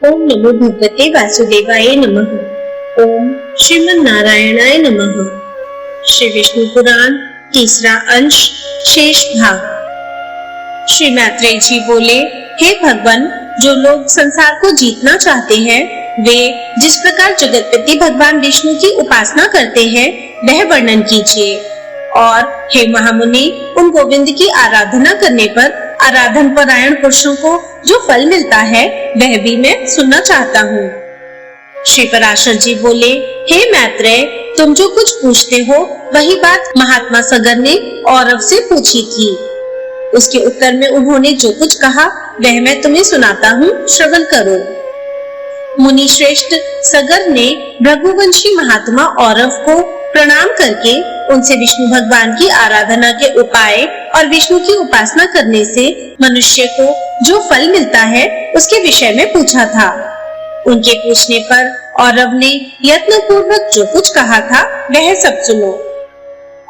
ओम नमो भगवते वासुदेवाय नमः। ओम श्रीमन नारायणाय नमः। श्री विष्णु पुराण तीसरा अंश शेष भाग। श्री मैत्रेय जी बोले, हे भगवान, जो लोग संसार को जीतना चाहते हैं वे जिस प्रकार जगतपति भगवान विष्णु की उपासना करते हैं वह वर्णन कीजिए। और हे महामुनि, उन गोविंद की आराधना करने पर आराधन परायण पुरुषों को जो फल मिलता है वह भी मैं सुनना चाहता हूँ। श्री पराशर जी बोले, हे मैत्रेय, तुम जो कुछ पूछते हो वही बात महात्मा सगर ने औरव से पूछी थी। उसके उत्तर में उन्होंने जो कुछ कहा वह मैं तुम्हें सुनाता हूँ, श्रवण करो। मुनि श्रेष्ठ सगर ने भृगुवंशी महात्मा औरव को प्रणाम करके उनसे विष्णु भगवान की आराधना के उपाय और विष्णु की उपासना करने से मनुष्य को जो फल मिलता है उसके विषय में पूछा था। उनके पूछने पर औरव ने यत्न पूर्वक जो कुछ कहा था वह सब सुनो।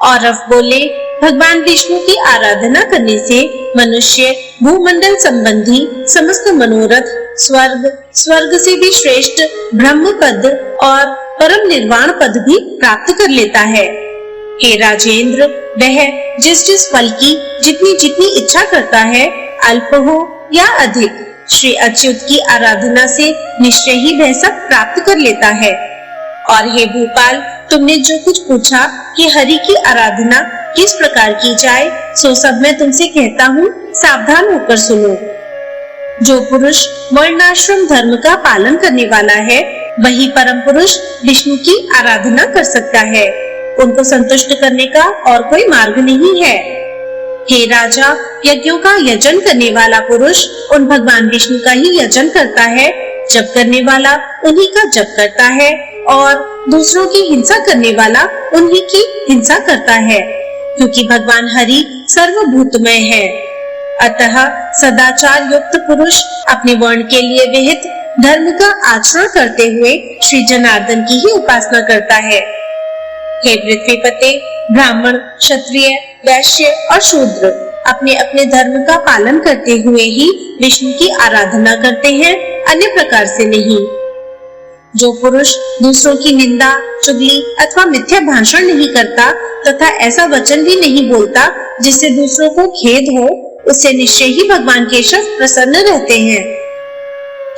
औरव बोले, भगवान विष्णु की आराधना करने से मनुष्य भूमंडल संबंधी समस्त मनोरथ, स्वर्ग से भी श्रेष्ठ ब्रह्म पद और परम निर्वाण पद भी प्राप्त कर लेता है। हे राजेंद्र, वह जिस फल की जितनी इच्छा करता है, अल्प हो या अधिक, श्री अच्युत की आराधना से निश्चय ही वह सब प्राप्त कर लेता है। और हे भूपाल, तुमने जो कुछ पूछा कि हरि की आराधना किस प्रकार की जाए, सो सब मैं तुमसे कहता हूँ, सावधान होकर सुनो। जो पुरुष वर्णाश्रम धर्म का पालन करने वाला है वही परम पुरुष विष्णु की आराधना कर सकता है। उनको संतुष्ट करने का और कोई मार्ग नहीं है। हे राजा, यज्ञों का यजन करने वाला पुरुष उन भगवान विष्णु का ही यजन करता है। जप करने वाला उन्हीं का जप करता है और दूसरों की हिंसा करने वाला उन्हीं की हिंसा करता है, क्योंकि भगवान हरि सर्वभूतमय है। अतः सदाचार युक्त पुरुष अपने वर्ण के लिए विहित धर्म का आचरण करते हुए श्री जनार्दन की ही उपासना करता है। हे पृथ्वीपते, ब्राह्मण, क्षत्रिय, वैश्य और शूद्र अपने अपने धर्म का पालन करते हुए ही विष्णु की आराधना करते हैं, अन्य प्रकार से नहीं। जो पुरुष दूसरों की निंदा, चुगली अथवा मिथ्या भाषण नहीं करता तथा ऐसा वचन भी नहीं बोलता जिससे दूसरों को खेद हो, उससे निश्चय ही भगवान केशव प्रसन्न रहते हैं।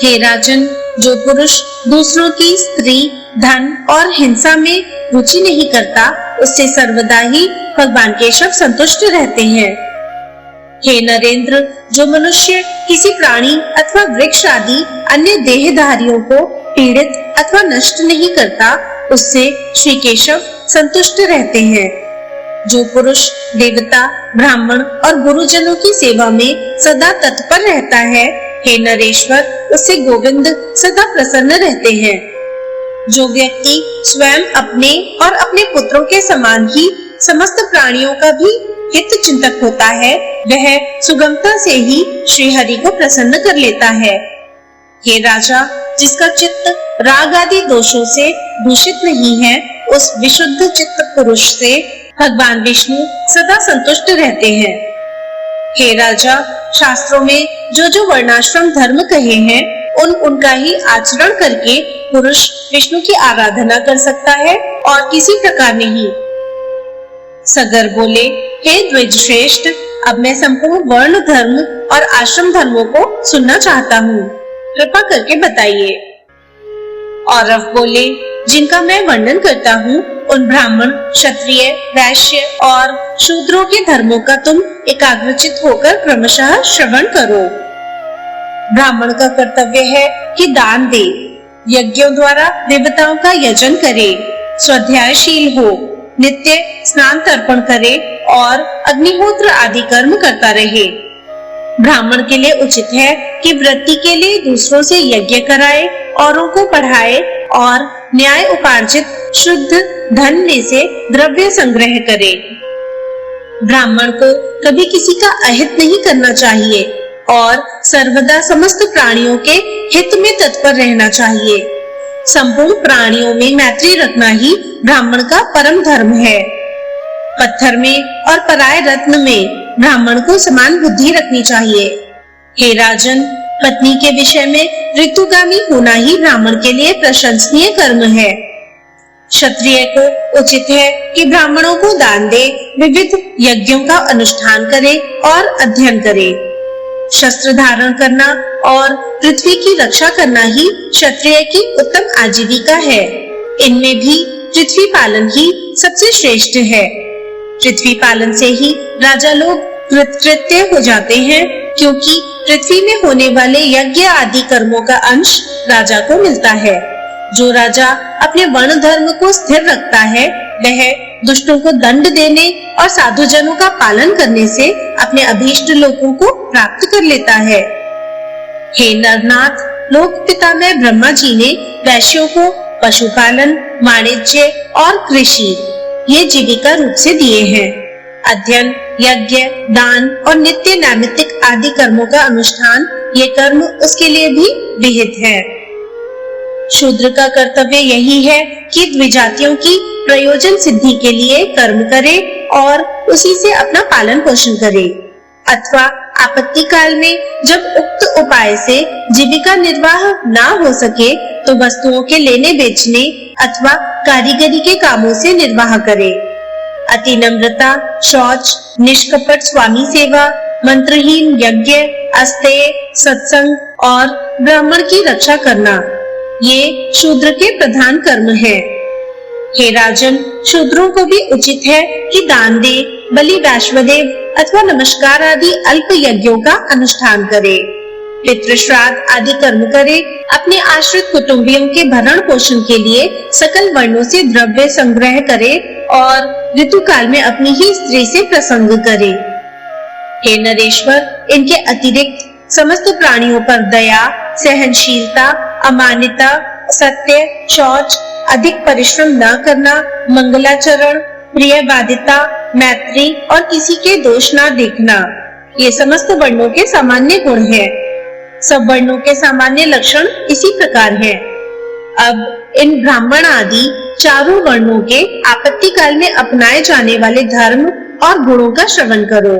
हे राजन, जो पुरुष दूसरों की स्त्री, धन और हिंसा में रुचि नहीं करता, उससे सर्वदा ही भगवान केशव संतुष्ट रहते हैं। हे नरेंद्र, जो मनुष्य किसी प्राणी अथवा वृक्ष आदि अन्य देहधारियों को पीड़ित अथवा नष्ट नहीं करता, उससे श्री केशव संतुष्ट रहते हैं। जो पुरुष देवता, ब्राह्मण और गुरुजनों की सेवा में सदा तत्पर रहता है, हे नरेश्वर, उससे गोविंद सदा प्रसन्न रहते हैं। जो व्यक्ति स्वयं अपने और अपने पुत्रों के समान ही समस्त प्राणियों का भी हित चिंतक होता है, वह सुगमता से ही श्री हरि को प्रसन्न कर लेता है। हे राजा, जिसका चित्त राग आदि दोषों से दूषित नहीं है, उस विशुद्ध चित्त पुरुष से भगवान विष्णु सदा संतुष्ट रहते हैं। हे राजा, शास्त्रों में जो वर्णाश्रम धर्म कहे हैं उनका ही आचरण करके पुरुष विष्णु की आराधना कर सकता है और किसी प्रकार नहीं। सगर बोले, हे द्विज श्रेष्ठ, अब मैं संपूर्ण वर्ण धर्म और आश्रम धर्मों को सुनना चाहता हूँ, कृपा करके बताइए। औरव बोले, जिनका मैं वर्णन करता हूँ उन ब्राह्मण, क्षत्रिय, वैश्य और शूद्रों के धर्मों का तुम एकाग्रचित होकर क्रमशः श्रवण करो। ब्राह्मण का कर्तव्य है कि दान दे, यज्ञों द्वारा देवताओं का यजन करे, स्वाध्यायशील हो, नित्य स्नान तर्पण करे और अग्निहोत्र आदि कर्म करता रहे। ब्राह्मण के लिए उचित है कि वृत्ति के लिए दूसरों से यज्ञ कराए, औरों को पढ़ाए और न्याय उपार्जित शुद्ध धन में से द्रव्य संग्रह करे। ब्राह्मण को कभी किसी का अहित नहीं करना चाहिए और सर्वदा समस्त प्राणियों के हित में तत्पर रहना चाहिए। संपूर्ण प्राणियों में मैत्री रखना ही ब्राह्मण का परम धर्म है। पत्थर में और पराय रत्न में ब्राह्मण को समान बुद्धि रखनी चाहिए। हे राजन, पत्नी के विषय में ऋतुगामी होना ही ब्राह्मण के लिए प्रशंसनीय कर्म है। क्षत्रिय को उचित है कि ब्राह्मणों को दान दे, विविध यज्ञों का अनुष्ठान करे और अध्ययन करे। शस्त्र धारण करना और पृथ्वी की रक्षा करना ही क्षत्रिय की उत्तम आजीविका है। इनमें भी पृथ्वी पालन ही सबसे श्रेष्ठ है। पृथ्वी पालन से ही राजा लोग कृतकृत्य हो जाते हैं, क्योंकि पृथ्वी में होने वाले यज्ञ आदि कर्मों का अंश राजा को मिलता है। जो राजा अपने वर्ण धर्म को स्थिर रखता है, वह दुष्टों को दंड देने और साधुजनों का पालन करने से अपने अभीष्ट लोकों को प्राप्त कर लेता है। हे नरनाथ, लोक पितामह ब्रह्मा जी ने वैश्यों को पशुपालन, वाणिज्य और कृषि ये जीविका रूप से दिए हैं। अध्ययन, यज्ञ, दान और नित्य नैमित्तिक आदि कर्मों का अनुष्ठान, ये कर्म उसके लिए भी विहित है। शूद्र का कर्तव्य यही है कि द्विजातियों की प्रयोजन सिद्धि के लिए कर्म करे और उसी से अपना पालन पोषण करे, अथवा आपत्ति काल में जब उक्त उपाय से जीविका निर्वाह ना हो सके तो वस्तुओं के लेने बेचने अथवा कारीगरी के कामों से निर्वाह करे। अति नम्रता, शौच, निष्कपट स्वामी सेवा, मंत्रहीन यज्ञ, अस्तेय, सत्संग और ब्राह्मण की रक्षा करना, ये शूद्र के प्रधान कर्म है। हे राजन, शूद्रों को भी उचित है कि दान दे, बलि, वैश्वदेव अथवा नमस्कार आदि अल्प यज्ञों का अनुष्ठान करे, पितृ श्राद्ध आदि कर्म करे, अपने आश्रित कुटुंबियों के भरण पोषण के लिए सकल वर्णों से द्रव्य संग्रह करे और ऋतु काल में अपनी ही स्त्री से प्रसंग करे। हे नरेश्वर, इनके अतिरिक्त समस्त प्राणियों पर दया, सहनशीलता, अमानिता, सत्य, शौच, अधिक परिश्रम न करना, मंगलाचरण, प्रियवादिता, मैत्री और किसी के दोष न देखना, ये समस्त वर्णों के सामान्य गुण हैं। सब वर्णों के सामान्य लक्षण इसी प्रकार हैं। अब इन ब्राह्मण आदि चारों वर्णों के आपत्ति काल में अपनाए जाने वाले धर्म और गुणों का श्रवण करो।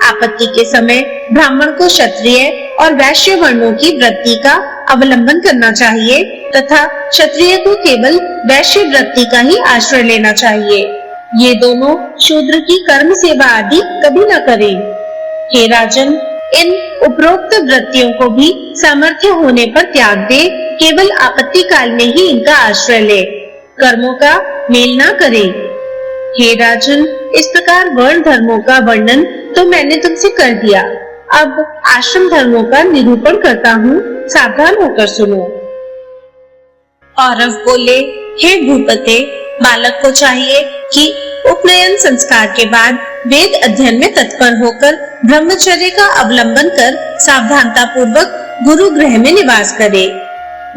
आपत्ति के समय ब्राह्मण को क्षत्रिय और वैश्य वर्णों की वृत्ति का अवलंबन करना चाहिए तथा क्षत्रिय को केवल वैश्य वृत्ति का ही आश्रय लेना चाहिए। ये दोनों शूद्र की कर्म सेवा आदि कभी न करें। हे राजन, इन उपरोक्त वृत्तियों को भी सामर्थ्य होने पर त्याग दे, केवल आपत्ति काल में ही इनका आश्रय ले, कर्मों का मेल न करे। हे राजन, इस प्रकार वर्ण धर्मों का वर्णन तो मैंने तुमसे कर दिया। अब आश्रम धर्मों का निरूपण करता हूँ, सावधान होकर सुनो। औरव बोले, हे भूपते, बालक को चाहिए कि उपनयन संस्कार के बाद वेद अध्ययन में तत्पर होकर ब्रह्मचर्य का अवलंबन कर सावधानता पूर्वक गुरु गृह में निवास करे।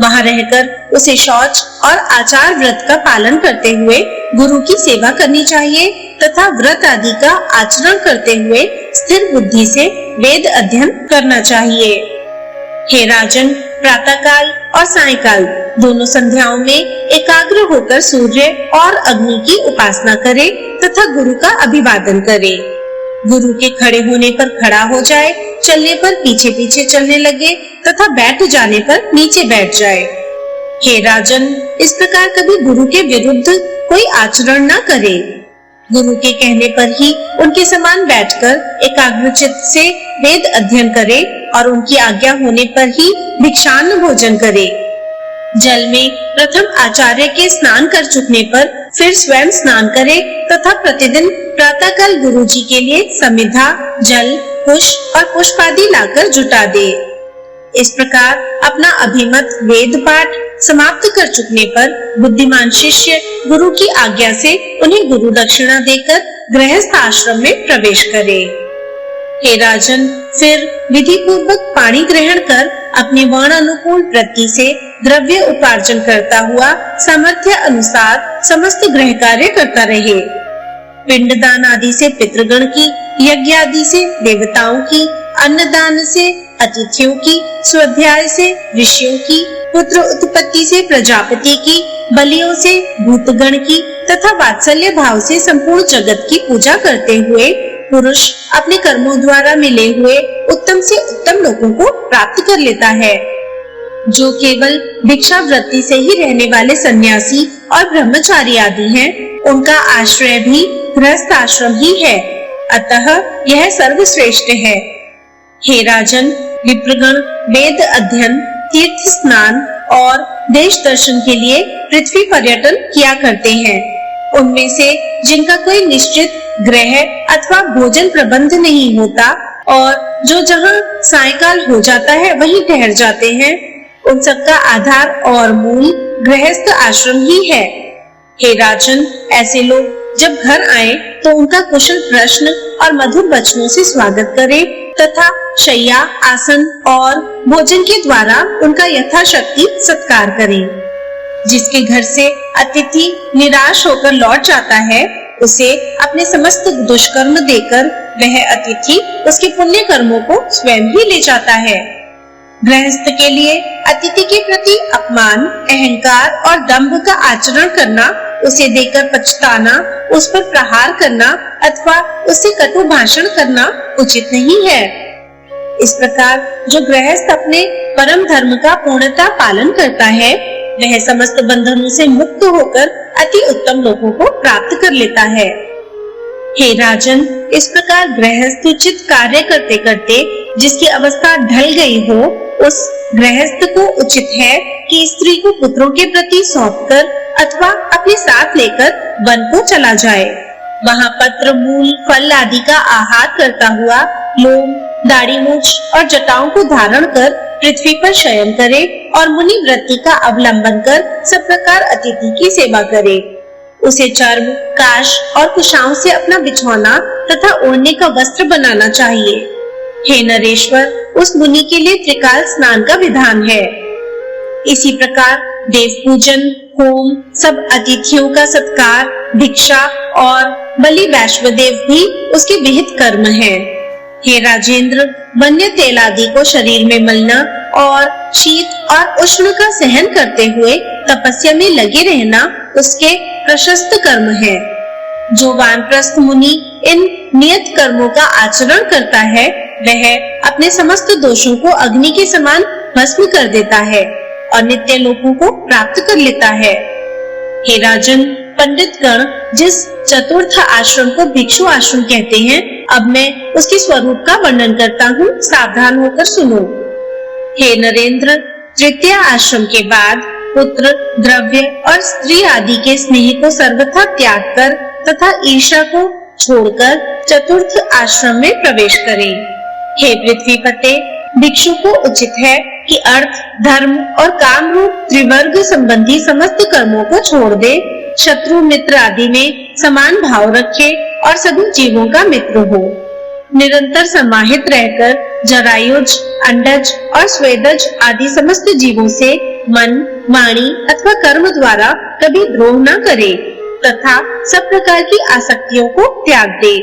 वहां रहकर उसे शौच और आचार व्रत का पालन करते हुए गुरु की सेवा करनी चाहिए तथा व्रत आदि का आचरण करते हुए स्थिर बुद्धि से वेद अध्ययन करना चाहिए। हे राजन, प्रातः काल और सायंकाल दोनों संध्याओं में एकाग्र होकर सूर्य और अग्नि की उपासना करे तथा गुरु का अभिवादन करे। गुरु के खड़े होने पर खड़ा हो जाए, चलने पर पीछे पीछे चलने लगे तथा बैठ जाने पर नीचे बैठ जाए। हे राजन, इस प्रकार कभी गुरु के विरुद्ध कोई आचरण न करे। गुरु के कहने पर ही उनके समान बैठकर एकाग्रचित्त से वेद अध्ययन करे और उनकी आज्ञा होने पर ही भिक्षान्न भोजन करे। जल में प्रथम आचार्य के स्नान कर चुकने पर फिर स्वयं स्नान करे तथा प्रतिदिन प्रातःकाल गुरु जी के लिए समिधा, जल, पुष्प और पुष्प आदि लाकर जुटा दे। इस प्रकार अपना अभिमत वेद पाठ समाप्त कर चुकने पर बुद्धिमान शिष्य गुरु की आज्ञा से उन्हें गुरु दक्षिणा देकर गृहस्थ आश्रम में प्रवेश करे। हे राजन, फिर विधि पूर्वक पानी ग्रहण कर अपने वर्ण अनुकूल वृत्ति से द्रव्य उपार्जन करता हुआ सामर्थ्य अनुसार समस्त गृह कार्य करता रहे। पिंडदान आदि से पितृगण की, यज्ञ आदि से देवताओं की, अन्नदान से अतिथियों की, स्वाध्याय से ऋषियों की, पुत्र उत्पत्ति से प्रजापति की, बलियों से भूतगण की तथा वात्सल्य भाव से संपूर्ण जगत की पूजा करते हुए पुरुष अपने कर्मों द्वारा मिले हुए उत्तम से उत्तम लोगों को प्राप्त कर लेता है। जो केवल भिक्षावृत्ति से ही रहने वाले सन्यासी और ब्रह्मचारी आदि हैं, उनका आश्रय भी गृहस्थ आश्रम ही है, अतः यह सर्वश्रेष्ठ है। हे राजन, विप्रगण वेद अध्ययन, तीर्थ स्नान और देश दर्शन के लिए पृथ्वी पर्यटन किया करते हैं। उनमें से जिनका कोई निश्चित गृह अथवा भोजन प्रबंध नहीं होता और जो जहाँ सायंकाल हो जाता है वहीं ठहर जाते हैं, उन सबका आधार और मूल गृहस्थ आश्रम ही है। हे राजन, ऐसे लोग जब घर आए तो उनका कुशल प्रश्न और मधुर वचनों से स्वागत करें तथा शैया, आसन और भोजन के द्वारा उनका यथाशक्ति सत्कार करें। जिसके घर से अतिथि निराश होकर लौट जाता है, उसे अपने समस्त दुष्कर्म देकर वह अतिथि उसके पुण्य कर्मों को स्वयं ही ले जाता है। गृहस्थ के लिए अतिथि के प्रति अपमान, अहंकार और दंभ का आचरण करना, उसे देकर पछताना, उस पर प्रहार करना अथवा उससे कटु भाषण करना उचित नहीं है। इस प्रकार जो गृहस्थ अपने परम धर्म का पूर्णतः पालन करता है, वह समस्त बंधनों से मुक्त होकर अति उत्तम लोगों को प्राप्त कर लेता है। हे राजन, इस प्रकार गृहस्थ उचित कार्य करते करते जिसकी अवस्था ढल गई हो, उस गृहस्थ को उचित है कि स्त्री को पुत्रों के प्रति सौंपकर अथवा अपने साथ लेकर वन को चला जाए। वहाँ पत्र, मूल, फल आदि का आहार करता हुआ लोम, दाढ़ी मूछ और जटाओं को धारण कर पृथ्वी पर शयन करे और मुनि वृत्ति का अवलंबन कर सब प्रकार अतिथि की सेवा करे। उसे चर्म, काश और कुशाओं से अपना बिछौना तथा ओढ़ने का वस्त्र बनाना चाहिए। हे नरेश्वर, उस मुनि के लिए त्रिकाल स्नान का विधान है। इसी प्रकार देव पूजन, होम, सब अतिथियों का सत्कार, भिक्षा और बलि वैश्वदेव भी उसके विहित कर्म हैं। हे राजेंद्र, वन्य तेल आदि को शरीर में मलना और शीत और उष्ण का सहन करते हुए तपस्या में लगे रहना उसके प्रशस्त कर्म है। जो वानप्रस्थ मुनि इन नियत कर्मों का आचरण करता है, वह अपने समस्त दोषों को अग्नि के समान भस्म कर देता है और नित्य लोकों को प्राप्त कर लेता है। हे राजन, पंडित गण जिस चतुर्थ आश्रम को भिक्षु आश्रम कहते हैं, अब मैं उसके स्वरूप का वर्णन करता हूँ, सावधान होकर सुनो। हे नरेंद्र, तृतीय आश्रम के बाद पुत्र, द्रव्य और स्त्री आदि के स्नेह को सर्वथा त्याग कर तथा ईर्ष्या को छोड़कर चतुर्थ आश्रम में प्रवेश करें। हे पृथ्वीपते, भिक्षु को उचित है कि अर्थ, धर्म और काम रूप त्रिवर्ग संबंधी समस्त कर्मों को छोड़ दे, शत्रु मित्र आदि में समान भाव रखे और सभी जीवों का मित्र हो। निरंतर समाहित रहकर जरायुज, अंडज और स्वेदज आदि समस्त जीवों से मन, वाणी अथवा कर्म द्वारा कभी द्रोह न करे तथा सब प्रकार की आसक्तियों को त्याग दे।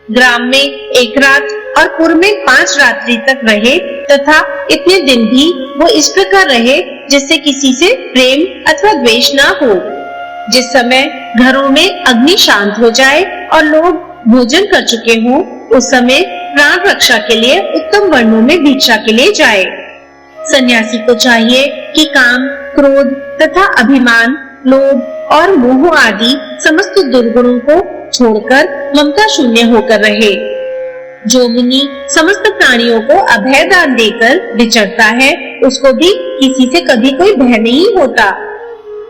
ग्राम में एक रात और पुर में 5 रात्रि तक रहे तथा इतने दिन भी वो इस प्रकार रहे जिससे किसी से प्रेम अथवा द्वेष ना हो। जिस समय घरों में अग्नि शांत हो जाए और लोग भोजन कर चुके हों, उस समय प्राण रक्षा के लिए उत्तम वर्णों में भिक्षा के लिए जाए। सन्यासी को चाहिए कि काम, क्रोध तथा अभिमान, लोभ और मोह आदि समस्त दुर्गुणों को छोड़कर ममता शून्य होकर रहे। जो मुनि समस्त प्राणियों को अभय दान देकर विचरता है, उसको भी किसी से कभी कोई भय नहीं होता।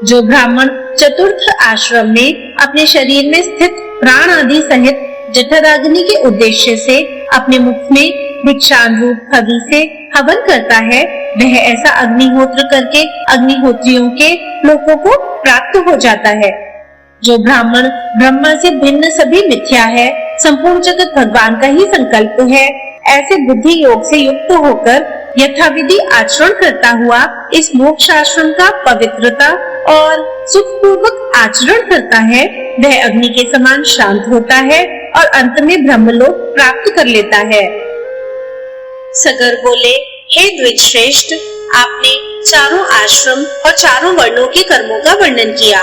जो ब्राह्मण चतुर्थ आश्रम में अपने शरीर में स्थित प्राण आदि सहित जठराग्नि के उद्देश्य से अपने मुख में भिक्षान रूप हवि से हवन करता है, वह ऐसा अग्निहोत्र करके अग्निहोत्रियों के लोकों को प्राप्त हो जाता है। जो ब्राह्मण ब्रह्मा से भिन्न सभी मिथ्या है, संपूर्ण जगत भगवान का ही संकल्प है, ऐसे बुद्धि योग से युक्त होकर यथाविधि आचरण करता हुआ इस मोक्ष आश्रम का पवित्रता और सुखपूर्वक आचरण करता है, वह अग्नि के समान शांत होता है और अंत में ब्रह्मलोक प्राप्त कर लेता है। सगर बोले, हे द्विजश्रेष्ठ, आपने चारों आश्रम और चारों वर्णों के कर्मों का वर्णन किया।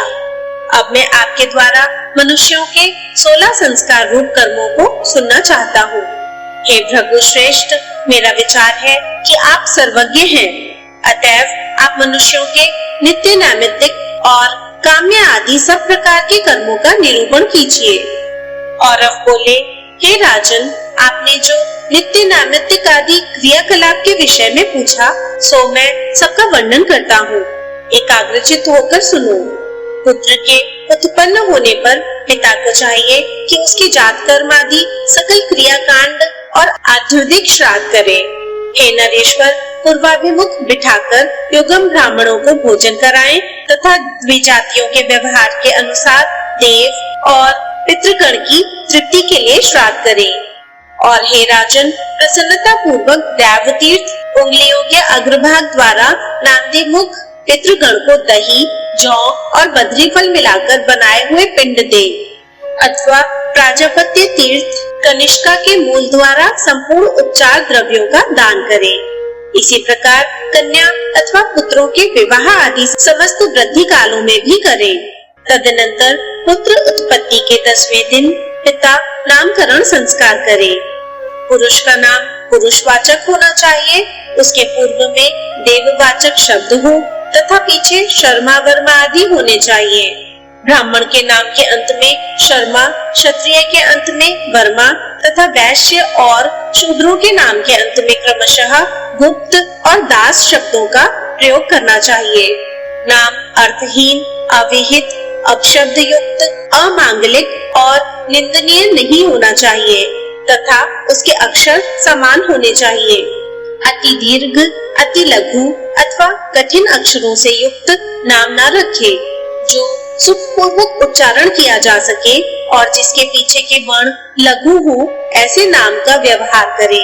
अब मैं आपके द्वारा मनुष्यों के 16 संस्कार रूप कर्मों को सुनना चाहता हूँ। हे भृगु श्रेष्ठ, मेरा विचार है कि आप सर्वज्ञ हैं, अतएव आप मनुष्यों के नित्य नैमित्तिक और काम्य आदि सब प्रकार के कर्मों का निरूपण कीजिए। औरव बोले, हे राजन, आपने जो नित्य नैमित्तिक आदि क्रियाकलाप के विषय में पूछा, सो मैं सबका वर्णन करता हूँ। एकाग्रचित्त होकर सुनो। पुत्र के उत्पन्न होने पर पिता को चाहिए कि उसकी जात कर्म आदि सकल क्रियाकांड और आध्यात्मिक श्राद्ध करे। हे नरेश्वर, पूर्वाभिमुख बिठाकर युगम ब्राह्मणों को भोजन कराएं तथा द्विजातियों के व्यवहार के अनुसार देव और पितृगण की तृप्ति के लिए श्राद्ध करें। और हे राजन, प्रसन्नता पूर्वक दैवतीर्थ उंगलियों के अग्रभाग द्वारा नांदी मुख पितृगण को दही, जौ और बद्री फल मिलाकर बनाए हुए पिंड दे, अथवा प्राजापत्य तीर्थ कनिष्का के मूल द्वारा संपूर्ण उपचार द्रव्यों का दान करें। इसी प्रकार कन्या अथवा पुत्रों के विवाह आदि समस्त वृद्धि कालों में भी करें। तदनंतर पुत्र उत्पत्ति के 10वें दिन पिता नामकरण संस्कार करे। पुरुष का नाम पुरुषवाचक होना चाहिए, उसके पूर्व में देववाचक शब्द हो तथा पीछे शर्मा वर्मा आदि होने चाहिए। ब्राह्मण के नाम के अंत में शर्मा, क्षत्रिय के अंत में वर्मा तथा वैश्य और शूद्रों के नाम के अंत में क्रमशः गुप्त और दास शब्दों का प्रयोग करना चाहिए। नाम अर्थहीन, अविहित, अपशब्द युक्त, अमांगलिक और निंदनीय नहीं होना चाहिए तथा उसके अक्षर समान होने चाहिए। अति दीर्घ, अति लघु अथवा कठिन अक्षरों से युक्त नाम न रखे, जो सुखपूर्वक उच्चारण किया जा सके और जिसके पीछे के वर्ण लघु हो, ऐसे नाम का व्यवहार करें।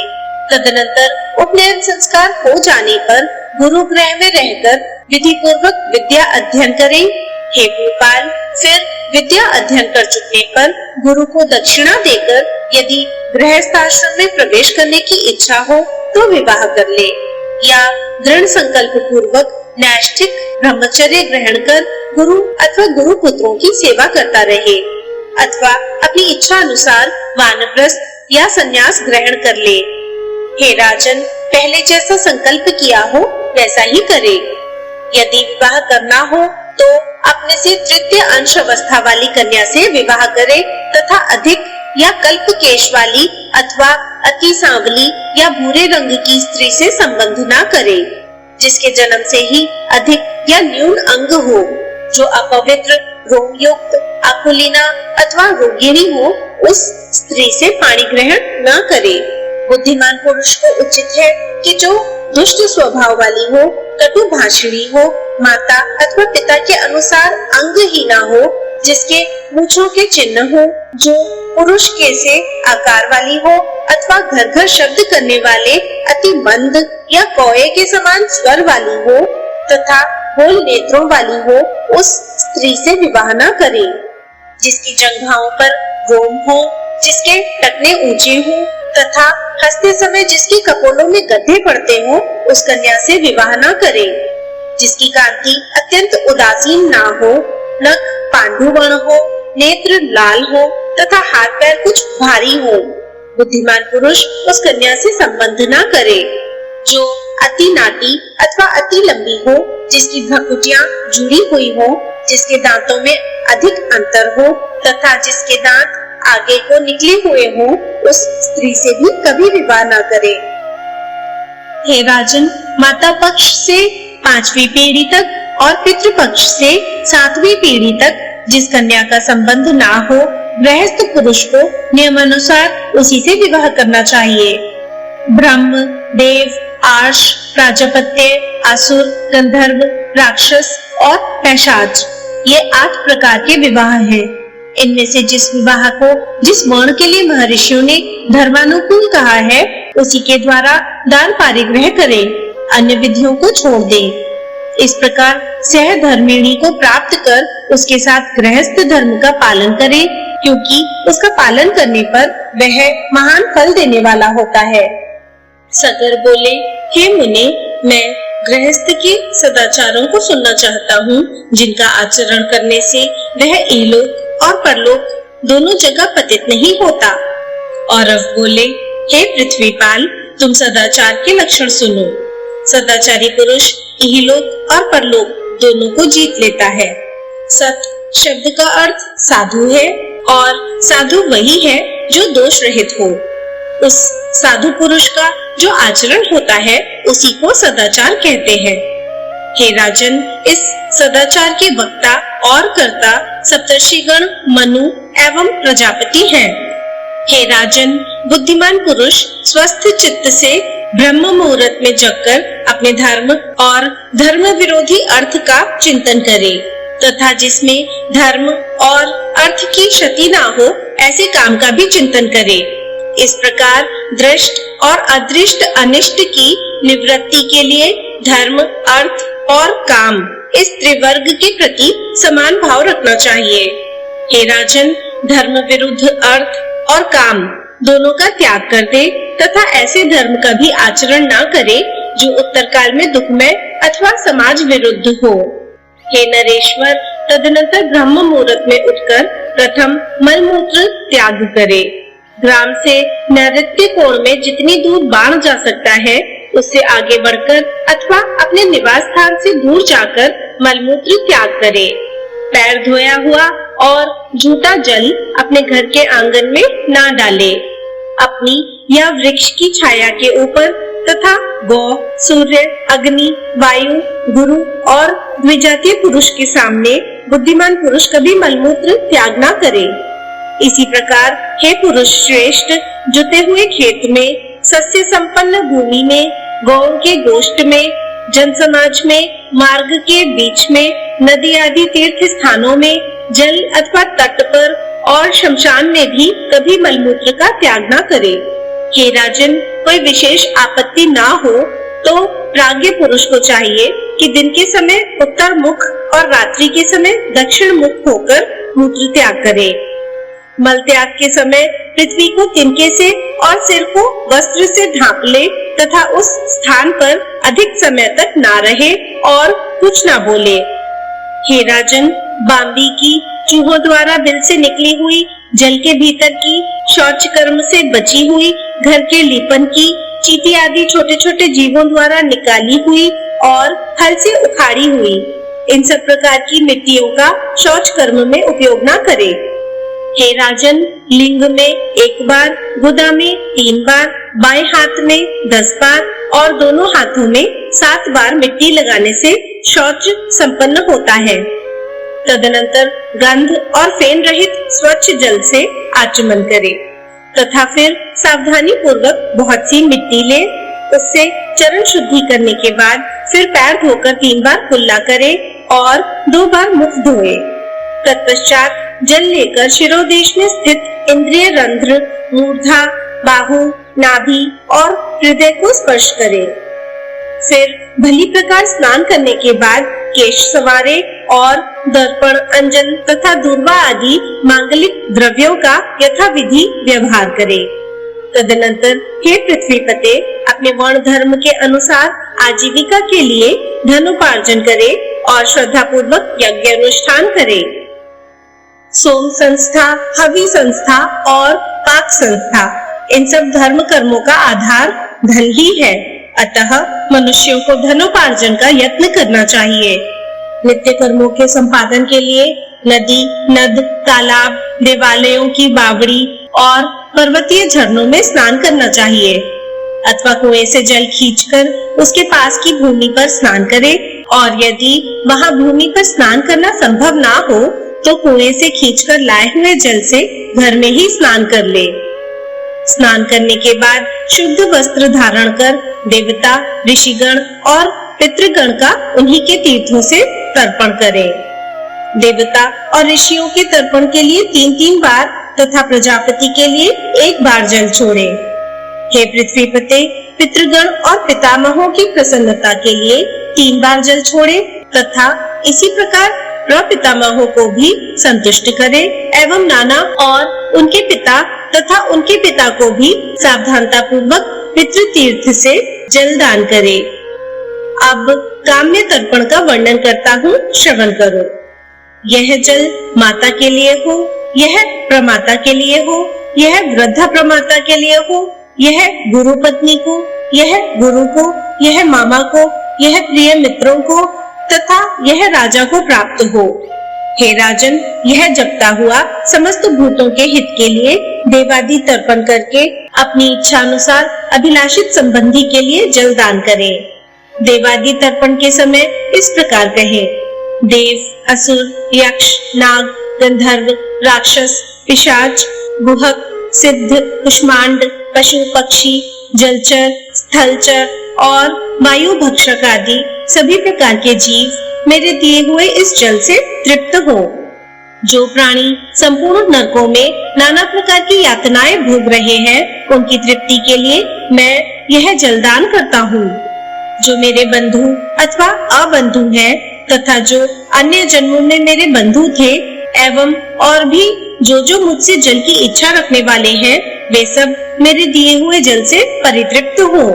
तदनंतर उपनयन संस्कार हो जाने पर गुरु गृह में रहकर विधि पूर्वक विद्या अध्ययन करें। हे भोपाल, फिर विद्या अध्ययन कर चुकने पर गुरु को दक्षिणा देकर यदि गृहस्थाश्रम में प्रवेश करने की इच्छा हो तो विवाह कर ले, या दृढ़ संकल्प पूर्वक नैष्ठिक ब्रह्मचर्य ग्रहण कर गुरु अथवा गुरु पुत्रों की सेवा करता रहे, अथवा अपनी इच्छा अनुसार वानप्रस्थ या संन्यास ग्रहण कर ले। हे राजन, पहले जैसा संकल्प किया हो वैसा ही करे। यदि विवाह करना हो तो अपने से तृतीय अंश अवस्था वाली कन्या से विवाह करे तथा अधिक या कल्प केश वाली अथवा अति सांवली या भूरे रंग की स्त्री से संबंध न करे, जिसके जन्म से ही अधिक या न्यून अंग हो, जो अपवित्र, रोग युक्त, अकुलीना अथवा रोगिणी हो, उस स्त्री से पाणी ग्रहण न करे। बुद्धिमान पुरुष को उचित है कि जो दुष्ट स्वभाव वाली हो, कटु भाषिणी हो, माता अथवा पिता के अनुसार अंगहीना हो, जिसके मूंछों के चिन्ह हो, जो पुरुष के से आकार वाली हो अथवा घर घर शब्द करने वाले अति मंद या कोये के समान स्वर वाली हो तथा गोल नेत्रों वाली हो, उस स्त्री से विवाह न करे। जिसकी जंघाओं पर रोम हो, जिसके टखने ऊंचे हो तथा हंसते समय जिसके कपोलों में गड्ढे पड़ते हो, उस कन्या से विवाह न करे। जिसकी कांति अत्यंत उदासीन ना हो, नख पांडुवर्ण हो, नेत्र लाल हो तथा हाथ पैर कुछ भारी हो, बुद्धिमान पुरुष उस कन्या से संबंध न करे। जो अति नाटी अथवा अति लंबी हो, जिसकी भ्रुकुटियां जुड़ी हुई हो, जिसके दांतों में अधिक अंतर हो तथा जिसके दांत आगे को निकले हुए हो, उस स्त्री से भी कभी विवाह न करे। हे राजन, माता पक्ष से 5वीं पीढ़ी तक और पितृपक्ष से 7वीं पीढ़ी तक जिस कन्या का संबंध ना हो, गृहस्थ पुरुष को नियमानुसार उसी से विवाह करना चाहिए। ब्रह्म, देव, आर्ष, प्राजापत्य, असुर, गंधर्व, राक्षस और पैशाच, ये 8 प्रकार के विवाह हैं। इनमें से जिस विवाह को जिस वर्ण के लिए महर्षियों ने धर्मानुकूल कहा है, उसी के द्वारा दान पारिग्रह करें, अन्य विधियों को छोड़ दें। इस प्रकार सहधर्मिणी को प्राप्त कर उसके साथ गृहस्थ धर्म का पालन करें, क्योंकि उसका पालन करने पर वह महान फल देने वाला होता है। सगर बोले, हे मुने, मैं गृहस्थ के सदाचारों को सुनना चाहता हूँ, जिनका आचरण करने से वह इहलोक और परलोक दोनों जगह पतित नहीं होता। और अब बोले, हे पृथ्वीपाल, तुम सदाचार के लक्षण सुनो। सदाचारी पुरुष इहलोक और परलोक दोनों को जीत लेता है। सत शब्द का अर्थ साधु है और साधु वही है जो दोष रहित हो। उस साधु पुरुष का जो आचरण होता है उसी को सदाचार कहते हैं। हे राजन, इस सदाचार के वक्ता और कर्ता सप्तर्षिगण, मनु एवं प्रजापति हैं। हे राजन, बुद्धिमान पुरुष स्वस्थ चित्त से ब्रह्म मुहूर्त में जगकर अपने धर्म और धर्म विरोधी अर्थ का चिंतन करे तथा जिसमें धर्म और अर्थ की क्षति ना हो ऐसे काम का भी चिंतन करे। इस प्रकार दृष्ट और अदृष्ट अनिष्ट की निवृत्ति के लिए धर्म, अर्थ और काम इस त्रिवर्ग के प्रति समान भाव रखना चाहिए। हे राजन, धर्म विरुद्ध अर्थ और काम दोनों का त्याग कर दे तथा ऐसे धर्म का भी आचरण ना करे जो उत्तर काल में दुखमय अथवा समाज विरुद्ध हो। हे नरेश्वर, तदनंतर ब्रह्म मुहूर्त में उठकर प्रथम मलमूत्र त्याग करे। ग्राम से नैऋत्य कोण में जितनी दूर बाण जा सकता है उससे आगे बढ़कर अथवा अपने निवास स्थान से दूर जाकर मलमूत्र त्याग करे। पैर धोया हुआ और झूठा जल अपने घर के आंगन में ना डाले। अपनी या वृक्ष की छाया के ऊपर तथा गौ, सूर्य, अग्नि, वायु, गुरु और द्विजातीय पुरुष के सामने बुद्धिमान पुरुष कभी मलमूत्र त्याग ना करे। इसी प्रकार हे पुरुष श्रेष्ठ, जुते हुए खेत में, सस्य संपन्न भूमि में, गौओं के गोष्ठ में, जन समाज में, मार्ग के बीच में, नदी आदि तीर्थ स्थानों में, जल अथवा तट पर और शमशान में भी कभी मलमूत्र का त्याग न करे। हे राजन, कोई विशेष आपत्ति ना हो तो प्राज्ञ पुरुष को चाहिए कि दिन के समय उत्तर मुख और रात्रि के समय दक्षिण मुख होकर मूत्र त्याग करे। मल त्याग के समय पृथ्वी को तिनके से और सिर को वस्त्र से ढांप ले तथा उस स्थान पर अधिक समय तक ना रहे और कुछ ना बोले। हे राजन, बांबी की चूहों द्वारा बिल से निकली हुई, जल के भीतर की, शौच कर्म से बची हुई, घर के लीपन की, चींटी आदि छोटे छोटे जीवों द्वारा निकाली हुई और हल से उखाड़ी हुई, इन सब प्रकार की मिट्टियों का शौच कर्म में उपयोग न करे। हे राजन, लिंग में 1 बार, गुदा में 3 बार, बाएं हाथ में 10 बार और दोनों हाथों में 7 बार मिट्टी लगाने से शौच संपन्न होता है। तदनंतर गंध और फेन रहित स्वच्छ जल से आचमन करे तथा फिर सावधानी पूर्वक बहुत सी मिट्टी ले, उससे चरण शुद्धि करने के बाद फिर पैर धोकर 3 बार कुल्ला करे और 2 बार मुख धोए। तत्पश्चात जल लेकर शिरोदेश में स्थित इंद्रिय रंध्र, मूर्धा, बाहु, नाभि और हृदय को स्पर्श करे। फिर भली प्रकार स्नान करने के बाद केश संवारे और दर्पण, अंजन तथा दूर्वा आदि मांगलिक द्रव्यों का यथाविधि व्यवहार करे। तदनंतर हे पृथ्वीपते, अपने वर्ण धर्म के अनुसार आजीविका के लिए धनोपार्जन करे और श्रद्धा पूर्वक यज्ञ अनुष्ठान करे। सोम संस्था, हवि संस्था और पाक संस्था, इन सब धर्म कर्मों का आधार धन ही है। अतः मनुष्यों को धनोपार्जन का यत्न करना चाहिए। नित्य कर्मों के संपादन के लिए नदी, नद, तालाब, देवालयों की बावड़ी और पर्वतीय झरनों में स्नान करना चाहिए अथवा कुएं से जल खींचकर उसके पास की भूमि पर स्नान करे और यदि वहां भूमि पर स्नान करना संभव ना हो तो कुएं से खींचकर लाए हुए जल से घर में ही स्नान कर ले। स्नान करने के बाद शुद्ध वस्त्र धारण कर देवता, ऋषिगण और पितृगण का उन्हीं के तीर्थों से तर्पण करे। देवता और ऋषियों के तर्पण के लिए 3-3 बार तथा प्रजापति के लिए 1 बार जल छोड़े। हे पृथ्वीपते, पितृगण और पितामहों की प्रसन्नता के लिए 3 बार जल छोड़े तथा इसी प्रकार प्रपितामहों को भी संतुष्ट करे एवं नाना और उनके पिता तथा उनके पिता को भी सावधानता पूर्वक पितृ तीर्थ से जल दान करे। अब काम्य तर्पण का वर्णन करता हूँ, श्रवण करो। यह जल माता के लिए हो, यह प्रमाता के लिए हो, यह वृद्धा प्रमाता के लिए हो, यह गुरु पत्नी को, यह गुरु को, यह मामा को, यह प्रिय मित्रों को तथा यह राजा को प्राप्त हो। हे राजन, यह जपता हुआ समस्त भूतों के हित के लिए देवादि तर्पण करके अपनी इच्छा अनुसार अभिलाषित संबंधी के लिए जल दान करें। देवादि तर्पण के समय इस प्रकार कहे: देव, असुर, यक्ष, नाग, गंधर्व, राक्षस, पिशाच, गुहक, सिद्ध, कुष्मांड, पशु पक्षी, जलचर, स्थलचर और वायु भक्षक आदि सभी प्रकार के जीव मेरे दिए हुए इस जल से तृप्त हो। जो प्राणी संपूर्ण नरकों में नाना प्रकार की यातनाएं भोग रहे हैं, उनकी तृप्ति के लिए मैं यह जलदान करता हूँ। जो मेरे बंधु अथवा अबंधु हैं तथा जो अन्य जन्मों में मेरे बंधु थे एवं और भी जो मुझसे जल की इच्छा रखने वाले हैं, वे सब मेरे दिए हुए जल से परितृप्त हो।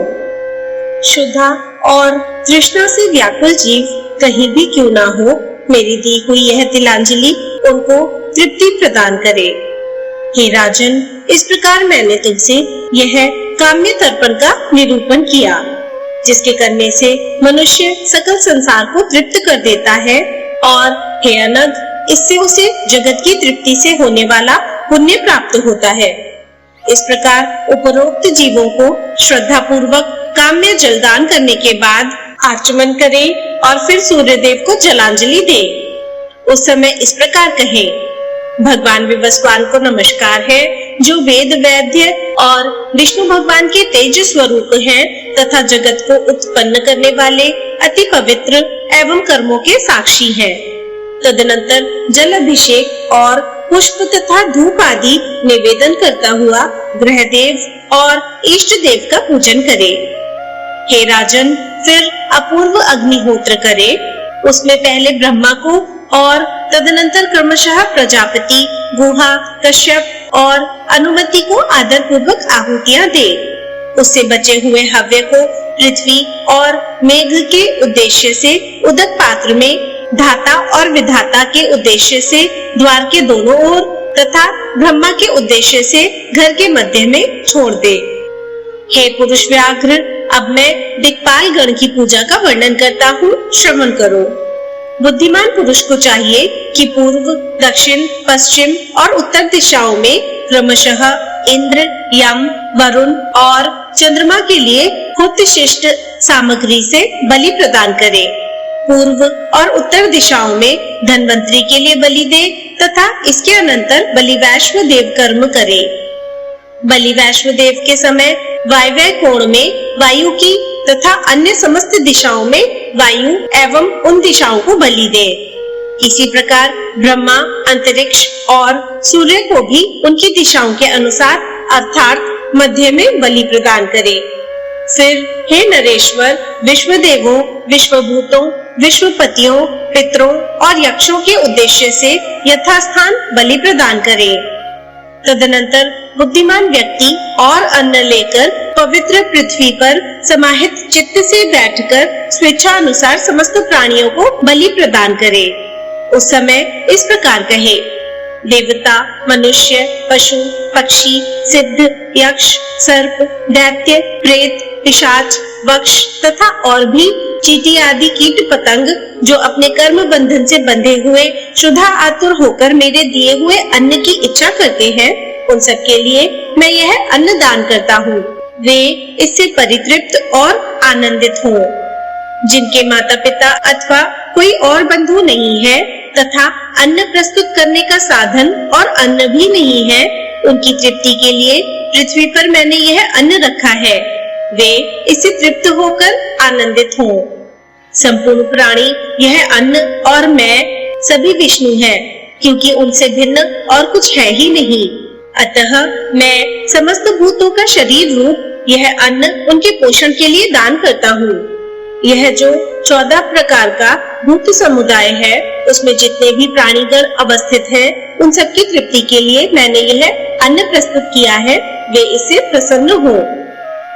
शुद्धा और तृष्णा से व्याकुल जीव कहीं भी क्यों ना हो, मेरी दी हुई यह तिलांजलि उनको तृप्ति प्रदान करे। हे राजन, इस प्रकार मैंने तुमसे यह काम्य तर्पण का निरूपण किया, जिसके करने से मनुष्य सकल संसार को तृप्त कर देता है, और हे अनग, इससे उसे जगत की तृप्ति से होने वाला पुण्य प्राप्त होता है। इस प्रकार उपरोक्त जीवों को श्रद्धा पूर्वक काम्य जलदान करने के बाद आचमन करे और फिर सूर्य देव को जलांजलि दे। उस समय इस प्रकार कहे: भगवान विवस्वान को नमस्कार है, जो वेद वैद्य और विष्णु भगवान के तेज स्वरूप हैं तथा जगत को उत्पन्न करने वाले अति पवित्र एवं कर्मों के साक्षी हैं। तदनंतर जल अभिषेक और पुष्प तथा धूप आदि निवेदन करता हुआ ग्रह देव और इष्ट देव का पूजन करे। हे राजन, फिर अपूर्व अग्निहोत्र करे। उसमें पहले ब्रह्मा को और तदनंतर क्रमशः प्रजापति, गुहा, कश्यप और अनुमति को आदर पूर्वक आहुतियां दे। उससे बचे हुए हव्य को पृथ्वी और मेघ के उद्देश्य से उदक पात्र में, धाता और विधाता के उद्देश्य से द्वार के दोनों ओर तथा ब्रह्मा के उद्देश्य से घर के मध्य में छोड़ दे। हे पुरुष व्याघ्र, अब मैं दिक्पाल गण की पूजा का वर्णन करता हूँ, श्रवण करो। बुद्धिमान पुरुष को चाहिए कि पूर्व, दक्षिण, पश्चिम और उत्तर दिशाओं में क्रमशः इंद्र, यम, वरुण और चंद्रमा के लिए होतशिष्ट सामग्री से बलि प्रदान करे। पूर्व और उत्तर दिशाओं में धन्वंतरी के लिए बलि दे तथा इसके अनंतर बलि वैश्व देव कर्म करे। बलि वैश्व देव के समय वायव्य कोण में वायु की तथा अन्य समस्त दिशाओं में वायु एवं उन दिशाओं को बलि दे। इसी प्रकार ब्रह्मा, अंतरिक्ष और सूर्य को भी उनकी दिशाओं के अनुसार अर्थात मध्य में बलि प्रदान करे। फिर हे नरेश्वर, विश्वदेवों, विश्वभूतों, विश्वपतियों, पितरों और यक्षों के उद्देश्य से यथास्थान बलि प्रदान करे। तदनंतर बुद्धिमान व्यक्ति और अन्न लेकर पवित्र पृथ्वी पर समाहित चित्त से बैठकर स्वेच्छा अनुसार समस्त प्राणियों को बलि प्रदान करे। उस समय इस प्रकार कहे: देवता, मनुष्य, पशु, पक्षी, सिद्ध, यक्ष, सर्प, दैत्य, प्रेत, पिशाच, वक्ष तथा और भी चींटी आदि कीट पतंग जो अपने कर्म बंधन से बंधे हुए शुद्धा आतुर होकर मेरे दिए हुए अन्न की इच्छा करते हैं, उन सब के लिए मैं यह अन्न दान करता हूँ। वे इससे परितृप्त और आनंदित हों। जिनके माता पिता अथवा कोई और बंधु नहीं है तथा अन्न प्रस्तुत करने का साधन और अन्न भी नहीं है, उनकी तृप्ति के लिए पृथ्वी पर मैंने यह अन्न रखा है। वे इससे तृप्त होकर आनंदित हों। संपूर्ण प्राणी, यह अन्न और मैं सभी विष्णु हैं, क्योंकि उनसे भिन्न और कुछ है ही नहीं। अतः मैं समस्त भूतों का शरीर रूप यह अन्न उनके पोषण के लिए दान करता हूँ। यह जो 14 प्रकार का भूत समुदाय है, उसमें जितने भी प्राणीगण अवस्थित हैं, उन सबकी तृप्ति के लिए मैंने यह अन्न प्रस्तुत किया है। वे इससे प्रसन्न हो।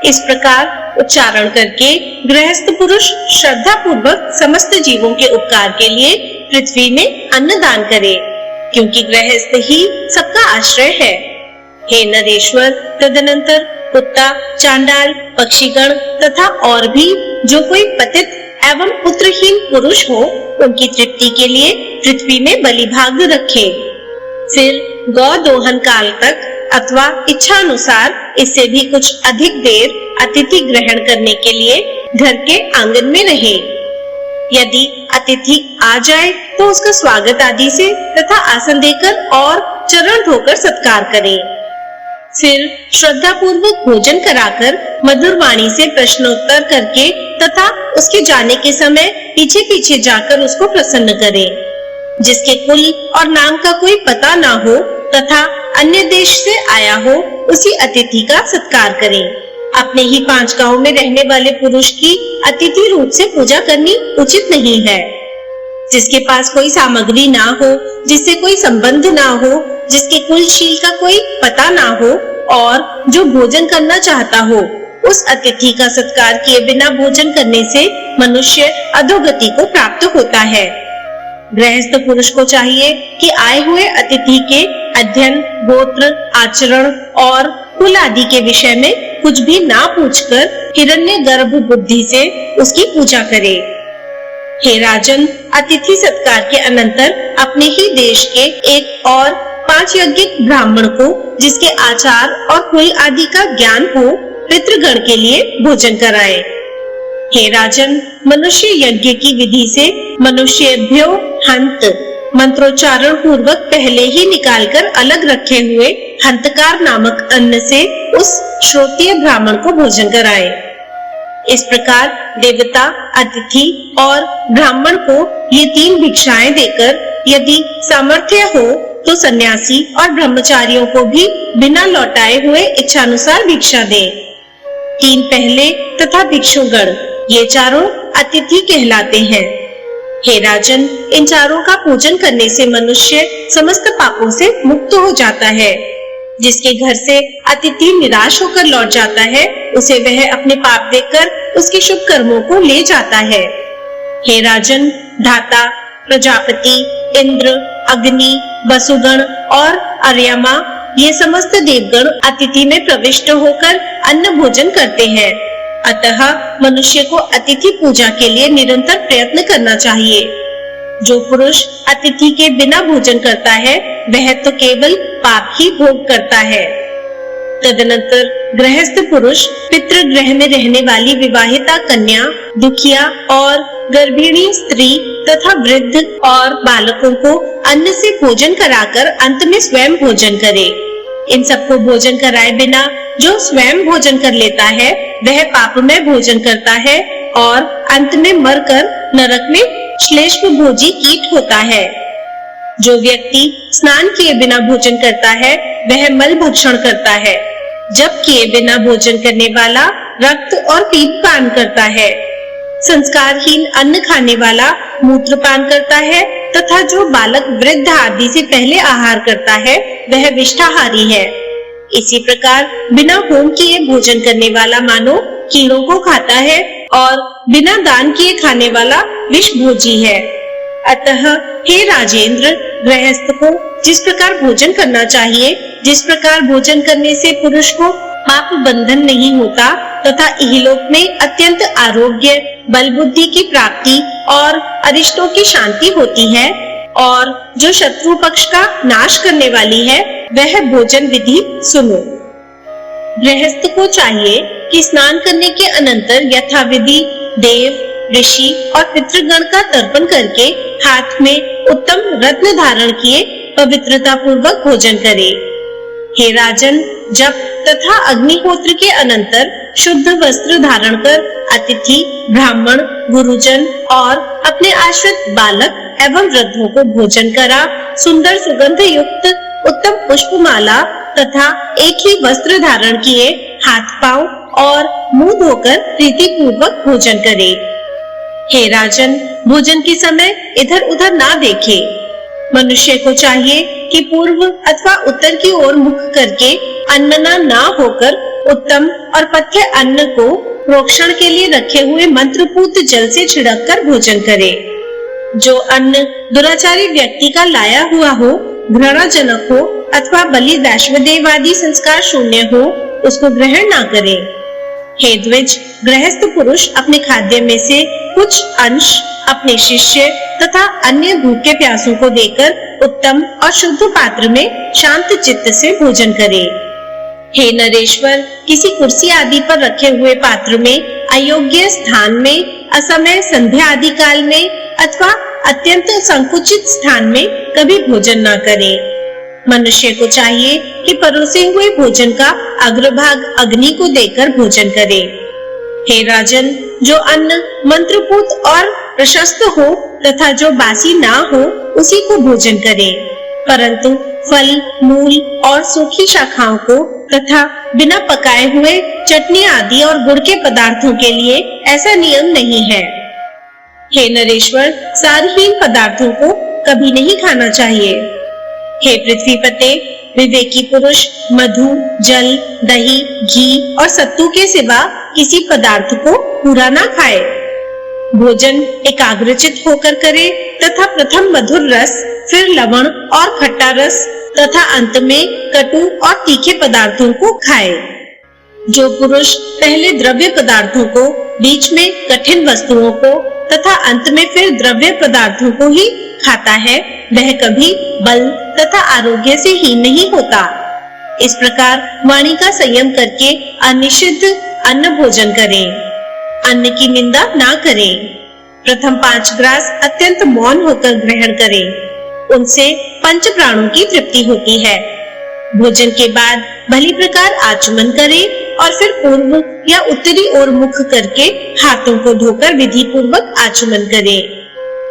इस प्रकार उच्चारण करके गृहस्थ पुरुष श्रद्धा पूर्वक समस्त जीवों के उपकार के लिए पृथ्वी में अन्न दान करे, क्योंकि गृहस्थ ही सबका आश्रय है। हे नरेश्वर, तदनंतर कुत्ता, चांडाल, पक्षीगण तथा और भी जो कोई पतित एवं पुत्रहीन पुरुष हो, उनकी तृप्ति के लिए पृथ्वी में बलिभाग रखे। फिर गौ दोहन काल तक अथवा इच्छा अनुसार इससे भी कुछ अधिक देर अतिथि ग्रहण करने के लिए घर के आंगन में रहे। यदि अतिथि आ जाए तो उसका स्वागत आदि से तथा आसन देकर और चरण धोकर सत्कार करें। फिर श्रद्धा पूर्वक भोजन कराकर मधुर वाणी से प्रश्नोत्तर करके तथा उसके जाने के समय पीछे पीछे जाकर उसको प्रसन्न करें। जिसके कुल और नाम का कोई पता ना हो तथा अन्य देश से आया हो, उसी अतिथि का सत्कार करें। अपने ही 5 गांव में रहने वाले पुरुष की अतिथि रूप से पूजा करनी उचित नहीं है। जिसके पास कोई सामग्री ना हो, जिससे कोई संबंध ना हो, जिसके कुलशील का कोई पता ना हो और जो भोजन करना चाहता हो, उस अतिथि का सत्कार किए बिना भोजन करने से मनुष्य अधोगति को प्राप्त होता है। गृहस्थ पुरुष को चाहिए कि आए हुए अतिथि के अध्ययन, गोत्र, आचरण और कुल आदि के विषय में कुछ भी ना पूछकर हिरण्य गर्भ बुद्धि से उसकी पूजा करे। हे राजन, अतिथि सत्कार के अनंतर अपने ही देश के एक और 5 यज्ञिक ब्राह्मण को, जिसके आचार और कुल आदि का ज्ञान हो, पितृगण के लिए भोजन कराएं। हे राजन, मनुष्य यज्ञ की विधि से मनुष्येभ्यो हंत मंत्रोच्चारण पूर्वक पहले ही निकालकर अलग रखे हुए हंतकार नामक अन्न से उस श्रोत्रिय ब्राह्मण को भोजन कराए। इस प्रकार देवता, अतिथि और ब्राह्मण को ये 3 भिक्षाएं देकर यदि सामर्थ्य हो तो सन्यासी और ब्रह्मचारियों को भी बिना लौटाए हुए इच्छानुसार भिक्षा दें। 3 पहले तथा भिक्षुगण, ये चारों अतिथि कहलाते हैं। हे राजन, इन चारों का पूजन करने से मनुष्य समस्त पापों से मुक्त हो जाता है। जिसके घर से अतिथि निराश होकर लौट जाता है, उसे वह अपने पाप देखकर उसके शुभ कर्मों को ले जाता है। हे राजन, धाता, प्रजापति, इंद्र, अग्नि, वसुगण और अर्यमा, ये समस्त देवगण अतिथि में प्रविष्ट होकर अन्न भोजन करते हैं। अतः मनुष्य को अतिथि पूजा के लिए निरंतर प्रयत्न करना चाहिए। जो पुरुष अतिथि के बिना भोजन करता है, वह तो केवल पाप ही भोग करता है। तदनंतर गृहस्थ पुरुष पितृगृह में रहने वाली विवाहिता कन्या, दुखिया और गर्भिणी स्त्री तथा वृद्ध और बालकों को अन्न से भोजन कराकर अंत में स्वयं भोजन करे। इन सबको भोजन कराए बिना जो स्वयं भोजन कर लेता है, वह पापमय भोजन करता है और अंत में मरकर नरक में श्लेष्म भोजी कीट होता है। जो व्यक्ति स्नान किए बिना भोजन करता है, वह मल भक्षण करता है। जब किए बिना भोजन करने वाला रक्त और पीप पान करता है। संस्कारहीन अन्न खाने वाला मूत्रपान करता है तथा जो बालक वृद्ध आदि से पहले आहार करता है, वह विष्ठाहारी है। इसी प्रकार बिना होम किए भोजन करने वाला मानो कीड़ों को खाता है और बिना दान किए खाने वाला विष भोजी है। अतः हे राजेंद्र, गृहस्थ को जिस प्रकार भोजन करना चाहिए, जिस प्रकार भोजन करने से पुरुष को पाप बंधन नहीं होता तथा इहलोक में अत्यंत आरोग्य, बल बुद्धि की प्राप्ति और अरिष्टों की शांति होती है, और जो शत्रु पक्ष का नाश करने वाली है, वह भोजन विधि सुनो। गृहस्थ को चाहिए कि स्नान करने के अनंतर यथाविधि देव, ऋषि और पितृगण का तर्पण करके हाथ में उत्तम रत्न धारण किए पवित्रता पूर्वक भोजन करे। हे राजन, जप तथा अग्निहोत्र के अनंतर शुद्ध वस्त्र धारण कर अतिथि, ब्राह्मण, गुरुजन और अपने आश्रित बालक एवं वृद्धों को भोजन करा सुंदर सुगंध युक्त उत्तम पुष्पमाला तथा एक ही वस्त्र धारण किए हाथ पांव और मुंह धोकर प्रीति पूर्वक भोजन करे। हे राजन, भोजन के समय इधर उधर ना देखे। मनुष्य को चाहिए कि पूर्व अथवा उत्तर की ओर मुख करके अन्नना ना होकर उत्तम और पथ्य अन्न को प्रोक्षण के लिए रखे हुए मंत्रपूत जल से छिड़क कर भोजन करे। जो अन्न दुराचारी व्यक्ति का लाया हुआ हो, घृणाजनक हो अथवा बलि वैश्वदेव आदि संस्कार शून्य हो, उसको ग्रहण ना करे। हे द्विज, गृहस्थ पुरुष अपने खाद्य में से कुछ अंश अपने शिष्य तथा अन्य भूखे प्यासों को देकर उत्तम और शुद्ध पात्र में शांत चित्त से भोजन करे। हे नरेश्वर, किसी कुर्सी आदि पर रखे हुए पात्र में, अयोग्य स्थान में, असमय संध्या आदि काल में अथवा अत्यंत संकुचित स्थान में कभी भोजन न करे। मनुष्य को चाहिए कि परोसे हुए भोजन का अग्रभाग अग्नि को देकर भोजन करे। हे राजन, जो अन्न मंत्रपूत और प्रशस्त हो तथा जो बासी ना हो, उसी को भोजन करे, परंतु फल, मूल और सूखी शाखाओं को तथा बिना पकाए हुए चटनी आदि और गुड़ के पदार्थों के लिए ऐसा नियम नहीं है। हे नरेश्वर, सारहीन पदार्थों को कभी नहीं खाना चाहिए। हे पृथ्वीपते, विवेकी पुरुष मधु, जल, दही, घी और सत्तू के सिवा किसी पदार्थ को पूरा ना खाए। भोजन एकाग्रचित होकर करे तथा प्रथम मधुर रस, फिर लवण और खट्टा रस तथा अंत में कटु और तीखे पदार्थों को खाए। जो पुरुष पहले द्रव्य पदार्थों को, बीच में कठिन वस्तुओं को तथा अंत में फिर द्रव्य पदार्थों को ही खाता है, वह कभी बल तथा आरोग्य से हीन नहीं होता। इस प्रकार वाणी का संयम करके अनिषिद्ध अन्न भोजन करें। अन्न की निंदा ना करें। प्रथम 5 ग्रास अत्यंत मौन होकर ग्रहण करें। उनसे पंच प्राणों की तृप्ति होती है। भोजन के बाद भली प्रकार आचमन करें और फिर पूर्व या उत्तरी ओर मुख करके हाथों को धोकर विधि पूर्वक आचमन करें।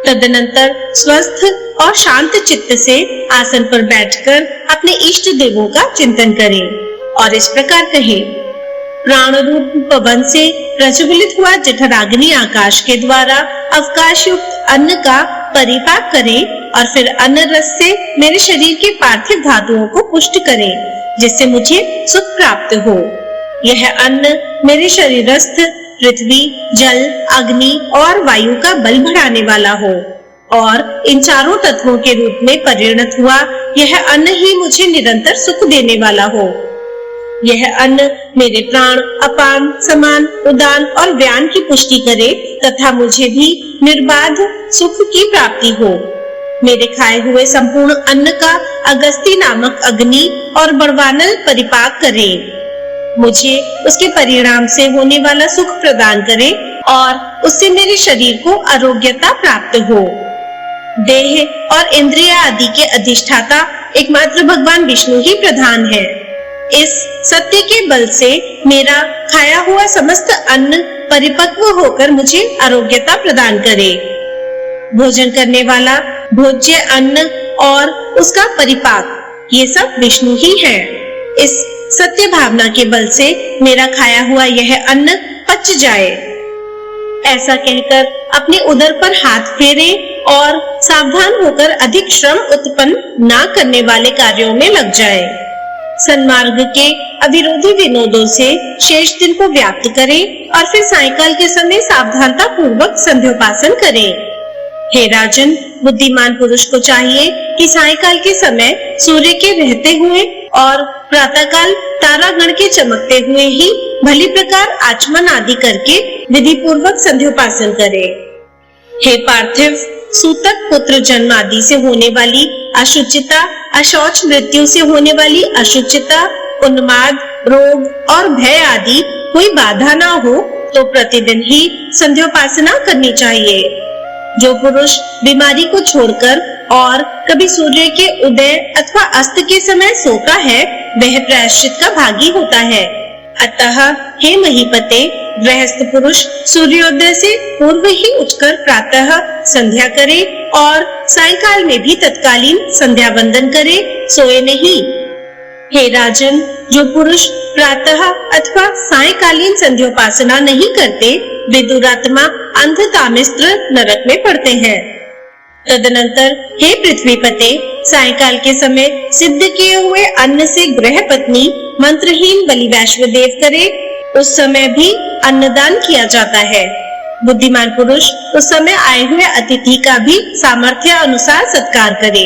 तदनंतर स्वस्थ और शांत चित्त से आसन पर बैठकर अपने इष्ट देवों का चिंतन करें और इस प्रकार कहें: प्राण रूप पवन से प्रज्वलित हुआ जठराग्नि आकाश के द्वारा अवकाश युक्त अन्न का परिपाक करें और फिर अन्न रस से मेरे शरीर के पार्थिव धातुओं को पुष्ट करें, जिससे मुझे सुख प्राप्त हो। यह अन्न मेरे शरीरस्थ पृथ्वी, जल, अग्नि और वायु का बल बढ़ाने वाला हो और इन चारों तत्वों के रूप में परिणत हुआ यह अन्न ही मुझे निरंतर सुख देने वाला हो। यह अन्न मेरे प्राण, अपान, समान, उदान और व्यान की पुष्टि करे तथा मुझे भी निर्बाध सुख की प्राप्ति हो। मेरे खाए हुए संपूर्ण अन्न का अगस्ती नामक अग्नि और बड़वानल परिपाक करे। मुझे उसके परिणाम से होने वाला सुख प्रदान करे और उससे मेरे शरीर को आरोग्यता प्राप्त हो। देह और इंद्रिय आदि के अधिष्ठाता एकमात्र भगवान विष्णु ही प्रधान है। इस सत्य के बल से मेरा खाया हुआ समस्त अन्न परिपक्व होकर मुझे आरोग्यता प्रदान करे। भोजन करने वाला, भोज्य अन्न और उसका परिपाक, ये सब विष्णु ही है। इस सत्य भावना के बल से मेरा खाया हुआ यह अन्न पच जाए। ऐसा कहकर अपने उदर पर हाथ फेरे और सावधान होकर अधिक श्रम उत्पन्न ना करने वाले कार्यों में लग जाए। सन्मार्ग के अविरोधी विनोदों से शेष दिन को व्याप्त करें और फिर सायंकाल के समय सावधानता पूर्वक संध्योपासन करें। हे राजन, बुद्धिमान पुरुष को चाहिए कि सायंकाल के समय सूर्य के रहते हुए और प्रातःकाल तारागण के चमकते हुए ही भली प्रकार आचमन आदि करके विधि पूर्वक संध्योपासन करे। हे पार्थिव, सूतक पुत्र जन्म आदि से होने वाली अशुचिता, अशौच मृत्यु से होने वाली अशुचिता, उन्माद, रोग और भय आदि कोई बाधा ना हो तो प्रतिदिन ही संध्योपासना करनी चाहिए। जो पुरुष बीमारी को छोड़कर और कभी सूर्य के उदय अथवा अस्त के समय सोता है, वह प्रायश्चित का भागी होता है। अतः हे महीपते, गृहस्थ पुरुष सूर्योदय से पूर्व ही उठकर प्रातः संध्या करे और सायंकाल में भी तत्कालीन संध्या वंदन करे, सोए नहीं। हे राजन, जो पुरुष प्रातः अथवा सायंकालीन संध्योपासना नहीं करते, वे दुरात्मा अंधकामिस्त्र नरक में पड़ते हैं। तदनंतर हे पृथ्वीपते, सायंकाल के समय सिद्ध किए हुए अन्न से गृह पत्नी मंत्रहीन बलि वैश्वदेव करे, उस समय भी अन्नदान किया जाता है। बुद्धिमान पुरुष उस समय आए हुए अतिथि का भी सामर्थ्य अनुसार सत्कार करे।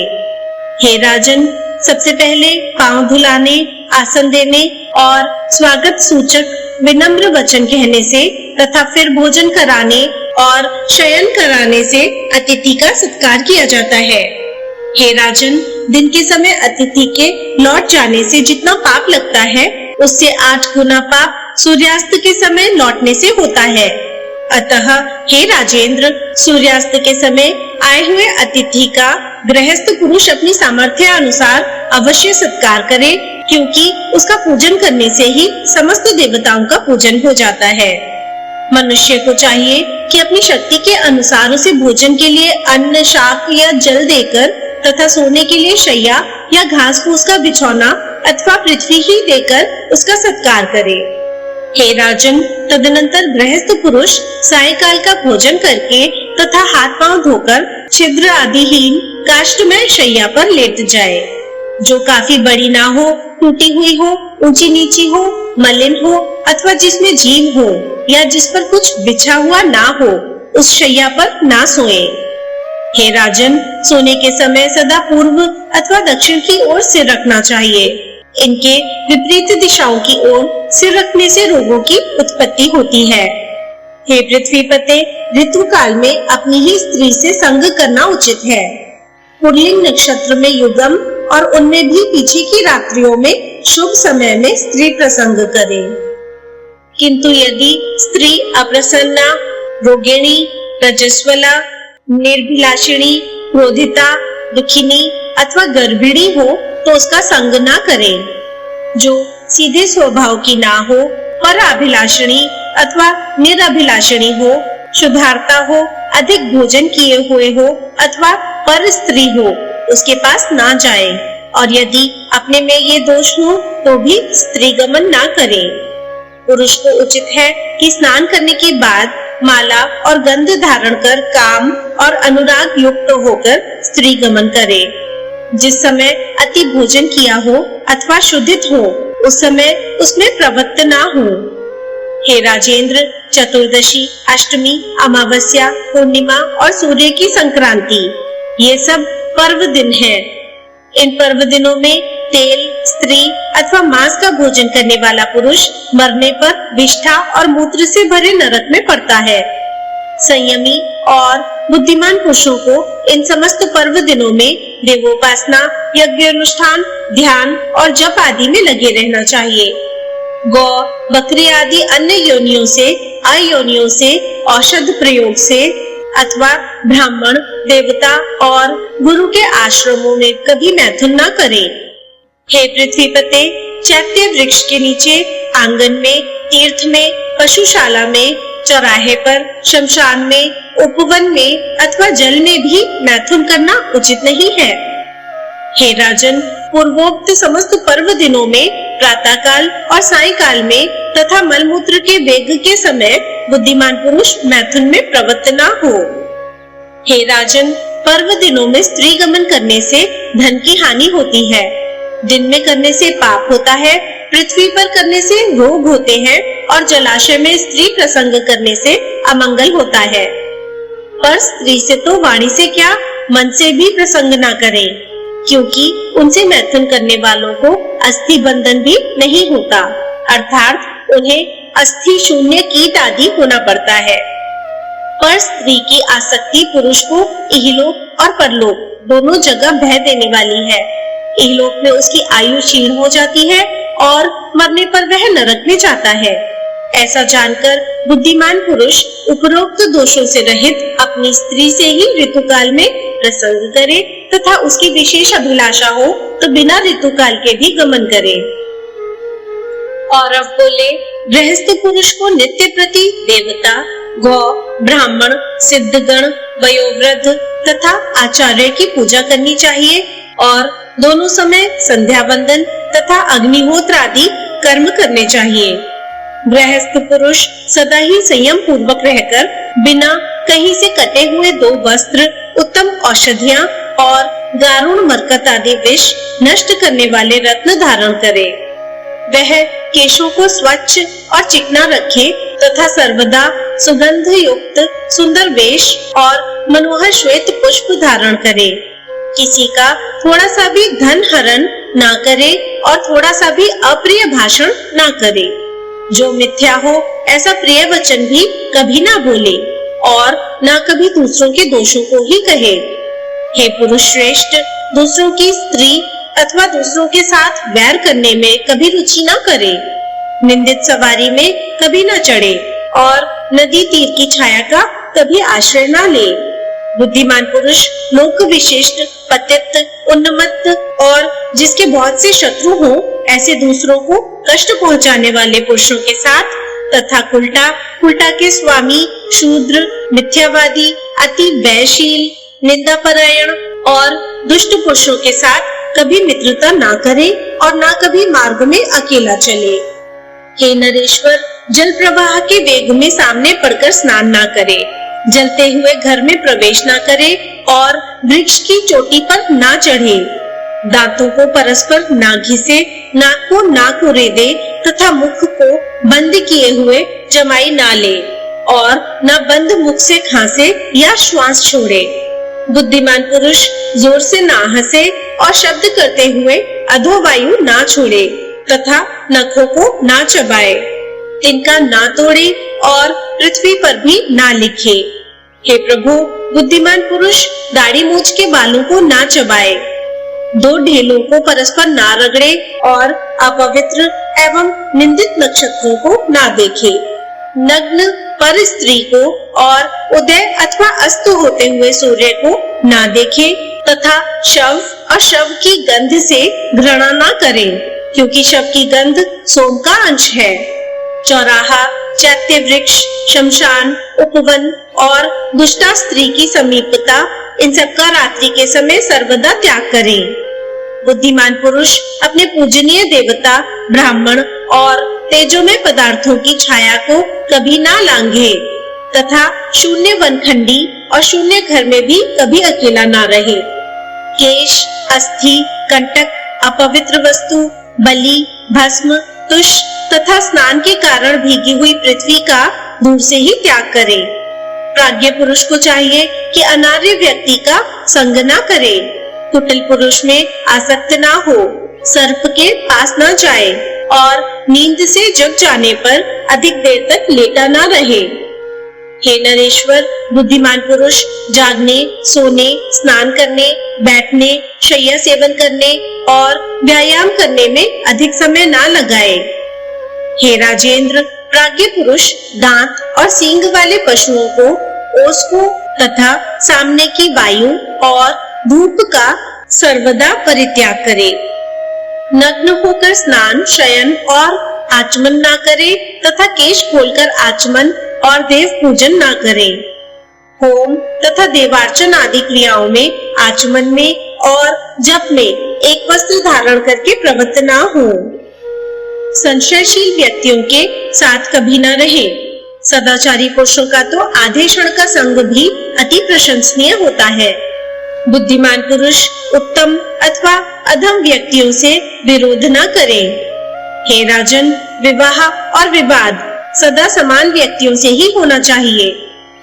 हे राजन, सबसे पहले पांव धुलाने, आसन देने और स्वागत सूचक विनम्र वचन कहने से तथा फिर भोजन कराने और शयन कराने से अतिथि का सत्कार किया जाता है। हे राजन, दिन के समय अतिथि के लौट जाने से जितना पाप लगता है, उससे 8 गुना पाप सूर्यास्त के समय लौटने से होता है। अतः हे राजेंद्र, सूर्यास्त के समय आए हुए अतिथि का गृहस्थ पुरुष अपनी सामर्थ्य अनुसार अवश्य सत्कार करे, क्योंकि उसका पूजन करने से ही समस्त देवताओं का पूजन हो जाता है। मनुष्य को चाहिए कि अपनी शक्ति के अनुसार उसे भोजन के लिए अन्न, शाक या जल देकर तथा सोने के लिए शैया या घास फूस का बिछौना अथवा पृथ्वी ही देकर उसका सत्कार करे। हे राजन, तदनंतर गृहस्थ पुरुष सायंकाल का भोजन करके तथा हाथ पांव धोकर छिद्र आदिहीन काष्ठमय शैया पर लेट जाए, जो काफी बड़ी ना हो, टूटी हुई हो, ऊंची नीची हो, मलिन हो अथवा जिसमें जीव हो या जिस पर कुछ बिछा हुआ ना हो, उस शैया पर ना सोए। हे राजन, सोने के समय सदा पूर्व अथवा दक्षिण की ओर सिर रखना चाहिए। इनके विपरीत दिशाओं की ओर सिर रखने से रोगों की उत्पत्ति होती है। हे पृथ्वीपते, ऋतु काल में अपनी ही स्त्री से संग करना उचित है। पुल्लिंग नक्षत्र में युगम और उनमें भी पीछे की रात्रियों में शुभ समय में स्त्री प्रसंग करे। किंतु यदि स्त्री अप्रसन्ना, रोगिणी, रजस्वला, निर्भिलाषिणी, क्रोधिता, दुखिनी अथवा गर्भिणी हो तो उसका संग ना करें। जो सीधे स्वभाव की ना हो, पर अभिलाषणी अथवा निरभिलाषणी हो, शुद्धार्ता हो, अधिक भोजन किए हुए हो अथवा पर स्त्री हो, उसके पास ना जाए। और यदि अपने में ये दोष हो तो भी स्त्री गमन ना करे। पुरुष को उचित है कि स्नान करने के बाद माला और गंध धारण कर काम और अनुराग युक्त होकर स्त्री गमन करे। जिस समय अति भोजन किया हो अथवा शुद्धित हो, उस समय उसमें प्रवृत्त ना हो। हे राजेंद्र, चतुर्दशी, अष्टमी, अमावस्या, पूर्णिमा और सूर्य की संक्रांति, ये सब पर्व दिन हैं। इन पर्व दिनों में तेल, स्त्री अथवा मांस का भोजन करने वाला पुरुष मरने पर विष्ठा और मूत्र से भरे नरक में पड़ता है। संयमी और बुद्धिमान पुरुषों को इन समस्त पर्व दिनों में देवोपासना, यज्ञ अनुष्ठान, ध्यान और जप आदि में लगे रहना चाहिए। गौ, बकरी आदि अन्य योनियों से, अयोनियों से, औषध प्रयोग से अथवा ब्राह्मण, देवता और गुरु के आश्रमों में कभी मैथुन न करें। हे पृथ्वीपते, चैत्य वृक्ष के नीचे, आंगन में, तीर्थ में, पशुशाला में, चौराहे पर, शमशान में, उपवन में अथवा जल में भी मैथुन करना उचित नहीं है। हे राजन, पूर्वोक्त समस्त पर्व दिनों में प्रातः काल और सायंकाल में तथा मलमूत्र के वेग के समय बुद्धिमान पुरुष मैथुन में प्रवृत्त न हो। हे राजन, पर्व दिनों में स्त्री गमन करने से धन की हानि होती है। दिन में करने से पाप होता है, पृथ्वी पर करने से रोग होते हैं और जलाशय में स्त्री प्रसंग करने से अमंगल होता है। पर स्त्री से तो वाणी से क्या, मन से भी प्रसंग ना करें, क्योंकि उनसे मैथुन करने वालों को अस्थि बंधन भी नहीं होता, अर्थात उन्हें अस्थि शून्य कीट आदि होना पड़ता है। पर स्त्री की आसक्ति पुरुष को इहलोक और परलोक दोनों जगह भय देने वाली है। इहलोक में उसकी आयु क्षीण हो जाती है और मरने पर वह नरक में जाता है। ऐसा जानकर बुद्धिमान पुरुष उपरोक्त दोषों से रहित अपनी स्त्री से ही ऋतुकाल में प्रसंग करे तथा उसकी विशेष अभिलाषा हो तो बिना ऋतुकाल के भी गमन करे। और अब बोले, गृहस्थ पुरुष को नित्य प्रति देवता, गौ, ब्राह्मण, सिद्धगण, वयोवृद्ध तथा आचार्य की पूजा करनी चाहिए और दोनों समय संध्या वंदन तथा अग्निहोत्र आदि कर्म करने चाहिए। गृहस्थ पुरुष सदा ही संयम पूर्वक रहकर बिना कहीं से कटे हुए 2 वस्त्र, उत्तम औषधियां और दारुण मरकत आदि विष नष्ट करने वाले रत्न धारण करे। वह केशों को स्वच्छ और चिकना रखे तथा सर्वदा सुगंध युक्त सुंदर वेश और मनोहर श्वेत पुष्प धारण करे। किसी का थोड़ा सा भी धन हरण ना करे और थोड़ा सा भी अप्रिय भाषण ना करे। जो मिथ्या हो ऐसा प्रिय वचन भी कभी ना बोले और ना कभी दूसरों के दोषों को ही कहे। हे पुरुष श्रेष्ठ, दूसरों की स्त्री अथवा दूसरों के साथ वैर करने में कभी रुचि ना करे। निंदित सवारी में कभी ना चढ़े और नदी तीर की छाया का कभी आश्रय ना ले। बुद्धिमान पुरुष लोक विशिष्ट, पतित, उन्मत्त और जिसके बहुत से शत्रु हो ऐसे दूसरों को कष्ट पहुंचाने वाले पुरुषों के साथ तथा कुलटा के स्वामी, शूद्र, मिथ्यावादी, अति व्ययशील, निंदापरायण और दुष्ट पुरुषों के साथ कभी मित्रता ना करे और ना कभी मार्ग में अकेला चले। हे नरेश्वर, जल प्रवाह के वेग में सामने पड़कर स्नान ना करे, जलते हुए घर में प्रवेश ना करे और वृक्ष की चोटी पर ना चढ़े, दांतों को परस्पर ना घिसे, नाक को ना कुरेदे तथा मुख को बंद किए हुए जमाई ना ले और न बंद मुख से खांसे या श्वास छोड़े। बुद्धिमान पुरुष जोर से ना हंसे और शब्द करते हुए अधोवायु ना छोड़े तथा नखों को ना चबाए, तिनका ना तोड़े और पृथ्वी पर भी ना लिखे। हे प्रभु, बुद्धिमान पुरुष दाढ़ी मूछ के बालों को ना चबाए, दो ढेलों को परस्पर ना रगड़े और अपवित्र एवं निंदित नक्षत्रों को ना देखे, नग्न पर स्त्री को और उदय अथवा अस्त होते हुए सूर्य को ना देखे तथा शव और शव की गंध से घृणा ना करे, क्योंकि शव की गंध सोम का अंश है। चौराहा, चैत्य वृक्ष, शमशान, उपवन और दुष्टा स्त्री की समीपता, इन सबका रात्रि के समय सर्वदा त्याग करें। बुद्धिमान पुरुष अपने पूजनीय देवता, ब्राह्मण और तेजोमय पदार्थों की छाया को कभी ना लांघे तथा शून्य वनखंडी और शून्य घर में भी कभी अकेला ना रहे। केश, अस्थि, कंटक, अपवित्र वस्तु, बलि, भस्म, तुष तथा स्नान के कारण भीगी हुई पृथ्वी का दूर से ही त्याग करे। प्राज्ञ पुरुष को चाहिए कि अनार्य व्यक्ति का संग ना करे, कुटिल पुरुष में आसक्त ना हो, सर्प के पास ना जाए और नींद से जग जाने पर अधिक देर तक लेटा ना रहे। हे नरेश्वर, बुद्धिमान पुरुष जागने, सोने, स्नान करने, बैठने, शय्या सेवन करने और व्यायाम करने में अधिक समय ना लगाए। हे राजेंद्र, प्राज्ञ पुरुष दांत और सींग वाले पशुओं को, ओस को तथा सामने की वायु और धूप का सर्वदा परित्याग करे। नग्न होकर स्नान, शयन और आचमन ना करे तथा केश खोलकर आचमन और देव पूजन ना करे। होम तथा देवार्चन आदि क्रियाओं में, आचमन में और जप में एक वस्त्र धारण करके प्रवृत्त ना हो। संशयशील व्यक्तियों के साथ कभी न रहे। सदाचारी पुरुषों का तो आधे क्षण का संग भी अति प्रशंसनीय होता है। बुद्धिमान पुरुष उत्तम अथवा अधम व्यक्तियों से विरोध न करे। हे राजन, विवाह और विवाद सदा समान व्यक्तियों से ही होना चाहिए।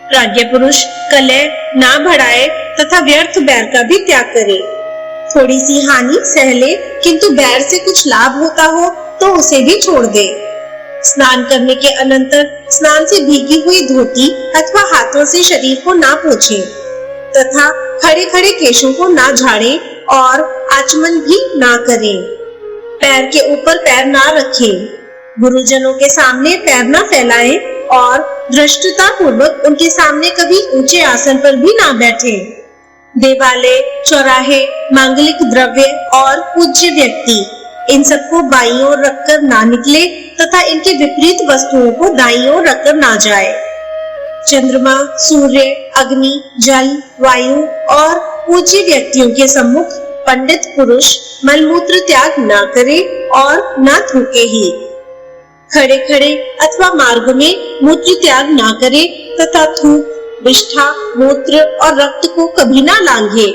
प्राज्ञ पुरुष कलह ना बढ़ाए तथा व्यर्थ बैर का भी त्याग करे। थोड़ी सी हानि सह ले, किंतु बैर से कुछ लाभ होता हो तो उसे भी छोड़ दे। स्नान करने के अनंतर स्नान से भीगी हुई धोती अथवा हाथों से शरीर को ना पोंछे तथा खड़े खड़े केशों को ना झाड़े और आचमन भी ना करे। पैर के ऊपर पैर ना रखे, गुरुजनों के सामने पैर ना फैलाए और धृष्टता पूर्वक उनके सामने कभी ऊंचे आसन पर भी ना बैठे। देवालय, चौराहे, मांगलिक द्रव्य और पूज्य व्यक्ति, इन सबको बाईं ओर रखकर ना निकले तथा इनके विपरीत वस्तुओं को दाईं ओर रखकर ना जाए। चंद्रमा, सूर्य, अग्नि, जल, वायु और पूज्य व्यक्तियों के सम्मुख पंडित पुरुष मलमूत्र त्याग ना करे और ना थूके ही। खड़े खड़े अथवा मार्ग में मूत्र त्याग ना करे तथा थूक, विष्ठा, मूत्र और रक्त को कभी ना लांघे।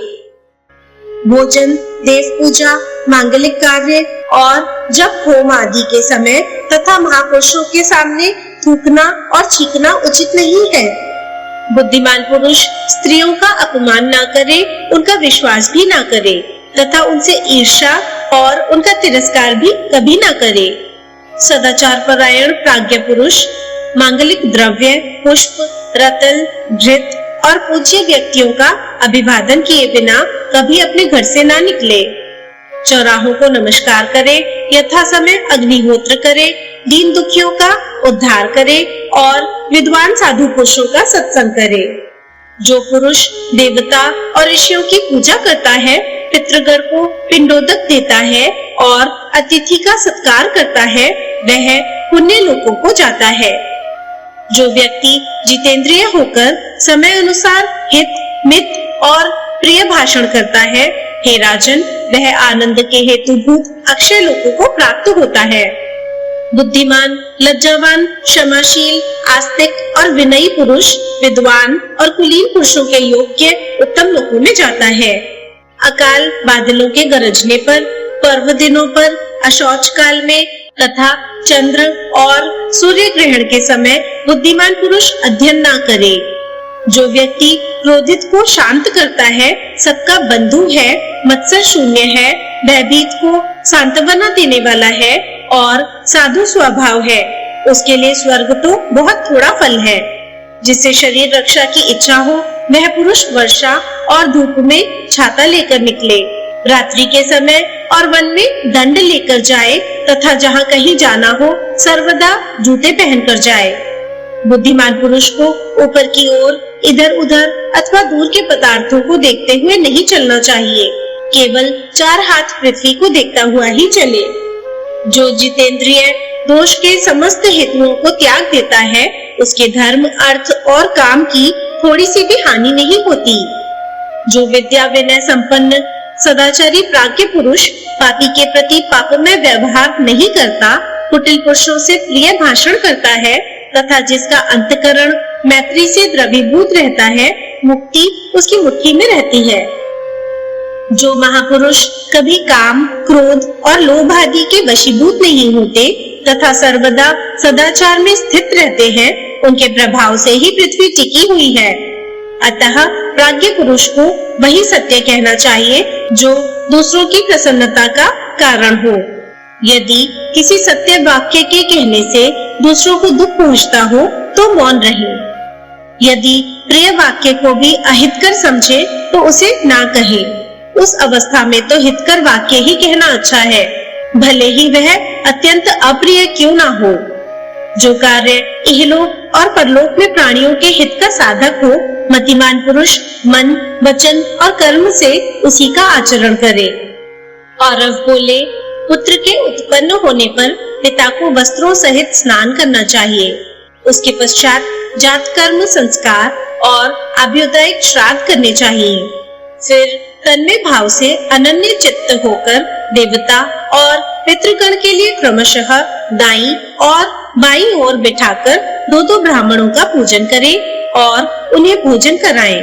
भोजन, देव पूजा, मांगलिक कार्य और जप होम आदि के समय तथा महापुरुषों के सामने थूकना और छींकना उचित नहीं है। बुद्धिमान पुरुष स्त्रियों का अपमान ना करे, उनका विश्वास भी ना करे तथा उनसे ईर्ष्या और उनका तिरस्कार भी कभी ना करे। सदाचार परायण प्राज्ञ पुरुष मांगलिक द्रव्य, पुष्प, रत्न, घृत और पूज्य व्यक्तियों का अभिवादन किए बिना कभी अपने घर से ना निकले। चौराहों को नमस्कार करे, यथा समय अग्निहोत्र करे, दीन दुखियों का उद्धार करे और विद्वान साधु पुरुषों का सत्संग करे। जो पुरुष देवता और ऋषियों की पूजा करता है, पितृगण को पिंडोदक देता है और अतिथि का सत्कार करता है, वह पुण्य लोकों को जाता है। जो व्यक्ति जितेंद्रिय होकर समय अनुसार हित, मित और प्रिय भाषण करता है, हे राजन, वह आनंद के हेतुभूत अक्षय लोकों को प्राप्त होता है। बुद्धिमान, लज्जावान, क्षमाशील, आस्तिक और विनयी पुरुष विद्वान और कुलीन पुरुषों के योग्य उत्तम लोकों में जाता है। अकाल बादलों के गरजने पर, पर्व दिनों पर, अशौच काल में तथा चंद्र और सूर्य ग्रहण के समय बुद्धिमान पुरुष अध्ययन ना करे। जो व्यक्ति क्रोधित को शांत करता है, सबका बंधु है, मत्सर शून्य है, भयभीत को सांत्वना देने वाला है और साधु स्वभाव है, उसके लिए स्वर्ग तो बहुत थोड़ा फल है। जिससे शरीर रक्षा की इच्छा हो, वह पुरुष वर्षा और धूप में छाता लेकर निकले, रात्रि के समय और वन में दंड लेकर जाए तथा जहाँ कहीं जाना हो सर्वदा जूते पहनकर जाए। बुद्धिमान पुरुष को ऊपर की ओर, इधर उधर अथवा दूर के पदार्थों को देखते हुए नहीं चलना चाहिए, केवल 4 हाथ पृथ्वी को देखता हुआ ही चले। जो जितेंद्रिय दोष के समस्त हेतुओं को त्याग देता है, उसके धर्म, अर्थ और काम की थोड़ी सी भी हानि नहीं होती। जो विद्या विनय संपन्न सदाचारी प्राज्ञ पुरुष पापी के प्रति पापमय व्यवहार नहीं करता, कुटिल पुरुषों से प्रिय भाषण करता है तथा जिसका अंतकरण मैत्री से द्रवीभूत रहता है, मुक्ति उसकी मुट्ठी में रहती है। जो महापुरुष कभी काम, क्रोध और लोभ आदि के वशीभूत नहीं होते तथा सर्वदा सदाचार में स्थित रहते हैं, उनके प्रभाव से ही पृथ्वी टिकी हुई है। अतः प्राज्ञ पुरुष को वही सत्य कहना चाहिए जो दूसरों की प्रसन्नता का कारण हो। यदि किसी सत्य वाक्य के कहने से दूसरों को दुख पहुंचता हो तो मौन रहे। यदि प्रिय वाक्य को भी अहितकर समझे तो उसे ना कहे। उस अवस्था में तो हितकर वाक्य ही कहना अच्छा है, भले ही वह अत्यंत अप्रिय क्यों ना हो। जो कार्य इहलोक और परलोक में प्राणियों के हित का साधक हो, मतिमान पुरुष मन, वचन और कर्म से उसी का आचरण करे। और अब बोले, पुत्र के उत्पन्न होने पर पिता को वस्त्रों सहित स्नान करना चाहिए। उसके पश्चात जात कर्म संस्कार और अभ्युदय श्राद्ध करने चाहिए। फिर तन्मय भाव से अनन्य चित्त होकर देवता और पितृगण के लिए क्रमशः दाईं और बाईं ओर बिठाकर 2-2 ब्राह्मणों का पूजन करें और उन्हें भोजन कराएं।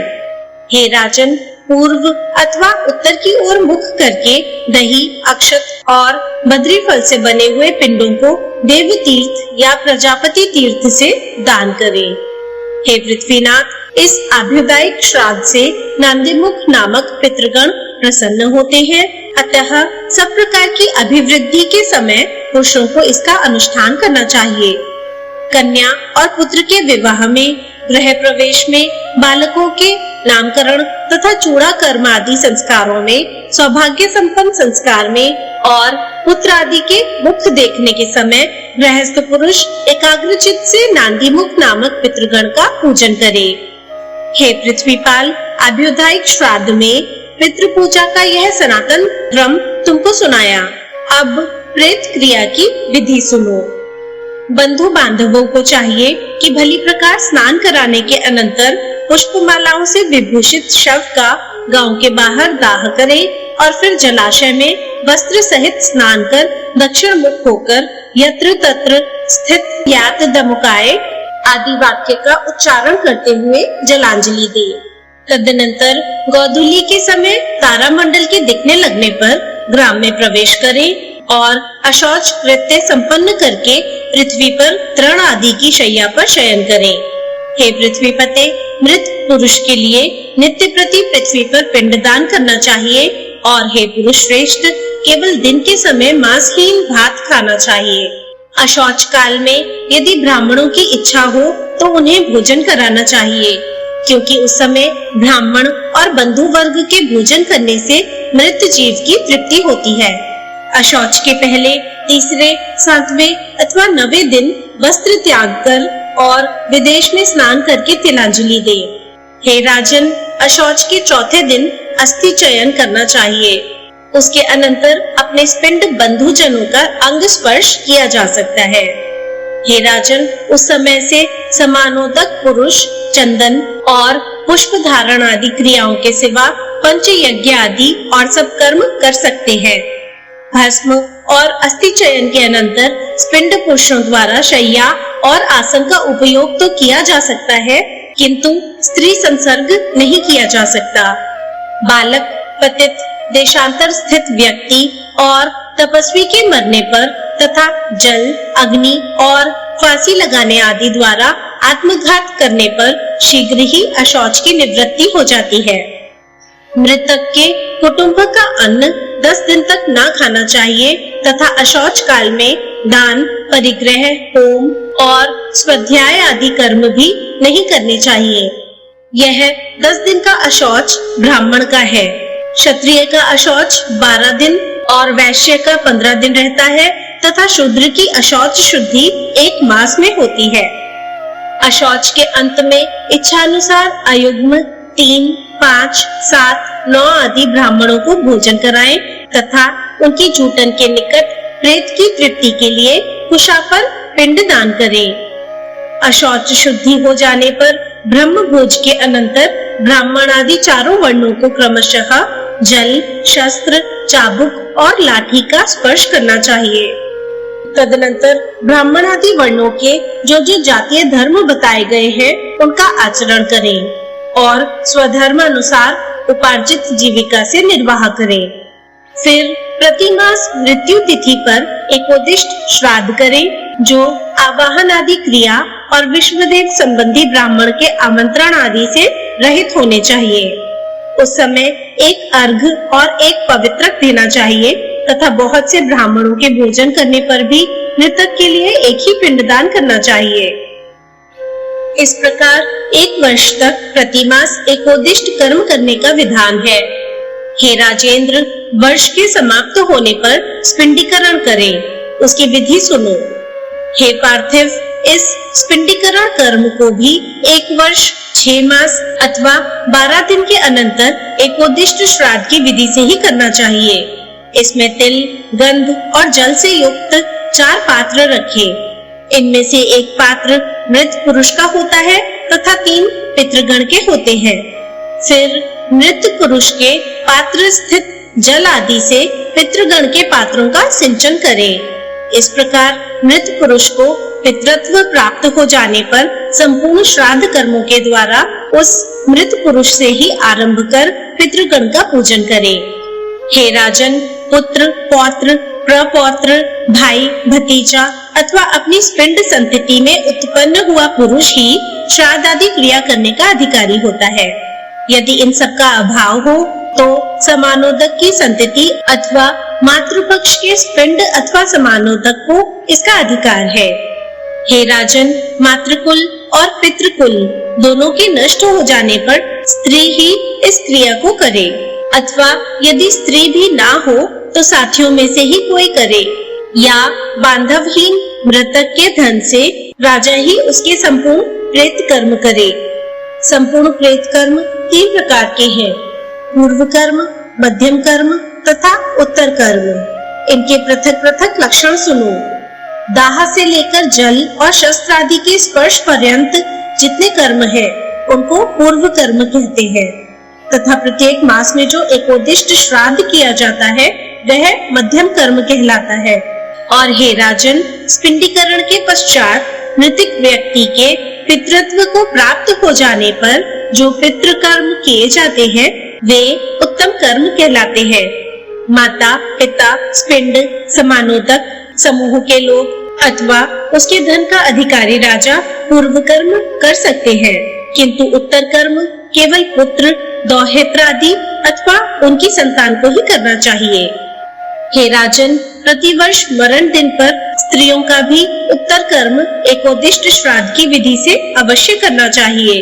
हे राजन, पूर्व अथवा उत्तर की ओर मुख करके दही, अक्षत और बद्री फल से बने हुए पिंडों को देव तीर्थ या प्रजापति तीर्थ से दान करें। हे पृथ्वीनाथ, इस आभ्युदायिक श्राद्ध से नंदीमुख नामक पितृगण प्रसन्न होते हैं। अतः सब प्रकार की अभिवृद्धि के समय पुरुषों को इसका अनुष्ठान करना चाहिए। कन्या और पुत्र के विवाह में, गृह प्रवेश में, बालकों के नामकरण तथा चूड़ा कर्म आदि संस्कारों में, सौभाग्य संपन्न संस्कार में और पुत्र आदि के मुख देखने के समय गृहस्थ पुरुष एकाग्रचित्त से नांदीमुख नामक पितृगण का पूजन करे। हे पृथ्वीपाल, अभ्युदायिक श्राद्ध में पितृ पूजा का यह सनातन क्रम तुमको सुनाया। अब प्रेत क्रिया की विधि सुनो। बंधु बांधवों को चाहिए कि भली प्रकार स्नान कराने के अनंतर पुष्पमालाओं से विभूषित शव का गांव के बाहर दाह करें और फिर जलाशय में वस्त्र सहित स्नान कर दक्षिण मुख होकर यत्र तत्र स्थित यात दमुकाए आदि वाक्य का उच्चारण करते हुए जलांजलि दे। तदनंतर गोधूली के समय तारामंडल के दिखने लगने पर ग्राम में प्रवेश करें और अशौच कृत्य संपन्न करके पृथ्वी पर तृण आदि की शैया पर शयन करें। हे पृथ्वी पते, मृत पुरुष के लिए नित्य प्रति पृथ्वी पर पिंडदान करना चाहिए और हे पुरुष श्रेष्ठ, केवल दिन के समय मांसहीन भात खाना चाहिए। अशौच काल में यदि ब्राह्मणों की इच्छा हो तो उन्हें भोजन कराना चाहिए, क्योंकि उस समय ब्राह्मण और बंधु वर्ग के भोजन करने से मृत जीव की तृप्ति होती है। अशौच के पहले तीसरे, सातवें अथवा 9वें दिन वस्त्र त्याग कर और विदेश में स्नान करके तिलांजलि दे। हे राजन, अशौच के चौथे दिन अस्थि चयन करना चाहिए। उसके अनंतर अपने स्पिंड बंधु जनों का अंग स्पर्श किया जा सकता है। हे राजन, उस समय से समानोदक पुरुष चंदन और पुष्प धारण आदि क्रियाओं के सिवा पंच यज्ञ आदि और सब कर्म कर सकते हैं। भस्म और अस्थि चयन के अनंतर स्पिंड पुरुषों द्वारा शैया और आसन का उपयोग तो किया जा सकता है, किंतु स्त्री संसर्ग नहीं किया जा सकता। बालक, पतित, देशांतर स्थित व्यक्ति और तपस्वी के मरने पर तथा जल, अग्नि और फांसी लगाने आदि द्वारा आत्मघात करने पर शीघ्र ही अशौच की निवृत्ति हो जाती है। मृतक के कुटुंब का अन्न 10 दिन तक ना खाना चाहिए तथा अशौच काल में दान, परिग्रह, होम और स्वाध्याय आदि कर्म भी नहीं करने चाहिए। यह 10 दिन का अशौच ब्राह्मण का है। क्षत्रिय का अशौच 12 दिन और वैश्य का 15 दिन रहता है तथा शूद्र की अशौच शुद्धि 1 मास में होती है। अशौच के अंत में इच्छानुसार अयुग्म 3, 5, 7, 9 आदि ब्राह्मणों को भोजन कराएं तथा उनकी जूटन के निकट प्रेत की तृप्ति के लिए कुशापर पिंड दान करें। अशौच शुद्धि हो जाने पर ब्रह्म भोज के अनंतर ब्राह्मण आदि चारों वर्णों को क्रमशः जल, शस्त्र, चाबुक और लाठी का स्पर्श करना चाहिए। तदनंतर ब्राह्मण आदि वर्णों के जो जो जातीय धर्म बताए गए हैं उनका आचरण करें और स्वधर्म अनुसार उपार्जित जीविका से निर्वाह करें। फिर प्रतिमास मृत्यु तिथि पर एकोदिष्ट श्राद्ध करें, जो आवाहन आदि क्रिया और विश्वदेव संबंधी ब्राह्मण के आमंत्रण आदि से रहित होने चाहिए। उस समय एक अर्घ और एक पवित्रक देना चाहिए तथा बहुत से ब्राह्मणों के भोजन करने पर भी मृतक के लिए एक ही पिंडदान करना चाहिए। इस प्रकार 1 वर्ष तक प्रतिमास एकोदिष्ट कर्म करने का विधान है। हे राजेंद्र, वर्ष के समाप्त होने पर स्पिंडीकरण करें, उसकी विधि सुनो। हे पार्थिव, इस स्पिंडीकरण कर्म को भी 1 वर्ष, 6 मास अथवा 12 दिन के अनंतर एकोदिष्ट श्राद्ध की विधि से ही करना चाहिए। इसमें तिल, गंध और जल से युक्त 4 पात्र रखें। इनमें से एक पात्र मृत पुरुष का होता है तथा 3 पितृगण के होते हैं। फिर मृत पुरुष के पात्र स्थित जल आदि से पितृगण के पात्रों का सिंचन करें। इस प्रकार मृत पुरुष को पितृत्व प्राप्त हो जाने पर संपूर्ण श्राद्ध कर्मों के द्वारा उस मृत पुरुष से ही आरंभ कर पितृगण का पूजन करें। हे राजन, पुत्र, पौत्र, प्रपौत्र, भाई, भतीजा अथवा अपनी स्पिंड संतति में उत्पन्न हुआ पुरुष ही श्राद्ध आदि क्रिया करने का अधिकारी होता है। यदि इन सब का अभाव हो तो समानोदक की संतति अथवा मातृपक्ष के स्पिंड अथवा समानोदक को इसका अधिकार है। हे राजन, मातृकुल और पितृकुल दोनों के नष्ट हो जाने पर स्त्री ही इस क्रिया को करे, अथवा यदि स्त्री भी ना हो तो साथियों में से ही कोई करे, या बांधवहीन मृतक के धन से राजा ही उसके संपूर्ण प्रेत कर्म करे। संपूर्ण प्रेत कर्म 3 प्रकार के हैं: पूर्व कर्म, मध्यम कर्म तथा उत्तर कर्म। इनके पृथक पृथक लक्षण सुनो। दाह से लेकर जल और शस्त्र आदि के स्पर्श पर्यंत जितने कर्म हैं, उनको पूर्व कर्म कहते हैं तथा प्रत्येक मास में जो एकोदिष्ट श्राद्ध किया जाता है वह मध्यम कर्म कहलाता है। और हे राजन, स्पिंडीकरण के पश्चात मृतक व्यक्ति के पितृत्व को प्राप्त हो जाने पर जो पितृ कर्म किए जाते हैं वे उत्तम कर्म कहलाते हैं। माता, पिता, स्पिंड, समानोदक, समूह के लोग, अथवा उसके धन का अधिकारी राजा पूर्व कर्म कर सकते हैं, किंतु उत्तर कर्म केवल पुत्र, दौहित्रादि अथवा उनकी संतान को ही करना चाहिए। हे राजन, प्रतिवर्ष मरण दिन पर स्त्रियों का भी उत्तर कर्म एकोदिष्ट श्राद्ध की विधि से अवश्य करना चाहिए।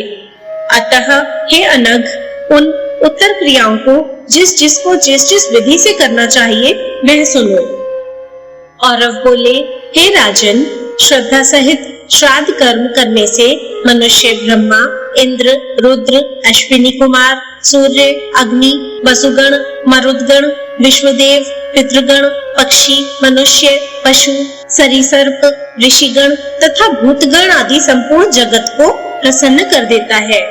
अतः हे अनघ, उन उत्तर क्रियाओं को जिस जिस विधि से करना चाहिए वह सुनो। और अब बोले, हे राजन, श्रद्धा सहित श्राद्ध कर्म करने से मनुष्य ब्रह्मा, इंद्र, रुद्र, अश्विनी कुमार, सूर्य, अग्नि, वसुगण, मरुदगण, विश्वदेव, पितृगण, पक्षी, मनुष्य, पशु, सरीसर्प, ऋषिगण तथा भूतगण आदि संपूर्ण जगत को प्रसन्न कर देता है।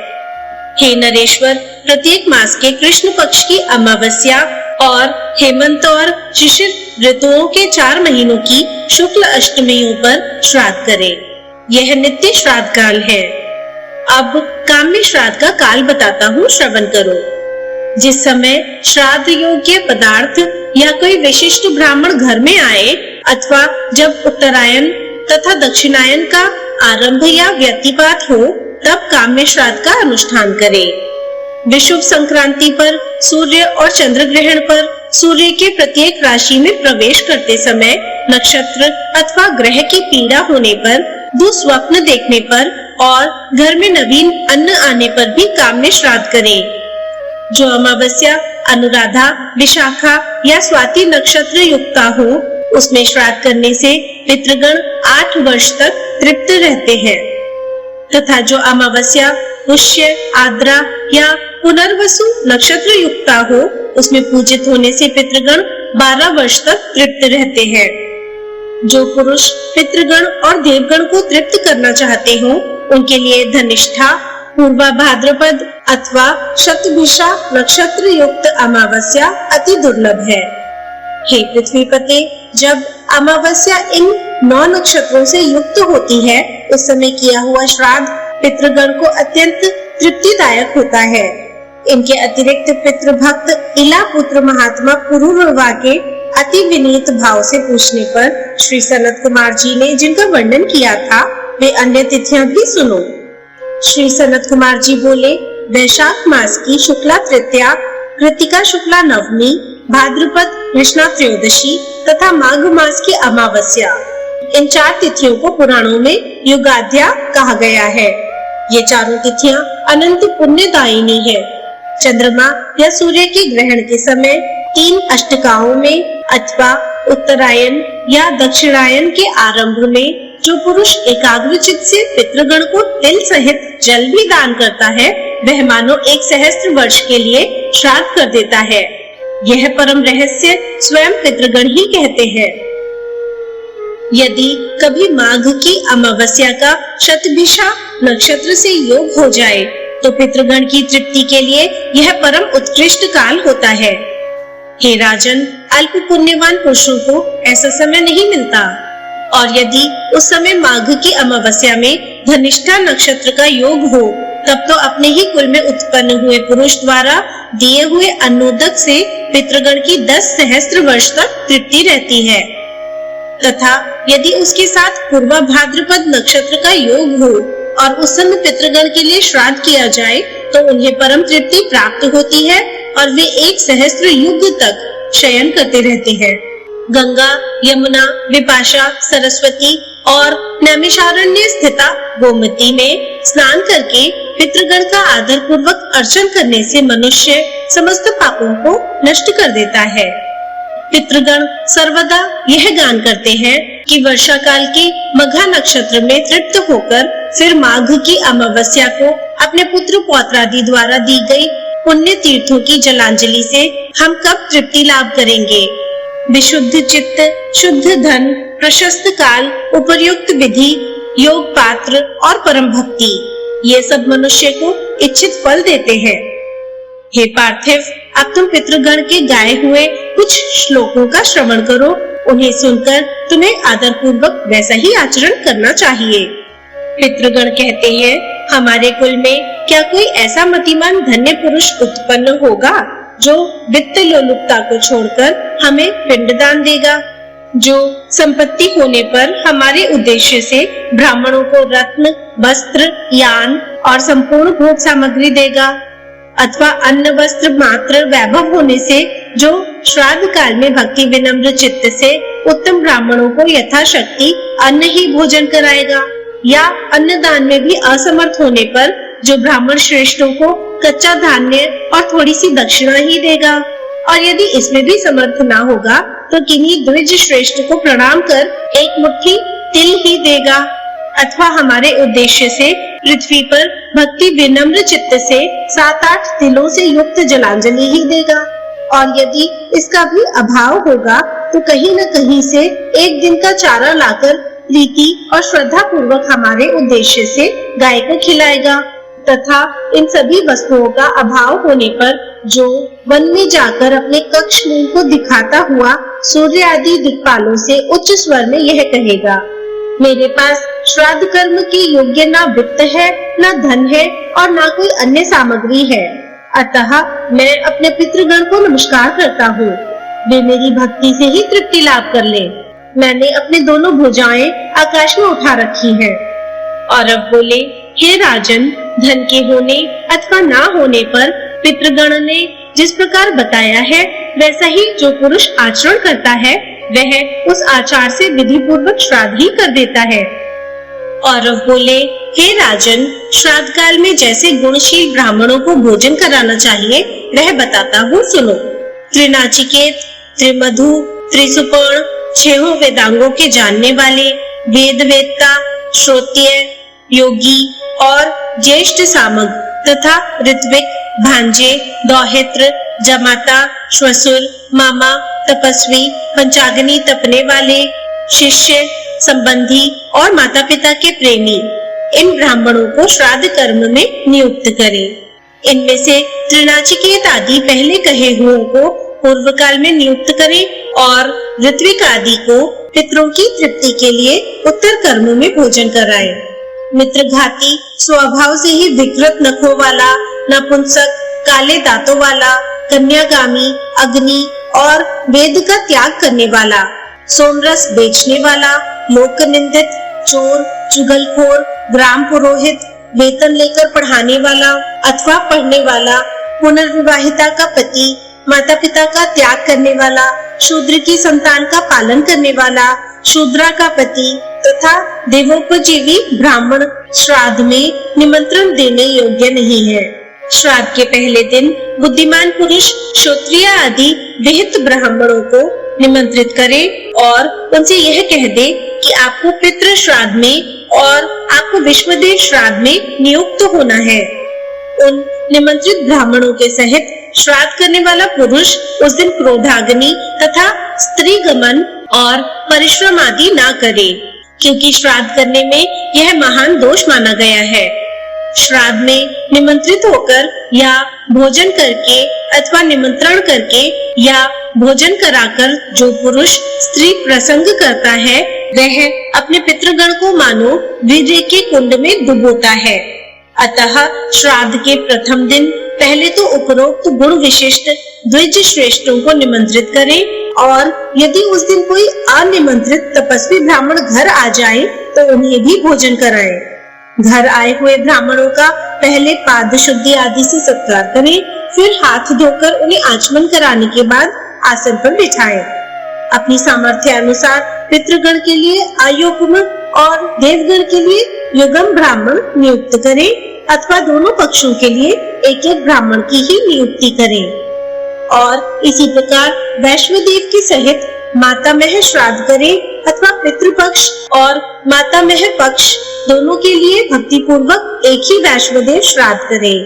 हे नरेश्वर, प्रत्येक मास के कृष्ण पक्ष की अमावस्या और हेमंत और शिशिर ऋतुओं के 4 महीनों की शुक्ल अष्टमियों पर श्राद्ध करें। यह नित्य श्राद्ध काल है। अब काम्य श्राद्ध का काल बताता हूँ, श्रवण करो। जिस समय श्राद्ध योग्य पदार्थ या कोई विशिष्ट ब्राह्मण घर में आए अथवा जब उत्तरायण तथा दक्षिणायन का आरंभ या व्यतिपात हो, तब काम्य श्राद्ध का अनुष्ठान करें। विषुव संक्रांति पर, सूर्य और चंद्र ग्रहण पर, सूर्य के प्रत्येक राशि में प्रवेश करते समय, नक्षत्र अथवा ग्रह की पीड़ा होने पर, दुस्वप्न देखने पर और घर में नवीन अन्न आने पर भी काम्य श्राद्ध करें। जो अमावस्या अनुराधा, विशाखा या स्वाति नक्षत्र युक्ता हो, उसमें श्राद्ध करने से पितृगण 8 वर्ष तक तृप्त रहते हैं, तथा जो अमावस्या पुष्य, आद्रा या पुनर्वसु नक्षत्र युक्ता हो, उसमें पूजित होने से पितृगण 12 वर्ष तक तृप्त रहते हैं। जो पुरुष पितृगण और देवगण को तृप्त करना चाहते हो, उनके लिए धनिष्ठा, पूर्वा भाद्रपद अथवा शतभिषा नक्षत्र युक्त अमावस्या अति दुर्लभ है। हे पृथ्वीपते, जब अमावस्या इन 9 नक्षत्रों से युक्त होती है, उस समय किया हुआ श्राद्ध पितृगण को अत्यंत तृप्तिदायक होता है। इनके अतिरिक्त पितृभक्त इला पुत्र महात्मा पुरुरवा के अति विनीत भाव से पूछने पर श्री सनत कुमार जी ने जिनका वर्णन किया था, वे अन्य तिथियां भी सुनो। श्री सनत कुमार जी बोले, वैशाख मास की शुक्ला तृतीया, कृतिका शुक्ला नवमी, भाद्रपद कृष्णा त्रयोदशी तथा माघ मास की अमावस्या, इन 4 तिथियों को पुराणों में युगाद्या कहा गया है। ये चारों तिथियां अनंत पुण्यदायिनी है। चंद्रमा या सूर्य के ग्रहण के समय 3 अष्टकाओं में अथवा उत्तरायण या दक्षिणायन के आरंभ में जो पुरुष एकाग्रचित्त से पितृगण को तिल सहित जल भी दान करता है, वह मानो 1 सहस्त्र वर्ष के लिए श्राद्ध कर देता है। यह परम रहस्य स्वयं पितृगण ही कहते हैं। यदि कभी माघ की अमावस्या का शतभिषा नक्षत्र से योग हो जाए, तो पितृगण की तृप्ति के लिए यह परम उत्कृष्ट काल होता है। हे राजन, अल्प पुण्यवान पुरुषों को ऐसा समय नहीं मिलता, और यदि उस समय माघ की अमावस्या में धनिष्ठा नक्षत्र का योग हो, तब तो अपने ही कुल में उत्पन्न हुए पुरुष द्वारा दिए हुए अन्नोदक से पितृगण की 10 सहस्त्र वर्ष तक तृप्ति रहती है। तथा यदि उसके साथ पूर्वा भाद्रपद नक्षत्र का योग हो और उस समय पितृगण के लिए श्राद्ध किया जाए, तो उन्हें परम तृप्ति प्राप्त होती है और वे 1 सहस्त्र युग तक शयन करते रहते हैं। गंगा, यमुना, विपाशा, सरस्वती और नैमिषारण्य स्थिता गोमती में स्नान करके पितृगण का आदर पूर्वक अर्चन करने से मनुष्य समस्त पापों को नष्ट कर देता है। पितृगण सर्वदा यह गान करते हैं कि वर्षा काल के मघा नक्षत्र में तृप्त होकर फिर माघ की अमावस्या को अपने पुत्र पौत्रादि द्वारा दी गई पुण्य तीर्थों की जलांजलि से हम कब तृप्ति लाभ करेंगे। विशुद्ध चित्त, शुद्ध धन, प्रशस्त काल, उपर्युक्त विधि, योग पात्र और परम भक्ति, ये सब मनुष्य को इच्छित फल देते हैं। हे पार्थिव, अब तुम पितृगण के गाए हुए कुछ श्लोकों का श्रवण करो। उन्हें सुनकर तुम्हें आदर पूर्वक वैसा ही आचरण करना चाहिए। पितृगण कहते हैं, हमारे कुल में क्या कोई ऐसा मतिमान धन्य पुरुष उत्पन्न होगा जो वित्त लोलुपता को छोड़कर हमें पिंडदान देगा। जो संपत्ति होने पर हमारे उद्देश्य से ब्राह्मणों को रत्न, वस्त्र, यान और संपूर्ण भोग सामग्री देगा, अथवा अन्न वस्त्र मात्र वैभव होने से जो श्राद्ध काल में भक्ति विनम्र चित्त से उत्तम ब्राह्मणों को यथाशक्ति अन्न ही भोजन कराएगा, या अन्नदान में भी असमर्थ होने पर जो ब्राह्मण श्रेष्ठों को कच्चा धान्य और थोड़ी सी दक्षिणा ही देगा, और यदि इसमें भी समर्थ ना होगा तो किन्हीं द्विज श्रेष्ठ को प्रणाम कर एक मुट्ठी तिल ही देगा, अथवा हमारे उद्देश्य से पृथ्वी पर भक्ति विनम्र चित्त से 7-8 तिलों से युक्त जलांजलि ही देगा, और यदि इसका भी अभाव होगा तो कहीं न कहीं से एक दिन का चारा लाकर प्रीति और श्रद्धा पूर्वक हमारे उद्देश्य से गाय को खिलाएगा, तथा इन सभी वस्तुओं का अभाव होने पर जो वन में जाकर अपने कक्ष मूल को दिखाता हुआ सूर्य आदि दिक्पालों से उच्च स्वर में यह कहेगा, मेरे पास श्राद्ध कर्म के योग्य ना वित्त है, ना धन है और ना कोई अन्य सामग्री है, अतः मैं अपने पितृगण को नमस्कार करता हूँ, वे मेरी भक्ति से ही तृप्ति लाभ कर ले। मैंने अपने दोनों भुजाएं आकाश में उठा रखी हैं। और अब बोले, हे राजन, धन के होने अथवा ना होने पर पितृगण ने जिस प्रकार बताया है वैसा ही जो पुरुष आचरण करता है वह उस आचार से विधि पूर्वक श्राद्ध ही कर देता है। और अब बोले, हे राजन, श्राद्ध काल में जैसे गुणशील ब्राह्मणों को भोजन कराना चाहिए वह बताता हूँ, सुनो। त्रिनाचिकेत, त्रिमधु, त्रिसुपर्ण, 6 वेदांगों के जानने वाले, वेद वेदता, श्रोत्रिय, योगी और ज्येष्ठ सामग तथा ऋत्विक, भांजे, दौहित्र, जमाता, श्वशुर, मामा, तपस्वी, पंचाग्नि तपने वाले, शिष्य, संबंधी और माता पिता के प्रेमी, इन ब्राह्मणों को श्राद्ध कर्म में नियुक्त करें। इनमें से त्रिनाचिकेत आदि पहले कहे हुओं को पूर्व काल में नियुक्त करें और ऋत्विक आदि को पितरों की तृप्ति के लिए उत्तर कर्म में भोजन कराएं। मित्रघाती, स्वभाव से ही विकृत नखों वाला, नपुंसक, काले दांतों वाला, कन्यागामी, अग्नि और वेद का त्याग करने वाला, सोमरस बेचने वाला, लोक निंदित, चोर, चुगलखोर, ग्राम पुरोहित, वेतन लेकर पढ़ाने वाला अथवा पढ़ने वाला, पुनर्विवाहिता का पति, माता पिता का त्याग करने वाला, शूद्र की संतान का पालन करने वाला, शूद्रा का पति तथा देवोपजीवी ब्राह्मण श्राद्ध में निमंत्रण देने योग्य नहीं है। श्राद्ध के पहले दिन बुद्धिमान पुरुष क्षत्रिय आदि विहित ब्राह्मणों को निमंत्रित करे और उनसे यह कह दे कि आपको पितृ श्राद्ध में और आपको विश्वदेव श्राद्ध में नियुक्त होना है। उन निमंत्रित ब्राह्मणों के सहित श्राद्ध करने वाला पुरुष उस दिन क्रोधाग्नि तथा स्त्री गमन और परिश्रम आदि ना करे, क्योंकि श्राद्ध करने में यह महान दोष माना गया है। श्राद्ध में निमंत्रित होकर या भोजन करके अथवा निमंत्रण करके या भोजन कराकर जो पुरुष स्त्री प्रसंग करता है वह अपने पितृगण को मानो वीर्य के कुंड में डुबोता है। अतः श्राद्ध के प्रथम दिन पहले तो उपरोक्त गुण विशिष्ट द्विज श्रेष्ठों को निमंत्रित करें और यदि उस दिन कोई अनिमंत्रित तपस्वी ब्राह्मण घर आ जाए तो उन्हें भी भोजन कराएं। घर आए हुए ब्राह्मणों का पहले पाद शुद्धि आदि से सत्कार करें, फिर हाथ धोकर उन्हें आचमन कराने के बाद आसन पर बिठाएं। अपनी सामर्थ्य अनुसार पितृगण के लिए आयोगम और देवगण के लिए युगम ब्राह्मण नियुक्त करें अथवा दोनों पक्षों के लिए एक एक ब्राह्मण की ही नियुक्ति करें। और इसी प्रकार वैश्वदेव के सहित मातामह श्राद्ध करें अथवा पितृपक्ष और मातामह पक्ष दोनों के लिए भक्ति पूर्वक एक ही वैश्वदेव श्राद्ध करें।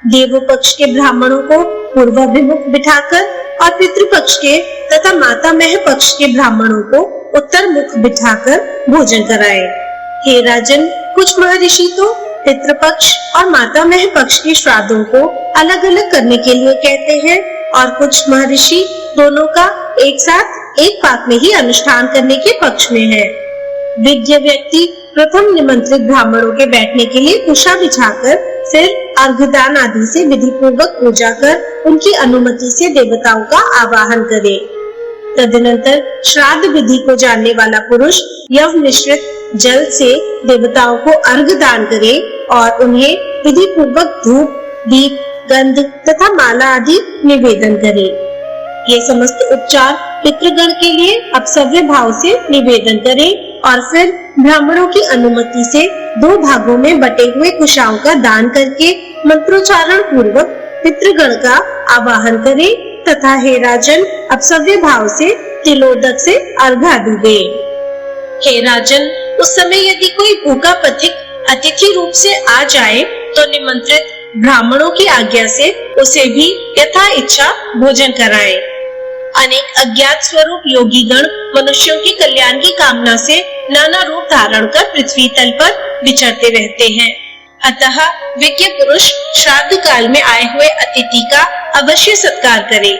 देव पक्ष के ब्राह्मणों को पूर्वाभिमुख बिठाकर और पितृपक्ष के तथा मातामह पक्ष के ब्राह्मणों को उत्तर मुख बिठाकर भोजन कराएं। हे राजन, कुछ महर्षि तो पितृपक्ष और मातामह पक्ष के श्राद्धों को अलग अलग करने के लिए कहते हैं और कुछ महर्षि दोनों का एक साथ एक पाक में ही अनुष्ठान करने के पक्ष में है। विज्ञ व्यक्ति प्रथम निमंत्रित ब्राह्मणों के बैठने के लिए कुशा बिछाकर फिर अर्घदान आदि से विधि पूर्वक पूजा कर उनकी अनुमति से देवताओं का आवाहन करे। तदनंतर श्राद्ध विधि को जानने वाला पुरुष यव मिश्रित जल से देवताओं को अर्घ दान करे और उन्हें विधि पूर्वक धूप, दीप, गंध तथा माला आदि निवेदन करे। ये समस्त उपचार पितृगण के लिए अपसव्य भाव से निवेदन करे और फिर ब्राह्मणों की अनुमति से 2 भागों में बटे हुए कुशाओं का दान करके मंत्रोच्चारण पूर्वक पितृगण का आवाहन करे तथा हे राजन अपसव्य भाव से तिलोदक से अर्घ आदि दे। हे राजन, उस समय यदि कोई भूखा पथिक अतिथि रूप से आ जाए तो निमंत्रित ब्राह्मणों की आज्ञा से उसे भी यथा इच्छा भोजन कराएं। अनेक अज्ञात स्वरूप योगी गण मनुष्यों के कल्याण की कामना से नाना रूप धारण कर पृथ्वी तल पर विचरते रहते हैं। अतः विज्ञ पुरुष श्राद्ध काल में आए हुए अतिथि का अवश्य सत्कार करे।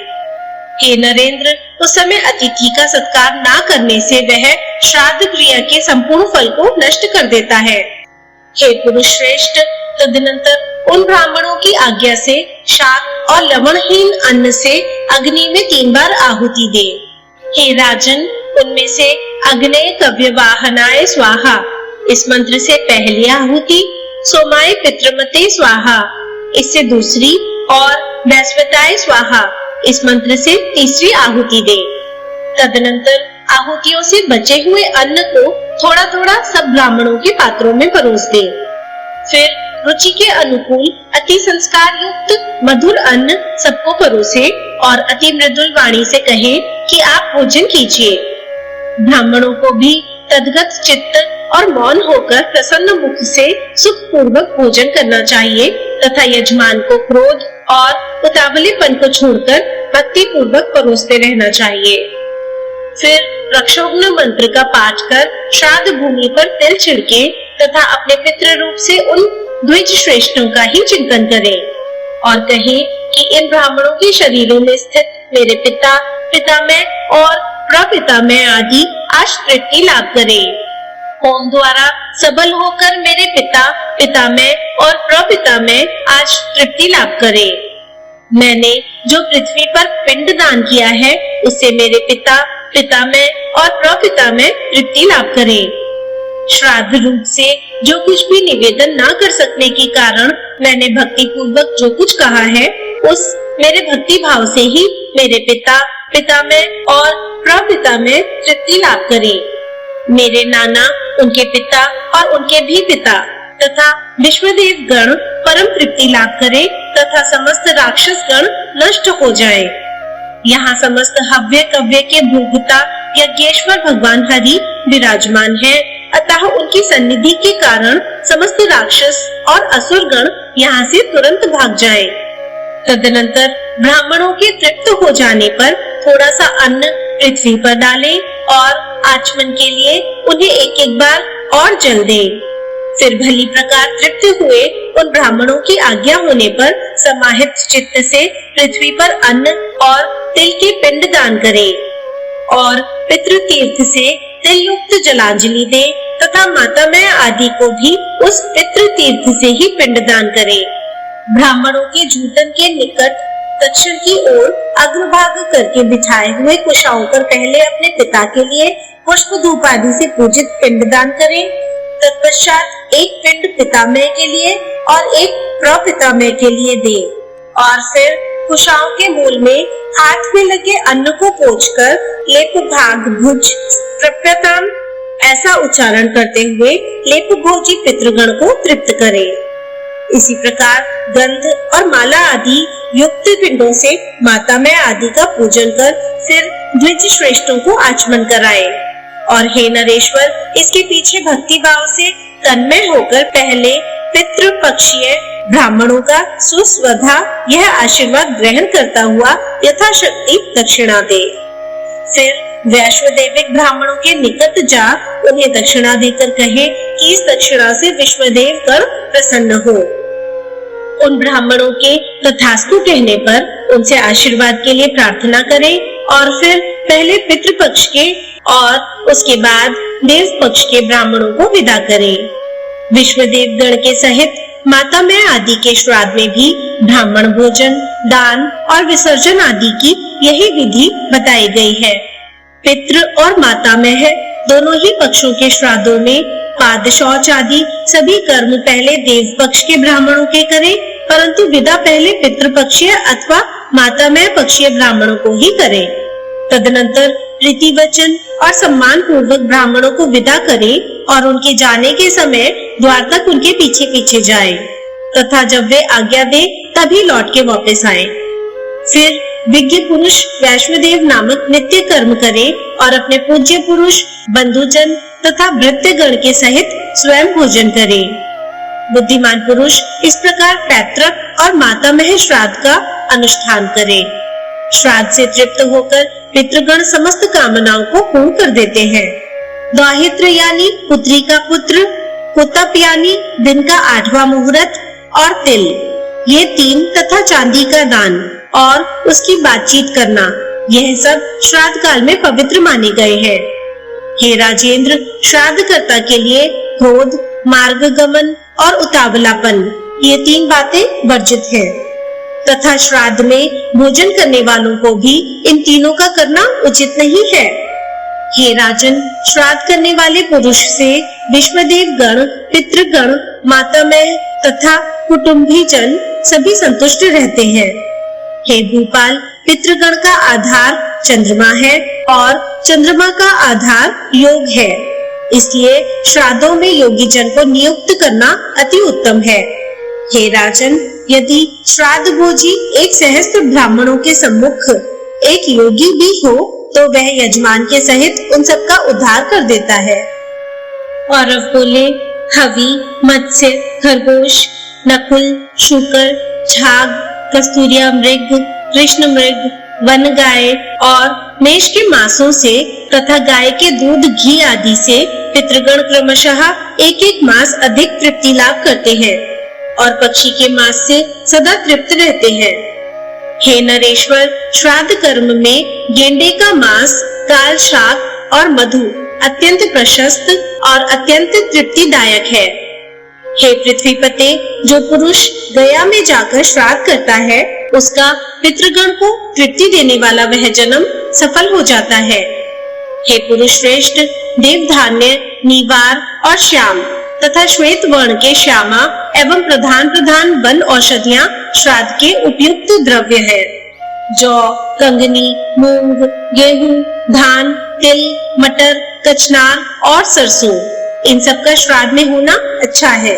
हे नरेंद्र, उस समय अतिथि का सत्कार न करने से वह श्राद्ध क्रिया के संपूर्ण फल को नष्ट कर देता है। हे पुरुष श्रेष्ठ, तदनंतर उन ब्राह्मणों की आज्ञा से शाक और लवणहीन अन्न से अग्नि में 3 बार आहुति दे। हे राजन, उनमें से अग्नेय कव्यवाहनाय स्वाहा इस मंत्र से पहली आहुति, सोमाय पितृमते स्वाहा इससे दूसरी और वैश्वताय स्वाहा इस मंत्र से तीसरी आहुति दे। तदनंतर आहुतियों से बचे हुए अन्न को थोड़ा थोड़ा सब ब्राह्मणों के पात्रों में परोस दे। फिर रुचि के अनुकूल अति संस्कार युक्त मधुर अन्न सबको परोसे और अति मृदुल वाणी से कहे कि आप भोजन कीजिए। ब्राह्मणों को भी तद्गत चित्त और मौन होकर प्रसन्न मुख से सुख पूर्वक भोजन करना चाहिए तथा यजमान को क्रोध और उतावलेपन को छोड़कर भक्ति पूर्वक परोसते रहना चाहिए। फिर रक्षोघ्न मंत्र का पाठ कर श्राद्ध भूमि पर तिल छिड़के तथा अपने पितृ रूप से उन द्विज श्रेष्ठों का ही चिंतन करें और कहें कि इन ब्राह्मणों के शरीरों में स्थित मेरे पिता, पितामह और प्रपितामह आदि आज तृप्ति लाभ करें। होम द्वारा सबल होकर मेरे पिता, पितामह और प्रपितामह आज तृप्ति लाभ करें। मैंने जो पृथ्वी पर पिंड दान किया है उससे मेरे पिता, पितामह और प्रपितामह तृप्ति लाभ करें। श्राद्ध रूप से जो कुछ भी निवेदन न कर सकने के कारण मैंने भक्ति पूर्वक जो कुछ कहा है उस मेरे भक्ति भाव से ही मेरे पिता, पितामह और प्रपितामह तृप्ति लाभ करें। मेरे नाना, उनके पिता और उनके भी पिता तथा विश्वदेव गण परम तृप्ति लाभ करें तथा समस्त राक्षस गण नष्ट हो जाएं। यहाँ समस्त हव्य कव्य के भोगता यज्ञेश्वर भगवान हरि विराजमान है, अतः उनकी सन्निधि के कारण समस्त राक्षस और असुर गण यहाँ से तुरंत भाग जाएं। तदनंतर ब्राह्मणों के तृप्त हो जाने पर थोड़ा सा अन्न पृथ्वी पर डालें और आचमन के लिए उन्हें एक एक बार और जल दें। फिर भली प्रकार तृप्त हुए उन ब्राह्मणों की आज्ञा होने पर समाहित चित्त से पृथ्वी पर अन्न और तिल के पिंड दान करें और पितृ तीर्थ से तिल युक्त जलांजलि दे तथा मातामह आदि को भी उस पितृ तीर्थ से ही पिंड दान करें। ब्राह्मणों के जूतन के निकट दक्षिण की ओर अग्रभाग करके बिछाए हुए कुशाओं पर पहले अपने पिता के लिए पुष्प धूप आदि से पूजित पिंड दान करें। तत्पश्चात एक पिंड पितामह के लिए और एक प्रपितामह के लिए दे और फिर कुशाओं के मूल में हाथ में लगे अन्न को पोंछकर लेप भाग भुज तृप्यताम ऐसा उच्चारण करते हुए लेप भोजी पितृगण को तृप्त करें। इसी प्रकार गंध और माला आदि युक्त पिंडों से मातामह आदि का पूजन कर फिर द्विज श्रेष्ठों को आचमन कराएं। और हे नरेश्वर, इसके पीछे भक्ति भाव से तन्मय होकर पहले पितृ पक्षीय ब्राह्मणों का सुस्वधा यह आशीर्वाद ग्रहण करता हुआ यथाशक्ति दक्षिणा दे। फिर वैश्वदेविक ब्राह्मणों के निकट जा उन्हें दक्षिणा देकर कहे कि इस दक्षिणा से विश्वदेव कर प्रसन्न हो। उन ब्राह्मणों के तथास्तु कहने पर उनसे आशीर्वाद के लिए प्रार्थना करें और फिर पहले पितृपक्ष के और उसके बाद देव पक्ष के ब्राह्मणों को विदा करें। विश्वदेव गण के सहित मातामह आदि के श्राद्ध में भी ब्राह्मण भोजन, दान और विसर्जन आदि की यही विधि बताई गई है। पितृ और मातामह दोनों ही पक्षों के श्राद्धों में पाद शौच आदि सभी कर्म पहले देव पक्ष के ब्राह्मणों के करें, परंतु विदा पहले पितृपक्षीय अथवा मातामह पक्षीय ब्राह्मणों को ही करें। तदनंतर प्रीति वचन और सम्मान पूर्वक ब्राह्मणों को विदा करें और उनके जाने के समय द्वार तक उनके पीछे पीछे जाएं, तथा जब वे आज्ञा दे तभी लौट के वापस आएं। फिर विज्ञ पुरुष वैश्वदेव नामक नित्य कर्म करे और अपने पूज्य पुरुष बंधुजन तथा भृत्यगण के सहित स्वयं भोजन करे। बुद्धिमान पुरुष इस प्रकार पैतृक और मातामह श्राद्ध का अनुष्ठान करे। श्राद्ध से तृप्त होकर पितृगण समस्त कामनाओं को पूर्ण कर देते हैं। दाहित्र यानी पुत्री का पुत्र, कुतप यानी दिन का 8वां मुहूर्त और तिल, ये 3 तथा चांदी का दान और उसकी बातचीत करना, यह सब श्राद्ध काल में पवित्र माने गए हैं। हे राजेंद्र, श्राद्धकर्ता के लिए क्रोध, मार्गगमन और उतावलापन, ये 3 बातें वर्जित हैं, तथा श्राद्ध में भोजन करने वालों को भी इन तीनों का करना उचित नहीं है। हे राजन, श्राद्ध करने वाले पुरुष से विश्वदेव गण, पितृगण, मातामह तथा कुटुंबी जन सभी संतुष्ट रहते हैं। हे भूपाल, पितृगण का आधार चंद्रमा है और चंद्रमा का आधार योग है, इसलिए श्राद्धों में योगी जन को नियुक्त करना अति उत्तम है। हे राजन, यदि श्राद्ध भोजी एक सहस्त्र ब्राह्मणों के सम्मुख एक योगी भी हो तो वह यजमान के सहित उन सबका उद्धार कर देता है। और अब बोले, हवि, मत्स्य, खरगोश, नकुल, शुकर, झाग, कस्तूरिया मृग, कृष्ण मृग, वन गाय और मेष के मांसों से तथा गाय के दूध, घी आदि से पितृगण क्रमशः एक एक मास अधिक तृप्ति लाभ करते हैं और पक्षी के मांस से सदा तृप्त रहते हैं। हे नरेश्वर, श्राद्ध कर्म में गेंडे का मांस, काल शाक और मधु अत्यंत प्रशस्त और अत्यंत तृप्तिदायक है। हे पृथ्वीपते, जो पुरुष गया में जाकर श्राद्ध करता है उसका पितृगण को तृप्ति देने वाला वह जन्म सफल हो जाता है। हे पुरुष श्रेष्ठ, देवधान्य, नीवार और श्याम तथा श्वेत वर्ण के श्यामा एवं प्रधान प्रधान वन औषधियां श्राद्ध के उपयुक्त द्रव्य है। जौ, कंगनी, मूंग, गेहूं, धान, तिल, मटर, कचनार और सरसों, इन सब का श्राद्ध में होना अच्छा है।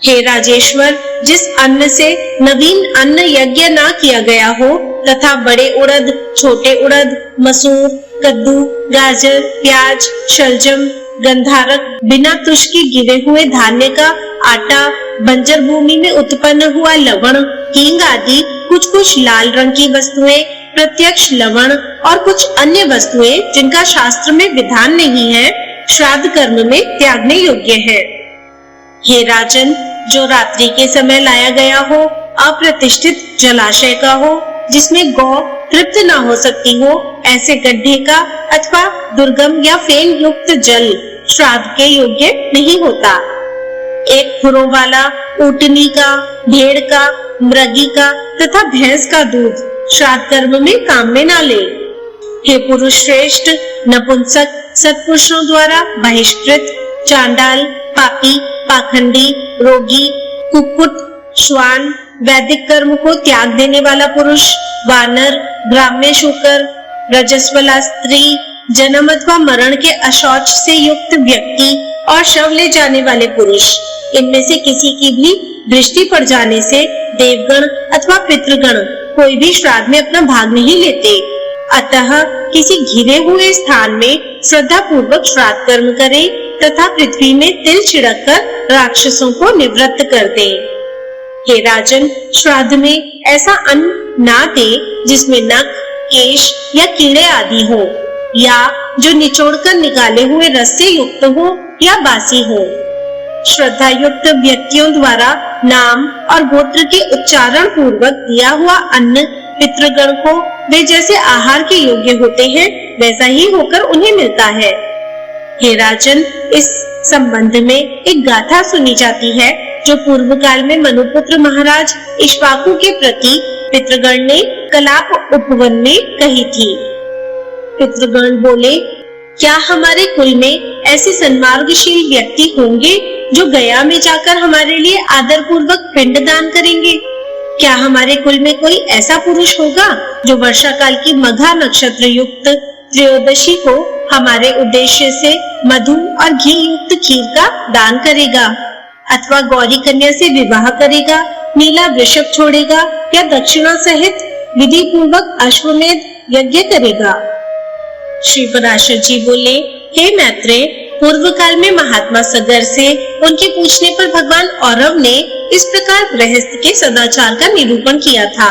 हे राजेश्वर, जिस अन्न से नवीन अन्न यज्ञ ना किया गया हो तथा बड़े उड़द, छोटे उड़द, मसूर, कद्दू, गाजर, प्याज, शलजम, गंधारक, बिना तुष के गिरे हुए धान्य का आटा, बंजर भूमि में उत्पन्न हुआ लवण, हींग आदि कुछ कुछ लाल रंग की वस्तुएं, प्रत्यक्ष लवण और कुछ अन्य वस्तुएं जिनका शास्त्र में विधान नहीं है, श्राद्ध कर्म में त्यागने योग्य है। हे राजन, जो रात्रि के समय लाया गया हो, अप्रतिष्ठित जलाशय का हो, जिसमें गौ तृप्त न हो सकती हो, ऐसे गड्ढे का अथवा दुर्गम या फेन युक्त जल श्राद्ध के योग्य नहीं होता। एक खुरों वाला ऊँटनी का, भेड़ का, मृगी का तथा भैंस का दूध श्राद्ध कर्म में काम में न ले। हे पुरुष श्रेष्ठ, नपुंसक, सत्पुरुषों द्वारा बहिष्कृत, चांडाल, पापी, पाखंडी, रोगी, कुक्कुट, श्वान, वैदिक कर्म को त्याग देने वाला पुरुष, वानर, ग्राम्य शूकर, रजस्वला स्त्री, जन्म अथवा मरण के अशौच से युक्त व्यक्ति और शव ले जाने वाले पुरुष, इनमें से किसी की भी दृष्टि पड़ जाने से देवगण अथवा पितृगण कोई भी श्राद्ध में अपना भाग नहीं लेते। अतः किसी घिरे हुए स्थान में श्रद्धा पूर्वक श्राद्ध कर्म करे तथा पृथ्वी में तिल छिड़क कर राक्षसों को निवृत्त कर दे। हे राजन, श्राद्ध में ऐसा अन्न ना दे जिसमें नख, केश या कीड़े आदि हो, या जो निचोड़कर निकाले हुए रस से युक्त हो या बासी हो। श्रद्धा युक्त व्यक्तियों द्वारा नाम और गोत्र के उच्चारण पूर्वक दिया हुआ अन्न पितृगण को वे जैसे आहार के योग्य होते हैं वैसा ही होकर उन्हें मिलता है। हे राजन, इस संबंध में एक गाथा सुनी जाती है जो पूर्व काल में मनुपुत्र महाराज इक्ष्वाकु के प्रति पितृगण ने कलाप उपवन में कही थी। पितृगण बोले, क्या हमारे कुल में ऐसे सन्मार्गशील व्यक्ति होंगे जो गया में जाकर हमारे लिए आदर पूर्वक पिंड दान करेंगे? क्या हमारे कुल में कोई ऐसा पुरुष होगा जो वर्षा काल की मघा नक्षत्र युक्त त्रयोदशी को हमारे उद्देश्य से मधु और घी युक्त खीर का दान करेगा, अथवा गौरी कन्या से विवाह करेगा, नीला वृषभ छोड़ेगा या दक्षिणा सहित विधि पूर्वक अश्वमेध यज्ञ करेगा? श्री पराशर जी बोले, हे मैत्रेय, पूर्व काल में महात्मा सगर से उनके पूछने पर भगवान औरव ने इस प्रकार गृहस्थ के सदाचार का निरूपण किया था।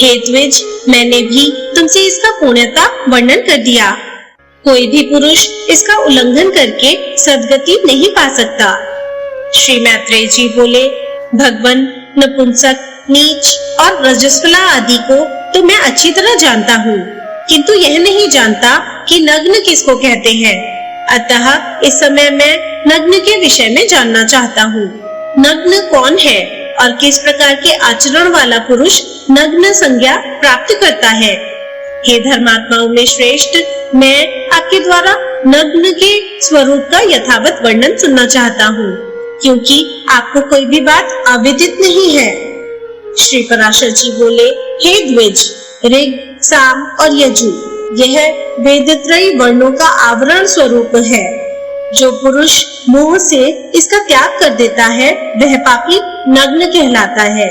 हे द्विज, मैंने भी तुमसे इसका पूर्णता वर्णन कर दिया। कोई भी पुरुष इसका उल्लंघन करके सद्गति नहीं पा सकता। श्री मैत्रेय जी बोले, भगवान, नपुंसक, नीच और रजस्वला आदि को तो मैं अच्छी तरह जानता हूँ, किंतु यह नहीं जानता कि नग्न किसको कहते हैं। अतः इस समय मैं नग्न के विषय में जानना चाहता हूँ। नग्न कौन है और किस प्रकार के आचरण वाला पुरुष नग्न संज्ञा प्राप्त करता है? हे धर्मात्माओं में श्रेष्ठ, मैं आपके द्वारा नग्न के स्वरूप का यथावत वर्णन सुनना चाहता हूँ, क्योंकि आपको कोई भी बात अविदित नहीं है। श्री पराशर जी बोले, हे द्विज, ऋग, साम और यजु यह वेदत्रयी वर्णों का आवरण स्वरूप है। जो पुरुष मोह से इसका त्याग कर देता है वह पापी नग्न कहलाता है।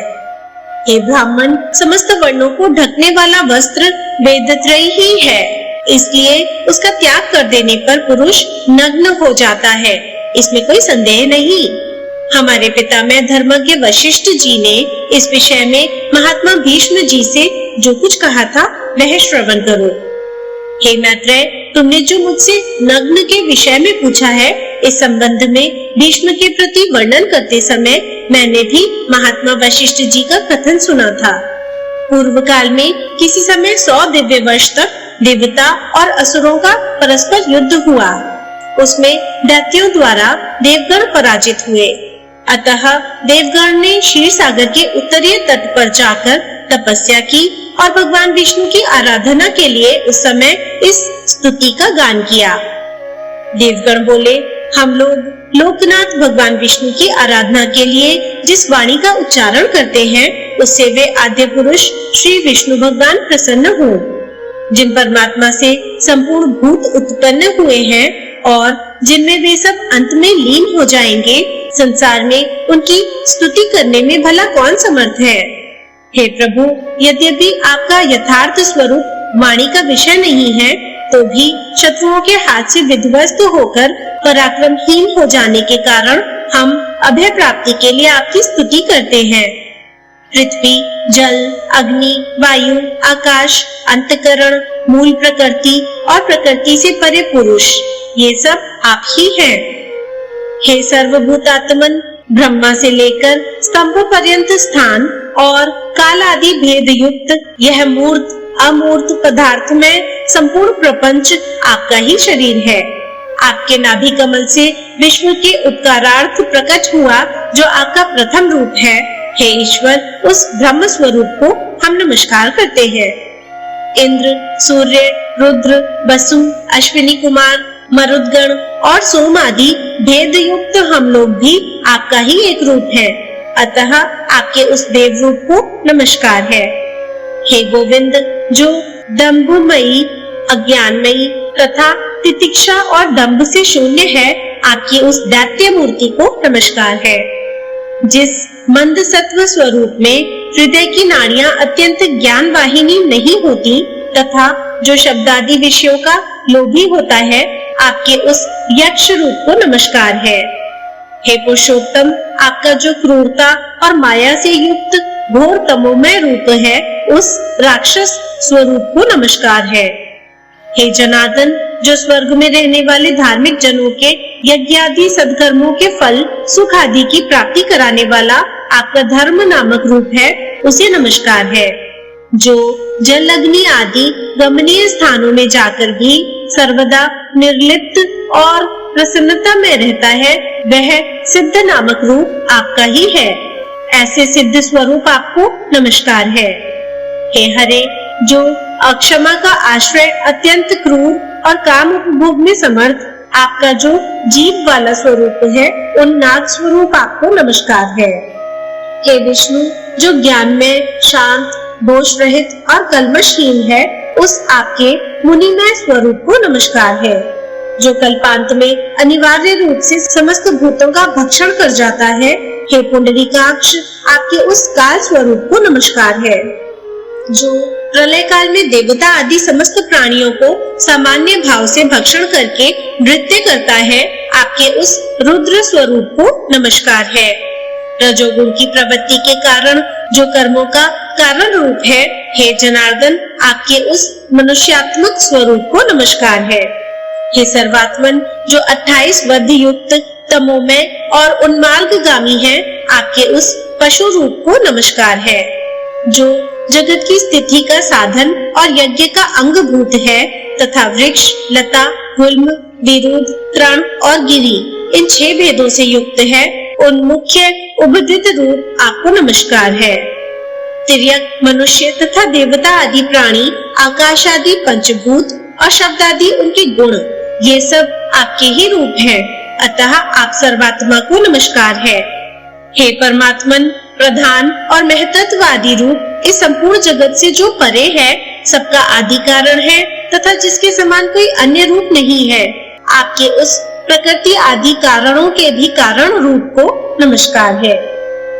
हे ब्राह्मण, समस्त वर्णों को ढकने वाला वस्त्र वेदत्रयी ही है, इसलिए उसका त्याग कर देने पर पुरुष नग्न हो जाता है, इसमें कोई संदेह नहीं। हमारे पितामह धर्मज्ञ वशिष्ठ जी ने इस विषय में महात्मा भीष्म जी से जो कुछ कहा था वह श्रवण करो। हे मैत्रेय, तुमने जो मुझसे नग्न के विषय में पूछा है, इस संबंध में भीष्म के प्रति वर्णन करते समय मैंने भी महात्मा वशिष्ठ जी का कथन सुना था। पूर्व काल में किसी समय 100 दिव्य वर्ष तक देवता और असुरों का परस्पर युद्ध हुआ। उसमें दैत्यों द्वारा देवगण पराजित हुए। अतः देवगण ने क्षीर सागर के उत्तरीय तट पर जाकर तपस्या की और भगवान विष्णु की आराधना के लिए उस समय इस स्तुति का गान किया। देवगण बोले, हम लोग लोकनाथ भगवान विष्णु की आराधना के लिए जिस वाणी का उच्चारण करते हैं, उससे वे आद्य पुरुष श्री विष्णु भगवान प्रसन्न हो। जिन परमात्मा से संपूर्ण भूत उत्पन्न हुए हैं और जिनमें वे सब अंत में लीन हो जाएंगे, संसार में उनकी स्तुति करने में भला कौन समर्थ है? हे प्रभु, यद्यपि आपका यथार्थ स्वरूप वाणी का विषय नहीं है, तो भी शत्रुओं के हाथ से विध्वस्त होकर पराक्रमहीन हो जाने के कारण हम अभय प्राप्ति के लिए आपकी स्तुति करते हैं। पृथ्वी, जल, अग्नि, वायु, आकाश, अंतकरण, मूल प्रकृति और प्रकृति से परे पुरुष, ये सब आप ही हैं। हे सर्वभूतात्मन, ब्रह्मा से लेकर स्तंभ पर्यंत स्थान और काल आदि भेद युक्त यह मूर्त अमूर्त पदार्थ में संपूर्ण प्रपंच आपका ही शरीर है। आपके नाभि कमल से विश्व के उपकारार्थ प्रकट हुआ जो आपका प्रथम रूप है। हे ईश्वर, उस ब्रह्म स्वरूप को हम नमस्कार करते हैं। इंद्र, सूर्य, रुद्र, वसु, अश्विनी कुमार, मरुदगण और सोम आदि भेद युक्त हम लोग भी आपका ही एक रूप है। अतः आपके उस देव रूप को नमस्कार है। हे गोविंद, जो दंभमयी, अज्ञानमयी तथा तितिक्षा और दंभ से शून्य है, आपकी उस दैत्य मूर्ति को नमस्कार है। जिस मंद सत्व स्वरूप में हृदय की नाड़ियां अत्यंत ज्ञान वाहिनी नहीं होती तथा जो शब्दादि विषयों का लोभी होता है, आपके उस यक्ष रूप को नमस्कार है। हे पुरुषोत्तम, आपका जो क्रूरता और माया से युक्त घोर तमोमय रूप है, उस राक्षस स्वरूप को नमस्कार है। हे जनार्दन, जो स्वर्ग में रहने वाले धार्मिक जनों के यज्ञादि सद्कर्मों के फल सुख आदि की प्राप्ति कराने वाला आपका धर्म नामक रूप है, उसे नमस्कार है। जो जल, अग्नि आदि गमनीय स्थानों में जाकर भी सर्वदा निर्लिप्त और प्रसन्नता में रहता है, वह सिद्ध नामक रूप आपका ही है। ऐसे सिद्ध स्वरूप आपको नमस्कार है। हे हरे, जो अक्षमा का आश्रय, अत्यंत क्रूर और काम उपभोग में समर्थ आपका जो जीव वाला स्वरूप है, उन नाग स्वरूप आपको नमस्कार है। हे विष्णु, जो ज्ञान में शांत, दोष रहित और कल्मशहीन है, उस आपके मुनिमय स्वरूप को नमस्कार है। जो कल्पांत में अनिवार्य रूप से समस्त भूतों का भक्षण कर जाता है, हे पुंडरीकाक्ष, आपके उस काल स्वरूप को नमस्कार है। जो प्रलय काल में देवता आदि समस्त प्राणियों को सामान्य भाव से भक्षण करके नृत्य करता है, आपके उस रुद्र स्वरूप को नमस्कार है। रजोगुण की प्रवृत्ति के कारण जो कर्मों का कारण रूप है, हे जनार्दन, आपके उस मनुष्यात्मक स्वरूप को नमस्कार है। हे सर्वात्मन, जो 28 वध युक्त तमोमय और उन्मार्गगामी है, आपके उस पशु रूप को नमस्कार है। जो जगत की स्थिति का साधन और यज्ञ का अंगभूत है तथा वृक्ष, लता, गुल्म, विरुद्ध, तृण और गिरि इन 6 भेदों से युक्त है, उन मुख्य उभदित रूप आपको नमस्कार है। तिर्यक, मनुष्य तथा देवता आदि प्राणी, आकाश आदि पंचभूत और शब्द आदि उनके गुण, ये सब आपके ही रूप हैं, अतः आप सर्वात्मा को नमस्कार है। हे परमात्मन, प्रधान और महतत्ववादी रूप इस संपूर्ण जगत से जो परे है, सबका आदि कारण है तथा जिसके समान कोई अन्य रूप नहीं है, आपके उस प्रकृति आदि कारणों के भी कारण रूप को नमस्कार है।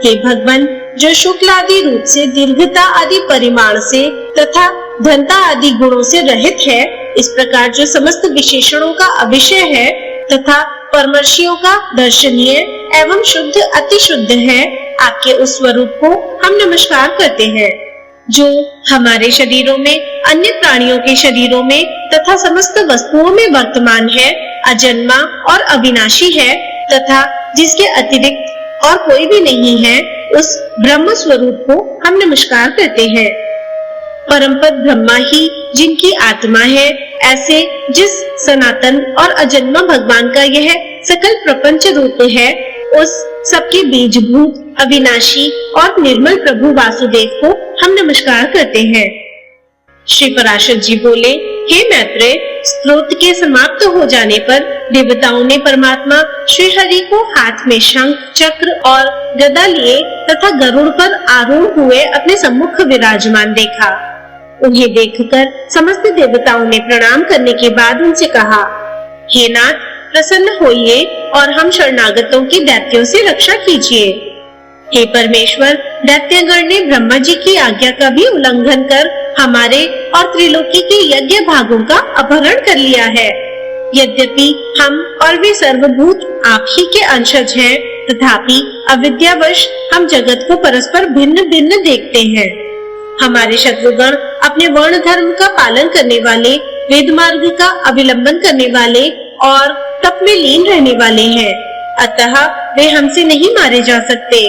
हे भगवान, जो शुक्ल आदि रूप से, दीर्घता आदि परिमाण से तथा धनता आदि गुणों से रहित है, इस प्रकार जो समस्त विशेषणों का अविषय है तथा परमर्शियों का दर्शनीय एवं शुद्ध अति शुद्ध है, आपके उस स्वरूप को हम नमस्कार करते हैं। जो हमारे शरीरों में, अन्य प्राणियों के शरीरों में तथा समस्त वस्तुओं में वर्तमान है, अजन्मा और अविनाशी है तथा जिसके अतिरिक्त और कोई भी नहीं है, उस ब्रह्म स्वरूप को हम नमस्कार करते हैं। परमपद ब्रह्मा ही जिनकी आत्मा है, ऐसे जिस सनातन और अजन्मा भगवान का यह सकल प्रपंच रूप है, उस सबके बीजभूत, अविनाशी और निर्मल प्रभु वासुदेव को हम नमस्कार करते हैं। श्री पराशर जी बोले, हे मैत्रेय, स्तोत्र के समाप्त हो जाने पर देवताओं ने परमात्मा श्री हरि को हाथ में शंख, चक्र और गदा लिए तथा गरुड़ पर आरूढ़ हुए अपने सम्मुख विराजमान देखा। उन्हें देखकर समस्त देवताओं ने प्रणाम करने के बाद उनसे कहा, हे नाथ, प्रसन्न होइए और हम शरणागतों की दैत्यों से रक्षा कीजिए। हे परमेश्वर, दैत्यगण ने ब्रह्मा जी की आज्ञा का भी उल्लंघन कर हमारे और त्रिलोकी के यज्ञ भागों का अपहरण कर लिया है। यद्यपि हम और वे सर्वभूत आप ही के अंशज हैं, तथापि अविद्यावश हम जगत को परस्पर भिन्न भिन्न देखते हैं। हमारे शत्रुगण अपने वर्ण धर्म का पालन करने वाले, वेद मार्ग का अविलंबन करने वाले और तप में लीन रहने वाले हैं, अतः वे हमसे नहीं मारे जा सकते।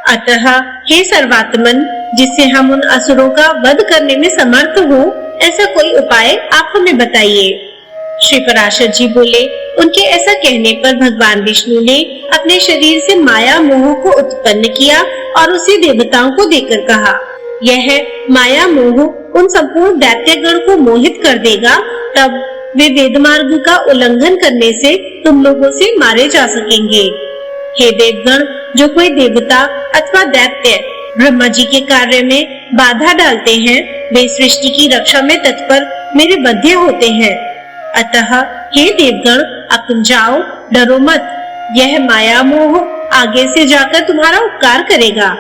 अतः हे सर्वात्मन, जिससे हम उन असुरों का वध करने में समर्थ हो, ऐसा कोई उपाय आप हमें बताइए। श्री पराशर जी बोले, उनके ऐसा कहने पर भगवान विष्णु ने अपने शरीर से माया मोह को उत्पन्न किया और उसे देवताओं को देकर कहा, यह माया मोह उन संपूर्ण दैत्यगण को मोहित कर देगा, तब वे वेद मार्ग का उल्लंघन करने से तुम लोगों से मारे जा सकेंगे। हे देवगण, जो कोई देवता अथवा दैत्य ब्रह्मा जी के कार्य में बाधा डालते हैं, वे सृष्टि की रक्षा में तत्पर मेरे बद्ध होते हैं। अतः हे देवगण, अब तुम जाओ, डरो मत, यह माया मोह आगे से जाकर तुम्हारा उपकार करेगा।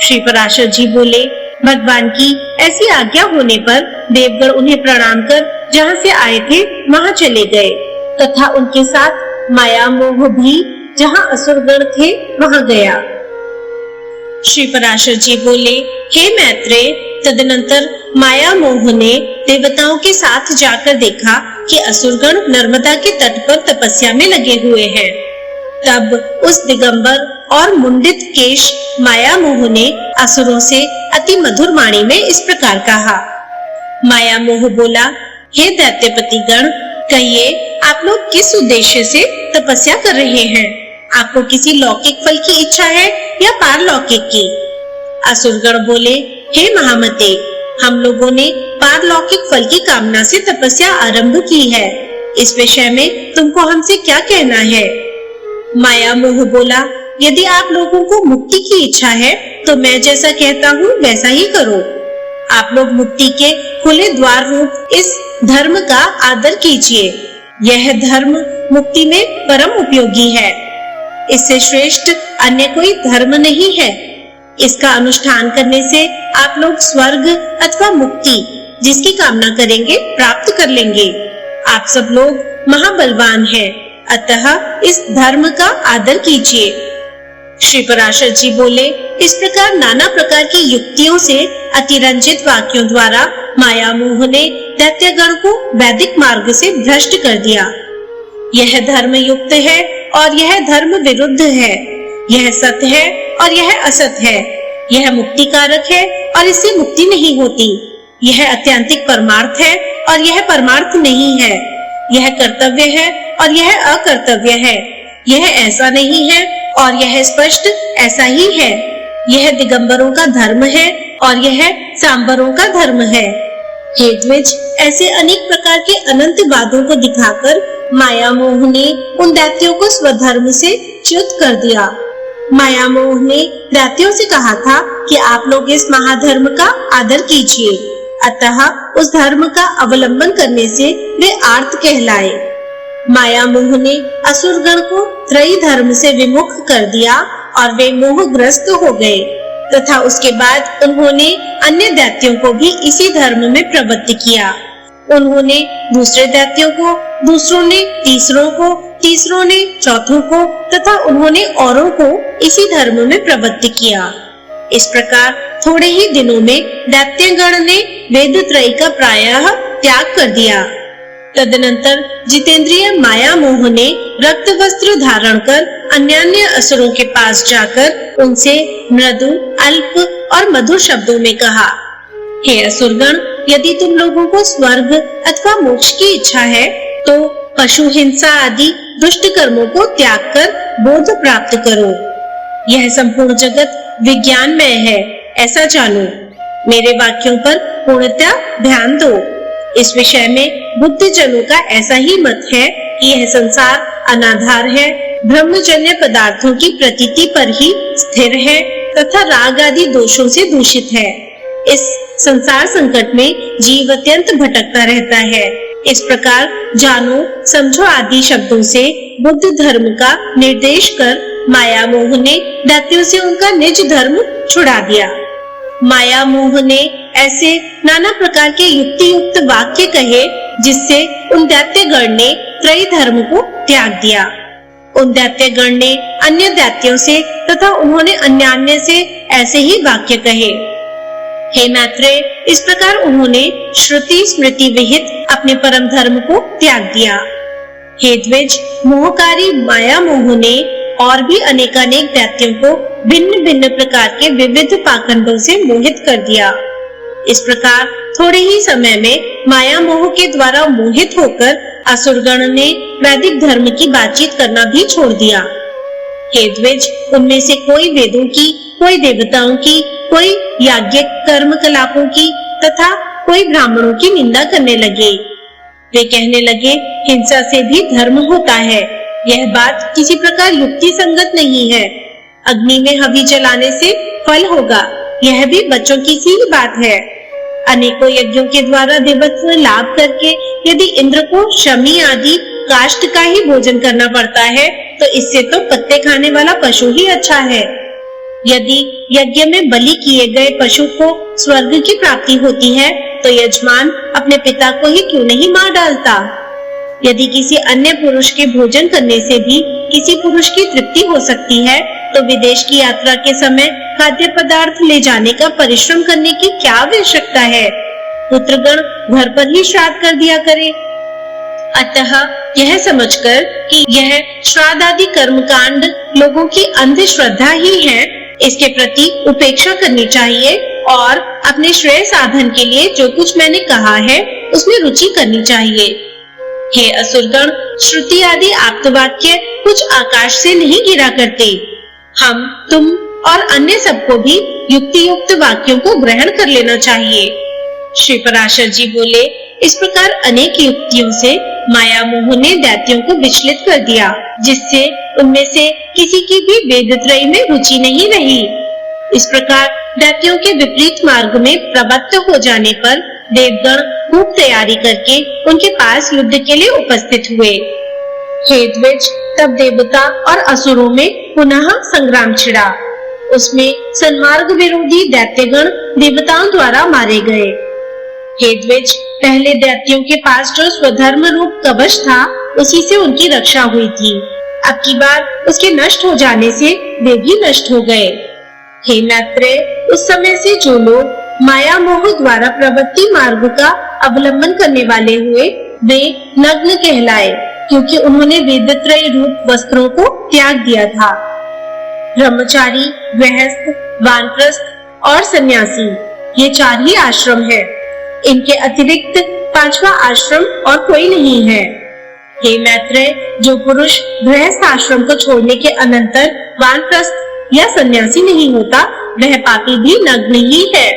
श्री पराशर जी बोले, भगवान की ऐसी आज्ञा होने पर देवगण उन्हें प्रणाम कर जहाँ से आए थे वहाँ चले गए तथा उनके साथ माया मोह भी जहाँ असुरगण थे वहाँ गया। श्री पराशर जी बोले, हे मैत्रेय, तदनंतर माया मोह ने देवताओं के साथ जाकर देखा कि असुरगण नर्मदा के तट पर तपस्या में लगे हुए हैं। तब उस दिगंबर और मुंडित केश माया मोह ने असुरों से अति मधुर वाणी में इस प्रकार कहा। माया मोह बोला, हे दैत्यपति गण, कहिए आप लोग किस उद्देश्य से तपस्या कर रहे हैं? आपको किसी लौकिक फल की इच्छा है या पारलौकिक की? असुरगण बोले, हे महामते, हम लोगों ने पारलौकिक फल की कामना से तपस्या आरंभ की है। इस विषय में तुमको हमसे क्या कहना है? माया मोह बोला, यदि आप लोगों को मुक्ति की इच्छा है तो मैं जैसा कहता हूँ वैसा ही करो। आप लोग मुक्ति के खुले द्वार रूप इस धर्म का आदर कीजिए। यह धर्म मुक्ति में परम उपयोगी है। इससे श्रेष्ठ अन्य कोई धर्म नहीं है। इसका अनुष्ठान करने से आप लोग स्वर्ग अथवा मुक्ति जिसकी कामना करेंगे प्राप्त कर लेंगे। आप सब लोग महाबलवान हैं, अतः इस धर्म का आदर कीजिए। श्री पराशर जी बोले, इस प्रकार नाना प्रकार की युक्तियों से अतिरंजित वाक्यों द्वारा माया मोह ने दैत्यगण को वैदिक मार्ग से भ्रष्ट कर दिया। यह धर्म युक्त है और यह धर्म विरुद्ध है। यह सत्य है और यह असत है। यह मुक्ति कारक है और इससे मुक्ति नहीं होती। यह अत्यंतिक परमार्थ है और यह परमार्थ नहीं है। यह कर्तव्य है और यह अकर्तव्य है। यह ऐसा नहीं है और यह स्पष्ट ऐसा ही है। यह दिगंबरों का धर्म है और यह सांबरों का धर्म है। हे द्विज, ऐसे अनेक प्रकार के अनंत बातों को दिखाकर माया मोह ने उन दैत्यों को स्वधर्म से च्युत कर दिया। माया मोह ने दैत्यों से कहा था कि आप लोग इस महाधर्म का आदर कीजिए, अतः उस धर्म का अवलंबन करने से वे आर्त कहलाए। माया मोह ने असुरगण को त्रयी धर्म से विमुख कर दिया और वे मोहग्रस्त हो गए तथा उसके बाद उन्होंने अन्य दैत्यों को भी इसी धर्म में प्रवृत्त किया। उन्होंने दूसरे दैत्यों को, दूसरों ने तीसरों को, तीसरों ने चौथों को तथा उन्होंने औरों को इसी धर्म में प्रवृत्त किया। इस प्रकार थोड़े ही दिनों में दैत्यगण ने वेद त्रयी का प्रायः त्याग कर दिया। तदनंतर जितेंद्रिय माया मोह ने रक्त वस्त्र धारण कर अन्य असुरों के पास जाकर उनसे मृदु, अल्प और मधुर शब्दों में कहा, हे असुरगण, यदि तुम लोगों को स्वर्ग अथवा मोक्ष की इच्छा है तो पशु हिंसा आदि दुष्ट कर्मों को त्याग कर बोध प्राप्त करो। यह संपूर्ण जगत विज्ञानमय है, ऐसा जानो। मेरे वाक्यों पर पूर्णतः ध्यान दो। इस विषय में बुद्धिजनों का ऐसा ही मत है कि यह संसार अनाधार है, ब्रह्मजन्य पदार्थों की प्रतीति पर ही स्थिर है तथा राग आदि दोषों से दूषित है। इस संसार संकट में जीव अत्यंत भटकता रहता है। इस प्रकार जानो, समझो आदि शब्दों से बुद्ध धर्म का निर्देश कर माया मोह ने दैत्यों से उनका निज धर्म छुड़ा दिया। माया मोह ने ऐसे नाना प्रकार के युक्ति युक्त वाक्य कहे जिससे उन दैत्यगण ने त्रयी धर्म को त्याग दिया। उन दैत्यगण ने अन्य दैत्यों से तथा उन्होंने अन्य से ऐसे ही वाक्य कहे। हे मैत्रेय, इस प्रकार उन्होंने श्रुति स्मृति विहित अपने परम धर्म को त्याग दिया। हे द्विज, मोहकारी माया मोह ने और भी अनेकानेक दैत्यों को भिन्न भिन्न प्रकार के विविध पाखंडों से मोहित कर दिया। इस प्रकार थोड़े ही समय में माया मोह के द्वारा मोहित होकर असुरगण ने वैदिक धर्म की बातचीत करना भी छोड़ दिया। हे द्विज, उनमें से कोई वेदों की, कोई देवताओं की, कोई याज्ञिक कर्म कलापों की तथा कोई ब्राह्मणों की निंदा करने लगे। वे कहने लगे, हिंसा से भी धर्म होता है। यह बात किसी प्रकार युक्ति संगत नहीं है। अग्नि में हवी जलाने से फल होगा, यह भी बच्चों की सी ही बात है। अनेकों यज्ञों के द्वारा देवत्व लाभ करके यदि इंद्र को शमी आदि काष्ठ का ही भोजन करना पड़ता है तो इससे तो पत्ते खाने वाला पशु ही अच्छा है। यदि यज्ञ में बलि किए गए पशु को स्वर्ग की प्राप्ति होती है तो यजमान अपने पिता को ही क्यों नहीं मार डालता। यदि किसी अन्य पुरुष के भोजन करने से भी किसी पुरुष की तृप्ति हो सकती है तो विदेश की यात्रा के समय खाद्य पदार्थ ले जाने का परिश्रम करने की क्या आवश्यकता है। पुत्रगण घर पर ही श्राद्ध कर दिया करे। अतः यह समझकर कि यह श्राद्ध आदि कर्मकांड लोगों की अंधश्रद्धा ही है, इसके प्रति उपेक्षा करनी चाहिए और अपने श्रेय साधन के लिए जो कुछ मैंने कहा है उसमें रुचि करनी चाहिए। हे असुरगण, श्रुति आदि आप्तवाक्य कुछ आकाश से नहीं गिरा करते। हम, तुम और अन्य सबको भी युक्ति युक्त वाक्यों को ग्रहण कर लेना चाहिए। श्री पराशर जी बोले, इस प्रकार अनेक युक्तियों से माया मोह ने दैत्यों को विचलित कर दिया, जिससे उनमें से किसी की भी वेदत्रयी में रुचि नहीं रही। इस प्रकार दैत्यों के विपरीत मार्ग में प्रवृत्त हो जाने पर देवगण खूब तैयारी करके उनके पास युद्ध के लिए उपस्थित हुए। हे द्विज, तब देवता और असुरों में पुनः संग्राम छिड़ा। उसमें सन्मार्ग विरोधी दैत्यगण देवताओं द्वारा मारे गए। हे द्विज, पहले दैत्यों के पास जो स्वधर्म रूप कवच था, उसी से उनकी रक्षा हुई थी। अब की बार उसके नष्ट हो जाने से वे भी नष्ट हो गए। हे मैत्रेय, उस समय से जो लोग माया मोह द्वारा प्रवृत्ति मार्ग का अवलंबन करने वाले हुए, वे नग्न कहलाए, क्योंकि उन्होंने वेदत्रयी रूप वस्त्रों को त्याग दिया था। ब्रह्मचारी, गृहस्थ, वानप्रस्थ और सन्यासी, ये 4 ही आश्रम है। इनके अतिरिक्त 5वां आश्रम और कोई नहीं है। हे मैत्रेय, जो पुरुष गृहस्थ आश्रम को छोड़ने के अनंतर वानप्रस्थ या सन्यासी नहीं होता, वह पापी भी नग्न ही है।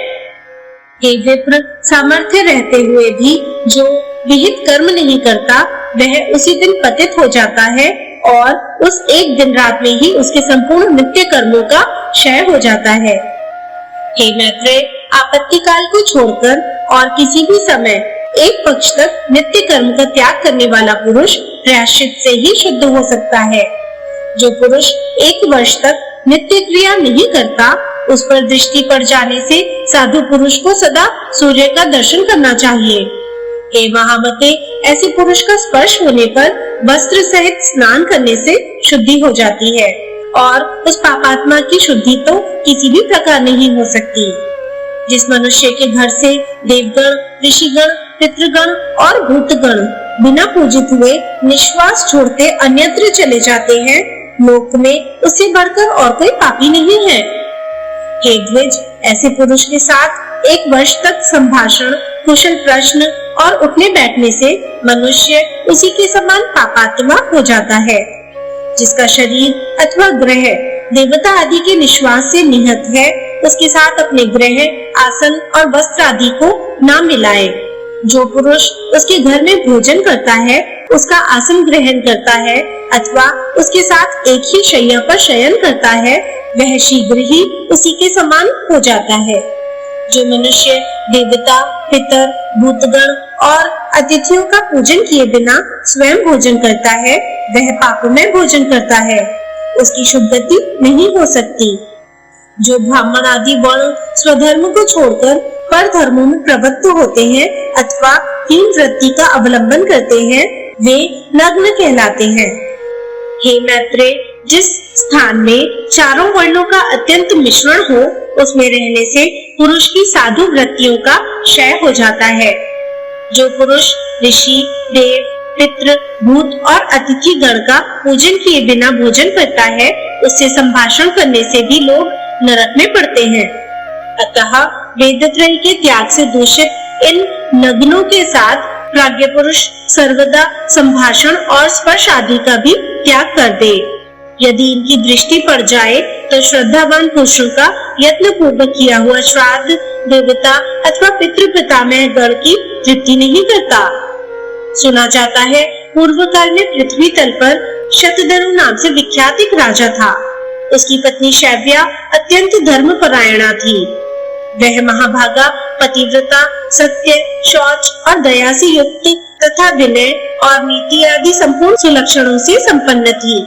हे विप्र, सामर्थ्य रहते हुए भी जो विहित कर्म नहीं करता, वह उसी दिन पतित हो जाता है और उस एक दिन रात में ही उसके संपूर्ण नित्य कर्मों का क्षय हो जाता है। हे मैत्रेय, आपत्ति काल को छोड़कर और किसी भी समय एक पक्ष तक नित्य कर्म का त्याग करने वाला पुरुष प्रायश्चित से ही शुद्ध हो सकता है। जो पुरुष 1 वर्ष तक नित्य क्रिया नहीं करता, उस पर दृष्टि पड़ जाने से साधु पुरुष को सदा सूर्य का दर्शन करना चाहिए। हे महामते, ऐसे पुरुष का स्पर्श होने पर वस्त्र सहित स्नान करने से शुद्धि हो जाती है और उस पापात्मा की शुद्धि तो किसी भी प्रकार नहीं हो सकती। जिस मनुष्य के घर से देवगण, ऋषिगण, पितृगण और भूतगण बिना पूजित हुए निश्वास छोड़ते अन्यत्र चले जाते हैं, लोक में उससे बढ़कर और कोई पापी नहीं है। हे द्विज, ऐसे पुरुष के साथ 1 वर्ष तक संभाषण, कुशल प्रश्न और उठने बैठने से मनुष्य उसी के समान पापात्मा हो जाता है। जिसका शरीर अथवा ग्रह देवता आदि के निश्वास से निहत है, उसके साथ अपने ग्रह, आसन और वस्त्र आदि को ना मिलाए। जो पुरुष उसके घर में भोजन करता है, उसका आसन ग्रहण करता है अथवा उसके साथ एक ही शैया पर शयन करता है, वह शीघ्र ही उसी के समान हो जाता है। जो मनुष्य देवता, पितर, भूतगण और अतिथियों का पूजन किए बिना स्वयं भोजन करता है, वह पापमय भोजन करता है, उसकी शुद्धि नहीं हो सकती। जो ब्राह्मण आदि वर्ण स्वधर्म को छोड़कर पर धर्मों में प्रवृत्त होते हैं अथवा हीन वृत्ति का अवलंबन करते हैं, वे नग्न कहलाते हैं। हे मैत्रेय, जिस स्थान में चारों वर्णों का अत्यंत मिश्रण हो, उसमें रहने से पुरुष की साधु वृत्तियों का क्षय हो जाता है। जो पुरुष ऋषि, देव, पितृ, भूत और अतिथि गण का पूजन किए बिना भोजन करता है, उससे संभाषण करने से भी लोग नरक में पड़ते हैं। अतः वेदत्रयी के त्याग से दूषित इन नग्नों के साथ प्राज्ञ पुरुष सर्वदा संभाषण और स्पर्श आदि का भी त्याग कर दे। यदि इनकी दृष्टि पड़ जाए तो श्रद्धावान पुरुषों का यत्न पूर्वक किया हुआ श्राद्ध देवता अथवा पितृ पितामह गण की तृप्ति नहीं करता। सुना जाता है, पूर्व काल में पृथ्वी तल पर शतधनु नाम से विख्यात एक राजा था। उसकी पत्नी शैव्या अत्यंत धर्मपरायणा थी। वह महाभागा, पतिव्रता, सत्य, शौच और दया से युक्त तथा विनय और नीति आदि संपूर्ण सुलक्षणों से संपन्न थी।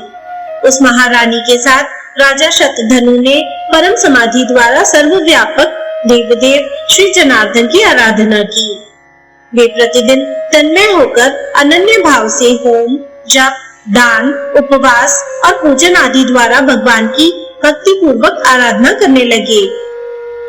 उस महारानी के साथ राजा शतधनु ने परम समाधि द्वारा सर्वव्यापक देवदेव श्री जनार्दन की आराधना की। वे प्रतिदिन तन्मय होकर अनन्य भाव से होम, जप, दान, उपवास और पूजन आदि द्वारा भगवान की भक्ति पूर्वक आराधना करने लगे।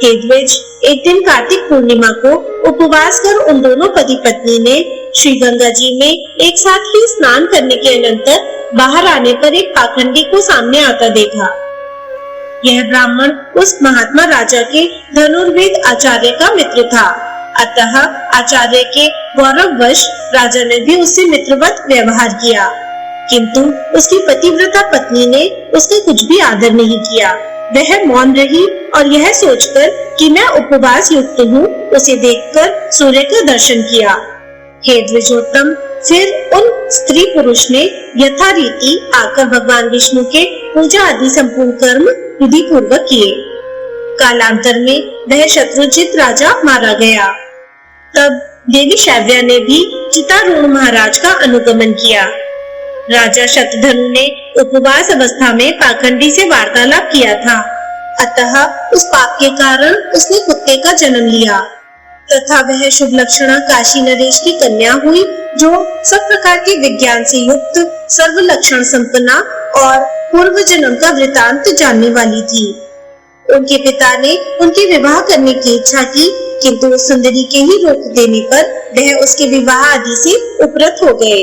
हे द्विज, एक दिन कार्तिक पूर्णिमा को उपवास कर उन दोनों पति पत्नी ने श्री गंगा जी में एक साथ ही स्नान करने के अनंतर बाहर आने पर एक पाखंडी को सामने आता देखा। यह ब्राह्मण उस महात्मा राजा के धनुर्वेद आचार्य का मित्र था। अतः आचार्य के गौरववश राजा ने भी उससे मित्रवत व्यवहार किया, किंतु उसकी पतिव्रता पत्नी ने उसका कुछ भी आदर नहीं किया। वह मौन रही और यह सोचकर कि मैं उपवास युक्त हूँ, उसे देखकर सूर्य का दर्शन किया। हे द्विजोत्तम, फिर उन स्त्री पुरुष ने यथारीति आकर भगवान विष्णु के पूजा आदि संपूर्ण कर्म विधि पूर्वक किए। कालांतर में वह शत्रुजित राजा मारा गया। तब देवी शैव्या ने भी चितारूढ़ महाराज का अनुगमन किया। राजा शतधनु ने उपवास अवस्था में पाखंडी से वार्तालाप किया था, अतः उस पाप के कारण उसने कुत्ते का जन्म लिया तथा वह शुभ लक्षणा काशी नरेश की कन्या हुई, जो सब प्रकार के विज्ञान से युक्त, सर्व लक्षण संपन्ना और पूर्व जन्म का वृतांत जानने वाली थी। उनके पिता ने उनके विवाह करने की इच्छा की, किंतु उस सुंदरी के ही रोक देने पर वह उसके विवाह आदि से उपरत हो गए।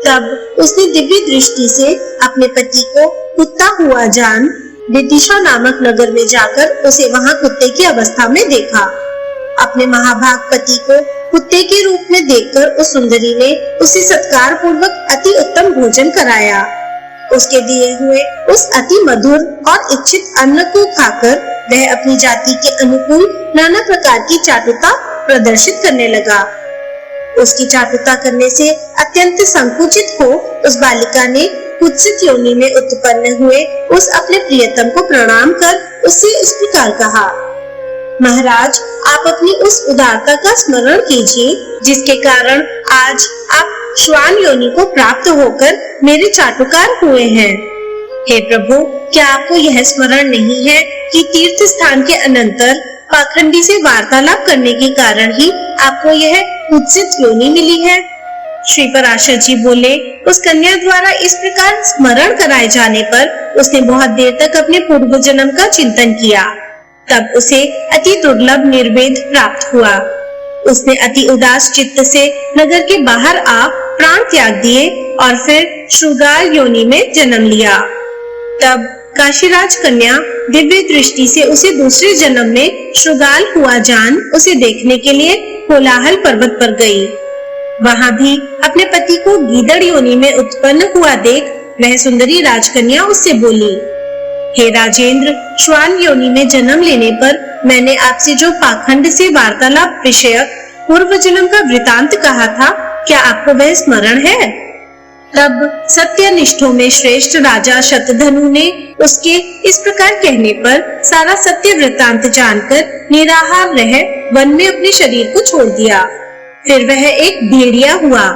तब उसने दिव्य दृष्टि से अपने पति को कुत्ता हुआ जान विदिशा नामक नगर में जाकर उसे वहां कुत्ते की अवस्था में देखा। अपने महाभाग पति को कुत्ते के रूप में देखकर उस सुंदरी ने उसे सत्कार पूर्वक अति उत्तम भोजन कराया। उसके दिए हुए उस अति मधुर और इच्छित अन्न को खाकर वह अपनी जाति के अनुकूल नाना प्रकार की चाटुता प्रदर्शित करने लगा। उसकी चाटुता करने से अत्यंत संकुचित हो उस बालिका ने कुत्सित योनि में उत्पन्न हुए उस अपने प्रियतम को प्रणाम कर उससे इस प्रकार कहा, महाराज, आप अपनी उस उदारता का स्मरण कीजिए जिसके कारण आज आप श्वान योनि को प्राप्त होकर मेरे चाटुकार हुए हैं। हे प्रभु, क्या आपको यह स्मरण नहीं है कि तीर्थ स्थान के अनंतर पाखंडी से वार्तालाप करने के कारण ही आपको यह कुत्सित योनि मिली है? श्री पराशर जी बोले, उस कन्या द्वारा इस प्रकार स्मरण कराए जाने पर उसने बहुत देर तक अपने पूर्व जन्म का चिंतन किया। तब उसे अति दुर्लभ निर्वेद प्राप्त हुआ। उसने अति उदास चित्त से नगर के बाहर आ प्राण त्याग दिए और फिर शृगाल योनि में जन्म लिया। तब काशीराज कन्या दिव्य दृष्टि से उसे दूसरे जन्म में शृगाल हुआ जान उसे देखने के लिए कोलाहल पर्वत पर गई। वहां भी अपने पति को गीदड़ योनि में उत्पन्न हुआ देख वह सुंदरी राजकन्या उससे बोली, हे राजेंद्र, श्वान योनि में जन्म लेने पर मैंने आपसे जो पाखंड से वार्तालाप विषयक पूर्व जन्म का वृतांत कहा था, क्या आपको वह स्मरण है? तब सत्यनिष्ठों में श्रेष्ठ राजा शतधनु ने उसके इस प्रकार कहने पर सारा सत्य वृतांत जानकर निराहार रह वन में अपने शरीर को छोड़ दिया। फिर वह एक भेड़िया हुआ।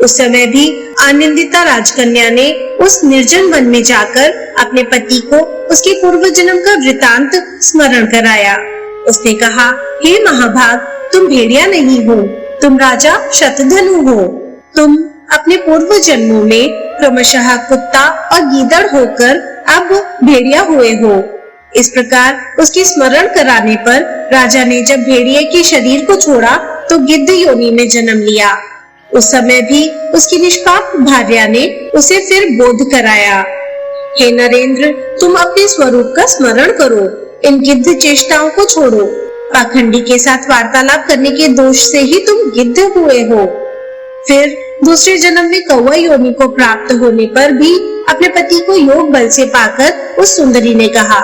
उस समय भी आनंदिता राजकन्या ने उस निर्जन वन में जाकर अपने पति को उसके पूर्व जन्म का वृतांत स्मरण कराया। उसने कहा, हे महाभाग, तुम भेड़िया नहीं हो, तुम राजा शतधनु हो। तुम अपने पूर्व जन्मों में क्रमशः कुत्ता और गीदड़ होकर अब भेड़िया हुए हो। इस प्रकार उसकी स्मरण कराने पर राजा ने जब भेड़िए के शरीर को छोड़ा तो गिद्ध योनि में जन्म लिया। उस समय भी उसकी निष्पाप भार्या ने उसे फिर बोध कराया। हे नरेंद्र, तुम अपने स्वरूप का स्मरण करो, इन गिद्ध चेष्टाओं को छोड़ो। पाखंडी के साथ वार्तालाप करने के दोष से ही तुम गिद्ध हुए हो। फिर दूसरे जन्म में कौवा योनि को प्राप्त होने पर भी अपने पति को योग बल से पाकर उस सुंदरी ने कहा,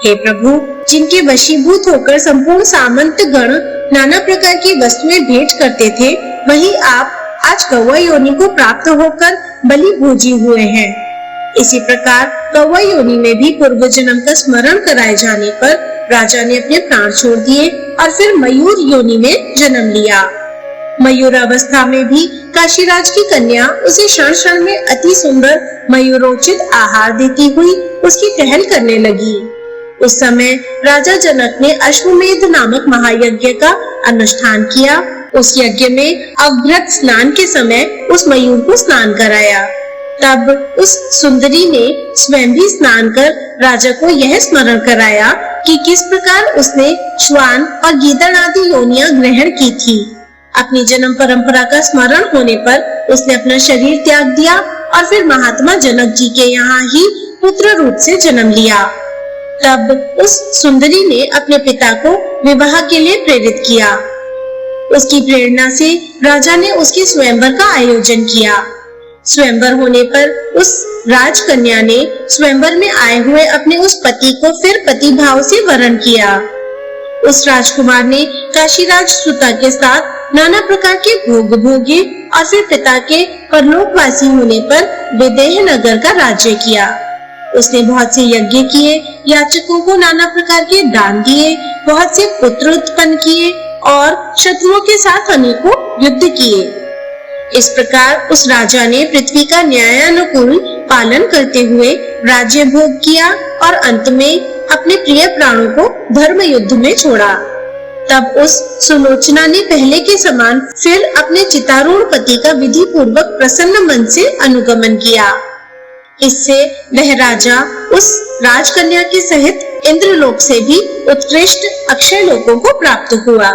हे प्रभु, जिनके वशीभूत होकर संपूर्ण सामंत गण नाना प्रकार की वस्तुएं भेंट करते थे, वही आप आज कौवा योनि को प्राप्त होकर बलि भोजी हुए हैं। इसी प्रकार कौवा योनि में भी पूर्व जन्म का स्मरण कराए जाने पर राजा ने अपने प्राण छोड़ दिए और फिर मयूर योनि में जन्म लिया। मयूर अवस्था में भी काशीराज की कन्या उसे क्षण क्षण में अति सुंदर मयूरोचित आहार देती हुई उसकी टहल करने लगी। उस समय राजा जनक ने अश्वमेध नामक महायज्ञ का अनुष्ठान किया। उस यज्ञ में अवभृत स्नान के समय उस मयूर को स्नान कराया। तब उस सुंदरी ने स्वयं भी स्नान कर राजा को यह स्मरण कराया कि किस प्रकार उसने श्वान और गीदड़ आदि योनियां ग्रहण की थी। अपनी जन्म परंपरा का स्मरण होने पर उसने अपना शरीर त्याग दिया और फिर महात्मा जनक जी के यहाँ ही पुत्र रूप से जन्म लिया। तब उस सुंदरी ने अपने पिता को विवाह के लिए प्रेरित किया। उसकी प्रेरणा से राजा ने उसके स्वयंवर का आयोजन किया। स्वयंवर होने पर उस राजकन्या ने स्वयंवर में आए हुए अपने उस पति को फिर पति भाव से वरण किया। उस राजकुमार ने काशीराज सुता के साथ नाना प्रकार के भोग भोगे और फिर पिता के परलोकवासी होने पर विदेह नगर का राज्य किया। उसने बहुत से यज्ञ किए, याचकों को नाना प्रकार के दान दिए, बहुत से पुत्र उत्पन्न किए और शत्रुओं के साथ अनेकों युद्ध किए। इस प्रकार उस राजा ने पृथ्वी का न्यायानुकूल पालन करते हुए राज्य भोग किया और अंत में अपने प्रिय प्राणों को धर्म युद्ध में छोड़ा। तब उस सुलोचना ने पहले के समान फिर अपने चितारूढ़ पति का विधि पूर्वक प्रसन्न मन से अनुगमन किया। इससे वह राजा उस राजकन्या के सहित इंद्रलोक से भी उत्कृष्ट अक्षय लोकों को प्राप्त हुआ।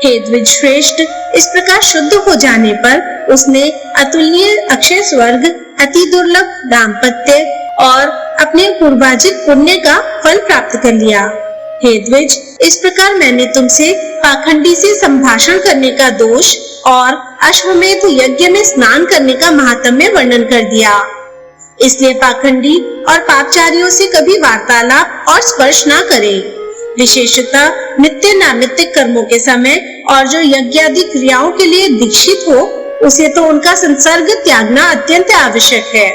हे द्विज श्रेष्ठ, इस प्रकार शुद्ध हो जाने पर उसने अतुलनीय अक्षय स्वर्ग, अति दुर्लभ दाम्पत्य और अपने पूर्वार्जित पुण्य का फल प्राप्त कर लिया। हे द्विज, इस प्रकार मैंने तुमसे पाखंडी से संभाषण करने का दोष और अश्वमेध यज्ञ में स्नान करने का महात्म्य वर्णन कर दिया। इसलिए पाखंडी और पापचारियों से कभी वार्तालाप और स्पर्श न करें। विशेषतः नित्य नानित्य कर्मों के समय और जो यज्ञ आदि क्रियाओं के लिए दीक्षित हो, उसे तो उनका संसर्ग त्यागना अत्यंत आवश्यक है।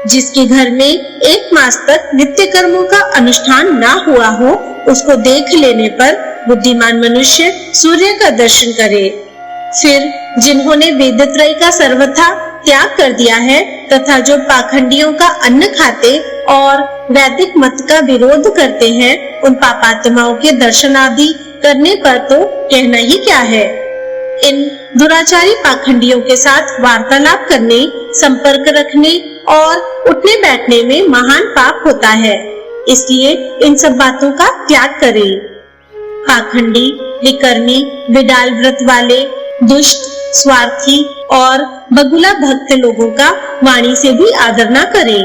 जिसके घर में 1 मास तक नित्य कर्मों का अनुष्ठान न हुआ हो, उसको देख लेने पर बुद्धिमान मनुष्य सूर्य का दर्शन करे। फिर जिन्होंने वेदत्रय का सर्वथा त्याग कर दिया है तथा जो पाखंडियों का अन्न खाते और वैदिक मत का विरोध करते हैं, उन पापात्माओं के दर्शन आदि करने पर तो कहना ही क्या है। इन दुराचारी पाखंडियों के साथ वार्तालाप करने, संपर्क रखने और उठने बैठने में महान पाप होता है। इसलिए इन सब बातों का त्याग करें। पाखंडी, विकर्मी, विडाल व्रत वाले, दुष्ट, स्वार्थी और बगुला भक्त लोगों का वाणी से भी आदर न करें।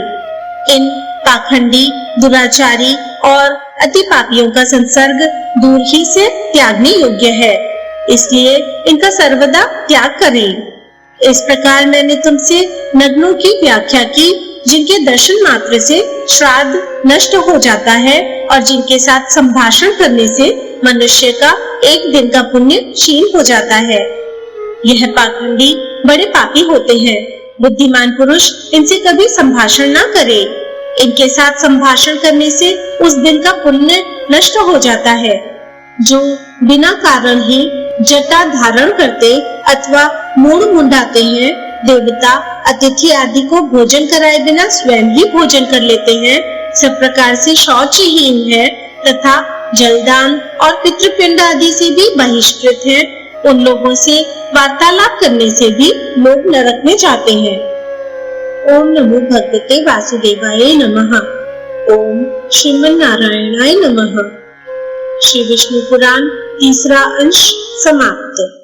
इन पाखंडी, दुराचारी और अति पापियों का संसर्ग दूर ही से त्यागने योग्य है, इसलिए इनका सर्वदा त्याग करें। इस प्रकार मैंने तुमसे नग्नों की व्याख्या की, जिनके दर्शन मात्र से श्राद्ध नष्ट हो जाता है और जिनके साथ संभाषण करने से मनुष्य का 1 दिन का पुण्य क्षीण हो जाता है। यह पाखंडी बड़े पापी होते हैं। बुद्धिमान पुरुष इनसे कभी संभाषण न करे। इनके साथ संभाषण करने से उस दिन का पुण्य नष्ट हो जाता है। जो बिना कारण ही जटा धारण करते अथवा मूढ़ मुंडाते हैं, देवता, अतिथि आदि को भोजन कराए बिना स्वयं ही भोजन कर लेते हैं, सब प्रकार से शौचहीन है तथा जलदान और पितृपिंड आदि से भी बहिष्कृत हैं, उन लोगों से वार्तालाप करने से भी लोग नरक में जाते हैं। ओम नमो भगवते वासुदेवाय नमः। ओम श्रीमन नारायणाय नमः। श्री विष्णु पुराण 3रा अंश समाप्त।